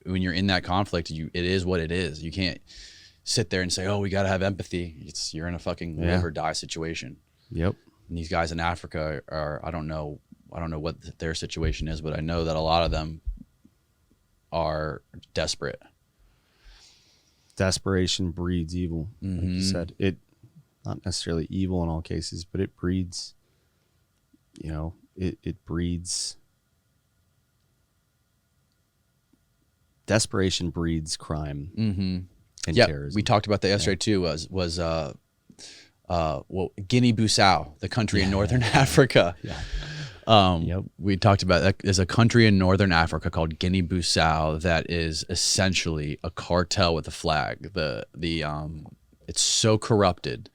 When you're in that conflict, it is what it is. You can't sit there and say, "Oh, we got to have empathy." You're in a fucking live or die situation. Yep. And these guys in Africa I don't know what their situation is, but I know that a lot of them are desperate. Desperation breeds evil. Like you said, not necessarily evil in all cases, but it breeds, it breeds, desperation breeds crime and terrorism. We talked about that yesterday too, Guinea-Bissau, the country in Northern Africa. We talked about that. There's a country in Northern Africa called Guinea-Bissau that is essentially a cartel with a flag. It's so corrupted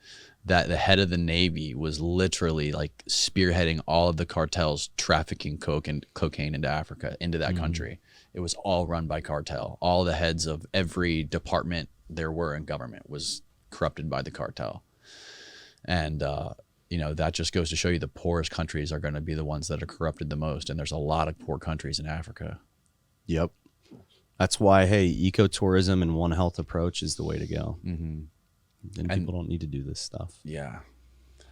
that the head of the Navy was literally like spearheading all of the cartels trafficking cocaine into Africa, into that country. It was all run by cartel. All the heads of every department there were in government was corrupted by the cartel. And, that just goes to show you the poorest countries are going to be the ones that are corrupted the most. And there's a lot of poor countries in Africa. Yep. That's why, hey, ecotourism and One Health approach is the way to go. And people don't need to do this stuff. Yeah.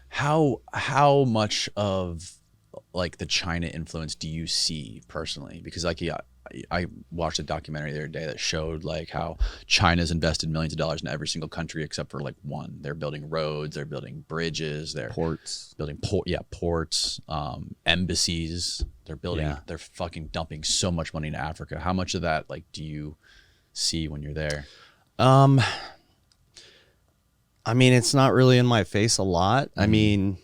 How much of like the China influence do you see personally? Because like, I watched a documentary the other day that showed like how China's invested millions of dollars in every single country except for like one. They're building roads, they're building bridges, they're ports, ports, embassies. They're fucking dumping so much money into Africa. How much of that like do you see when you're there? I mean, it's not really in my face a lot. I mean,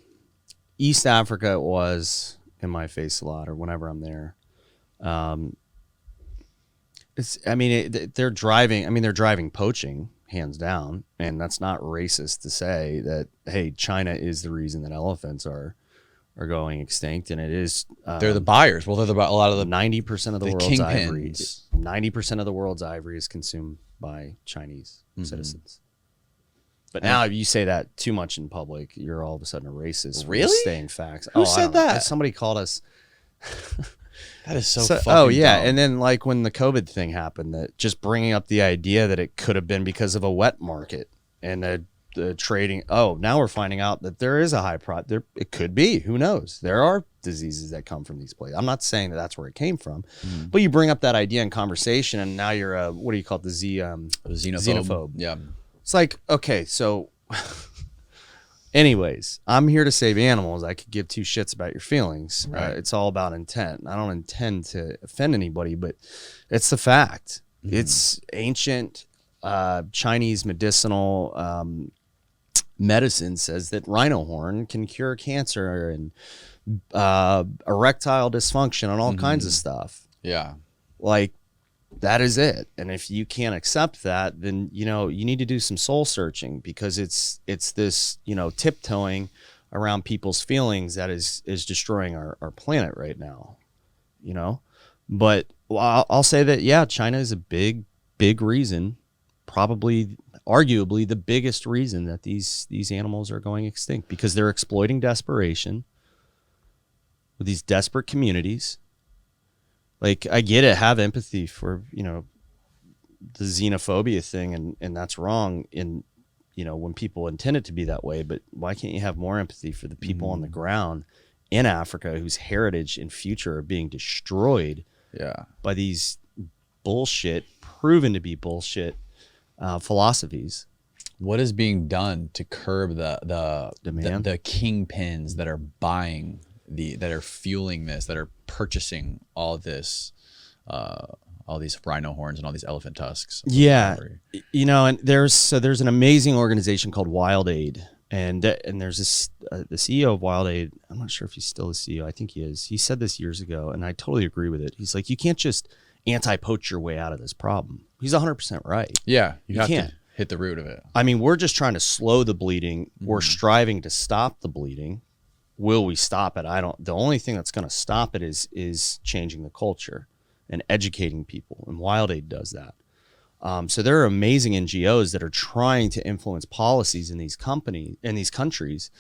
East Africa was in my face a lot, or whenever I'm there. They're driving poaching, hands down. And that's not racist to say that, hey, China is the reason that elephants are are going extinct, and it is They're the buyers. Well, they're a lot of the 90% of the the world's ivory. kingpins. 90% of the world's ivory is consumed by Chinese Mm-hmm. citizens. But now, if you say that too much in public, you're all of a sudden a racist. for Really? just Stating facts. Who I said don't know. that? Somebody called us. That is so So- fucking yeah, dumb. and then like when the COVID thing happened, that just bringing up the idea that it could have been because of a wet market and the trading. Oh, now we're finding out that there is a high there. It could be. Who knows? There are diseases that come from these places. I'm not saying that that's where it came from, but you bring up that idea in conversation, and now you're a what do you call it? Xenophobe. Yeah. It's like, okay, so anyways, I'm here to save animals. I could give two shits about your feelings. Right. It's all about intent. I don't intend to offend anybody, but it's the fact. It's ancient Chinese medicinal medicine says that rhino horn can cure cancer and erectile dysfunction and all kinds of stuff. Yeah. Like, that is it. And if you can't accept that, then you need to do some soul searching, because it's this tiptoeing around people's feelings that is destroying our planet right now. But I'll say that, yeah, China is a big reason, probably arguably the biggest reason that these animals are going extinct, because they're exploiting desperation with these desperate communities. Like, I get it, have empathy for, the xenophobia thing, and that's wrong in, when people intend it to be that way, but why can't you have more empathy for the people on the ground in Africa whose heritage and future are being destroyed by these bullshit, proven to be bullshit philosophies? What is being done to curb the Demand? the kingpins that are buying that are fueling this, that are purchasing all this, all these rhino horns and all these elephant tusks? Yeah, and there's an amazing organization called Wild Aid, and there's this the CEO of Wild Aid. I'm not sure if he's still the CEO. I think he is. He said this years ago, and I totally agree with it. He's like, you can't just anti-poach your way out of this problem. He's 100% right. Yeah, you have can't. to hit the root of it. I mean, we're just trying to slow the bleeding. We're striving to stop the bleeding. Will we stop it? The only thing that's going to stop it is changing the culture and educating people. And Wild Aid does that. So there are amazing NGOs that are trying to influence policies in these countries.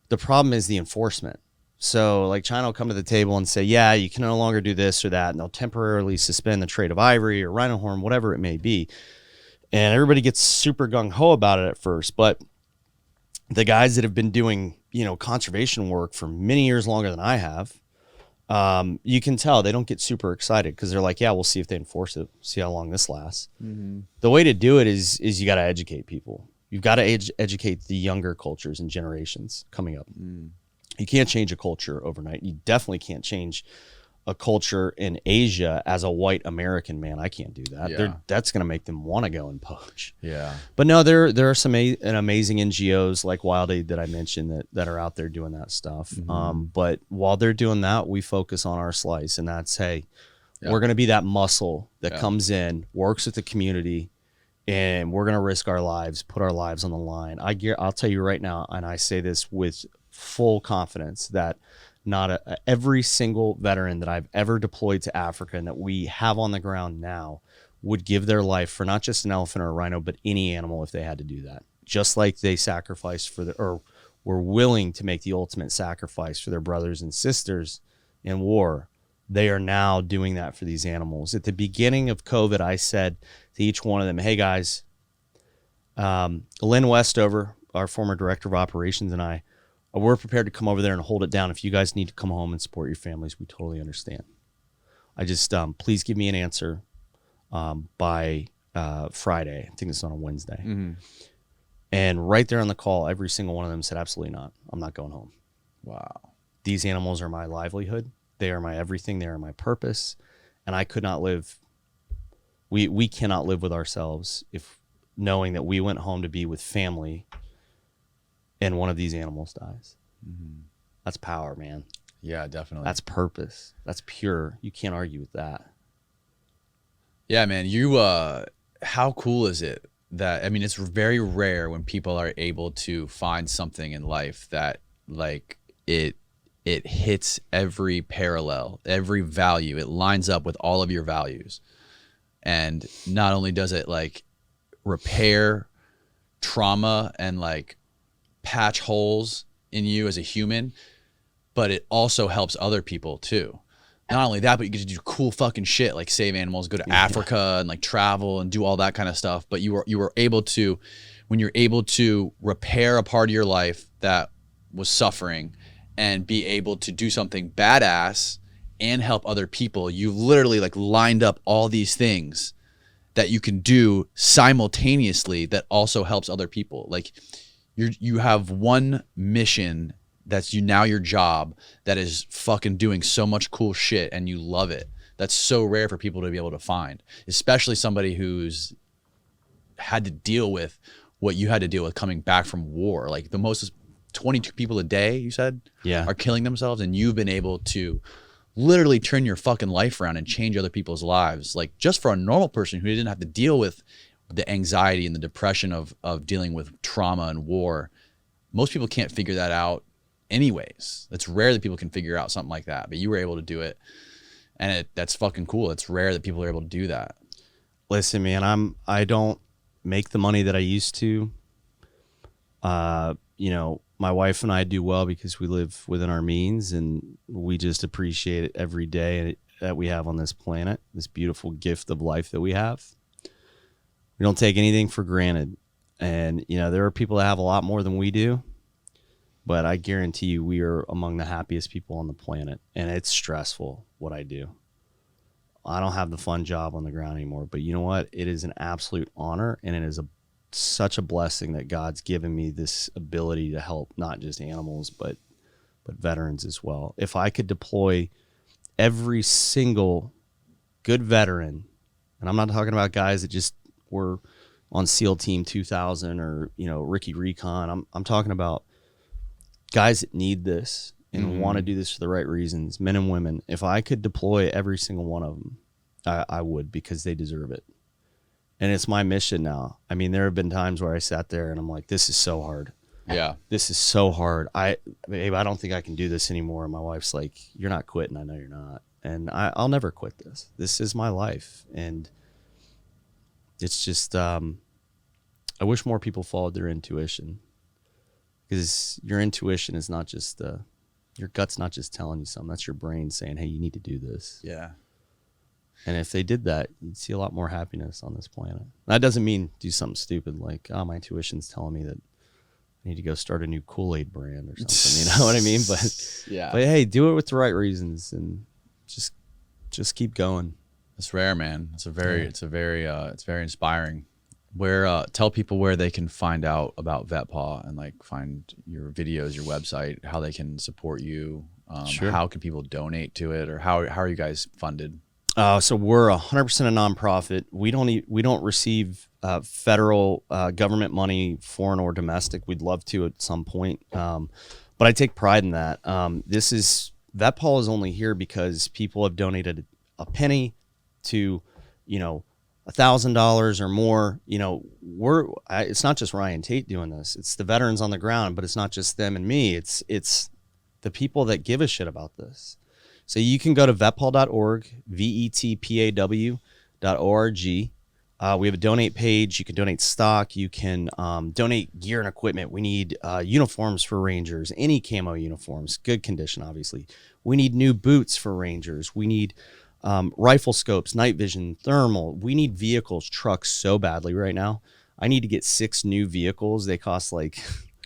The problem is the enforcement. So like China will come to the table and say, yeah, you can no longer do this or that. And they'll temporarily suspend the trade of ivory or rhino horn, whatever it may be. And everybody gets super gung-ho about it at first. But the guys that have been doing, conservation work for many years longer than I have, you can tell they don't get super excited, because they're like, yeah, we'll see if they enforce it, see how long this lasts. The way to do it is you got to educate people. You've got to educate the younger cultures and generations coming up. You can't change a culture overnight. You definitely can't change a culture in Asia as a white American man. I can't do that. Yeah. That's going to make them want to go and poach. Yeah. But no, there are some amazing NGOs like Wild Aid that I mentioned that are out there doing that stuff. But while they're doing that, we focus on our slice, and that's, hey, we're going to be that muscle that comes in, works with the community, and we're going to risk our lives, put our lives on the line. I'll tell you right now, and I say this with full confidence, that not every single veteran that I've ever deployed to Africa and that we have on the ground now would give their life for not just an elephant or a rhino, but any animal if they had to do that. Just like they sacrificed or were willing to make the ultimate sacrifice for their brothers and sisters in war, they are now doing that for these animals. At the beginning of COVID, I said to each one of them, hey guys, Lynn Westover, our former director of operations, and I, we're prepared to come over there and hold it down. If you guys need to come home and support your families, we totally understand. I just, please give me an answer by Friday. I think it's on a Wednesday. And right there on the call, every single one of them said, absolutely not. I'm not going home. Wow. These animals are my livelihood. They are my everything. They are my purpose. And I could not live. We cannot live with ourselves if knowing that we went home to be with family and one of these animals dies. That's power, man. Yeah, definitely. That's purpose. That's pure. You can't argue with that. Yeah, man. How cool is it that, I mean, it's very rare when people are able to find something in life that, like, it it hits every parallel, every value. It lines up with all of your values. And not only does it like repair trauma and like patch holes in you as a human, but it also helps other people too. Not only that, but you get to do cool fucking shit like save animals, go to Africa and like travel and do all that kind of stuff. But you were able to, when you're able to repair a part of your life that was suffering and be able to do something badass and help other people, you literally like lined up all these things that you can do simultaneously that also helps other people. Like you have one mission that's now your job that is fucking doing so much cool shit and you love it. That's so rare for people to be able to find, especially somebody who's had to deal with what you had to deal with coming back from war. Like the most 22 people a day, you said, are killing themselves, and you've been able to literally turn your fucking life around and change other people's lives. Like just for a normal person who didn't have to deal with the anxiety and the depression of dealing with trauma and war, most people can't figure that out anyways. It's rare that people can figure out something like that, but you were able to do it, and that's fucking cool. It's rare that people are able to do that. Listen, man, I don't make the money that I used to. You know, my wife and I do well because we live within our means, and we just appreciate it every day that we have on this planet, this beautiful gift of life that we have. We don't take anything for granted. And, you know, there are people that have a lot more than we do, but I guarantee you we are among the happiest people on the planet. And it's stressful what I do. I don't have the fun job on the ground anymore, but you know what? It is an absolute honor, and it is such a blessing that God's given me this ability to help not just animals, but veterans as well. If I could deploy every single good veteran, and I'm not talking about guys that just were on SEAL Team 2000 or, you know, Ricky Recon. I'm talking about guys that need this and want to do this for the right reasons, men and women. If I could deploy every single one of them, I would, because they deserve it. And it's my mission now. I mean, there have been times where I sat there and I'm like, this is so hard. Yeah. This is so hard. Babe, I don't think I can do this anymore. And my wife's like, you're not quitting. I know you're not. And I'll never quit this. This is my life. And it's just, I wish more people followed their intuition, because your intuition is not just, your gut's not just telling you something. That's your brain saying, hey, you need to do this. Yeah. And if they did that, you'd see a lot more happiness on this planet. That doesn't mean do something stupid like, oh, my intuition's telling me that I need to go start a new Kool-Aid brand or something. You know what I mean? But yeah. But hey, do it with the right reasons and just keep going. It's rare, man. It's very inspiring. Tell people where they can find out about VETPAW and like find your videos, your website, how they can support you. Sure. How can people donate to it, or how are you guys funded? So we're 100% a nonprofit. We don't receive federal government money, foreign or domestic. We'd love to at some point, but I take pride in that. VETPAW is only here because people have donated a penny to, you know, $1,000 or more. You know, it's not just Ryan Tate doing this. It's the veterans on the ground, but it's not just them and me. It's the people that give a shit about this. So you can go to vetpaw.org, VETPAW.org. We have a donate page. You can donate stock. You can donate gear and equipment. We need uniforms for Rangers, any camo uniforms, good condition, obviously. We need new boots for Rangers. We need rifle scopes, night vision, thermal. We need vehicles, trucks so badly right now. I need to get 6 new vehicles. They cost like...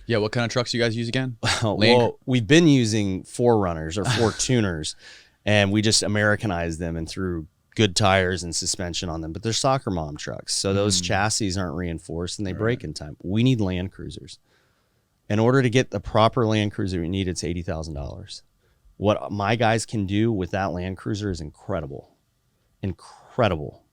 Yeah, what kind of trucks do you guys use again? Well, we've been using 4Runners or 4Tuners, and we just Americanized them and threw good tires and suspension on them. But they're soccer mom trucks, so those chassis aren't reinforced and they break in time. We need Land Cruisers. In order to get the proper Land Cruiser we need, it's $80,000. What my guys can do with that Land Cruiser is incredible. Incredible.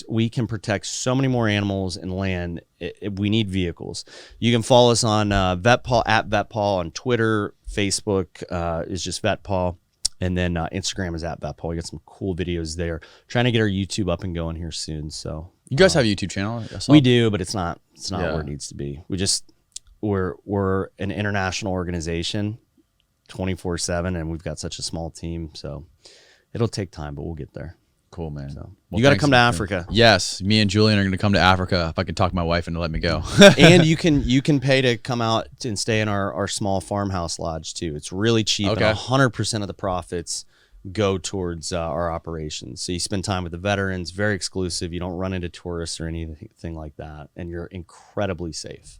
We can protect so many more animals and land. We need vehicles. You can follow us on VETPAW, at VETPAW on Twitter. Facebook is just VETPAW. And then Instagram is at VETPAW. We got some cool videos there. Trying to get our YouTube up and going here soon. So you guys have a YouTube channel? We do, but it's not where it needs to be. We're an international organization. 24/7, and we've got such a small team, so it'll take time, but we'll get there. Cool, man. So Well, you got to thanks come to for- Africa. Yes, me and Julian are going to come to Africa if I can talk my wife into letting me go. And you can pay to come out and stay in our small farmhouse lodge too. It's really cheap, Okay. and 100% of the profits go towards our operations. So you spend time with the veterans, very exclusive. You don't run into tourists or anything like that, and you're incredibly safe.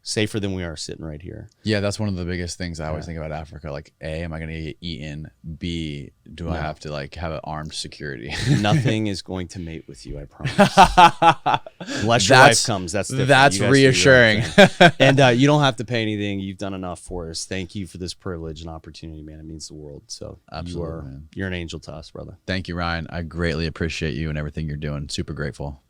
Safer than we are sitting right here. Yeah, that's one of the biggest things I always think about Africa. Like, A, am I going to get eaten? B, do I have to like have an armed security? Nothing is going to mate with you, I promise. Unless your wife comes, that's different. That's You guys do your own reassuring. thing. And you don't have to pay anything. You've done enough for us. Thank you for this privilege and opportunity, man. It means the world. So Absolutely, man. you're an angel to us, brother. Thank you, Ryan. I greatly appreciate you and everything you're doing. Super grateful.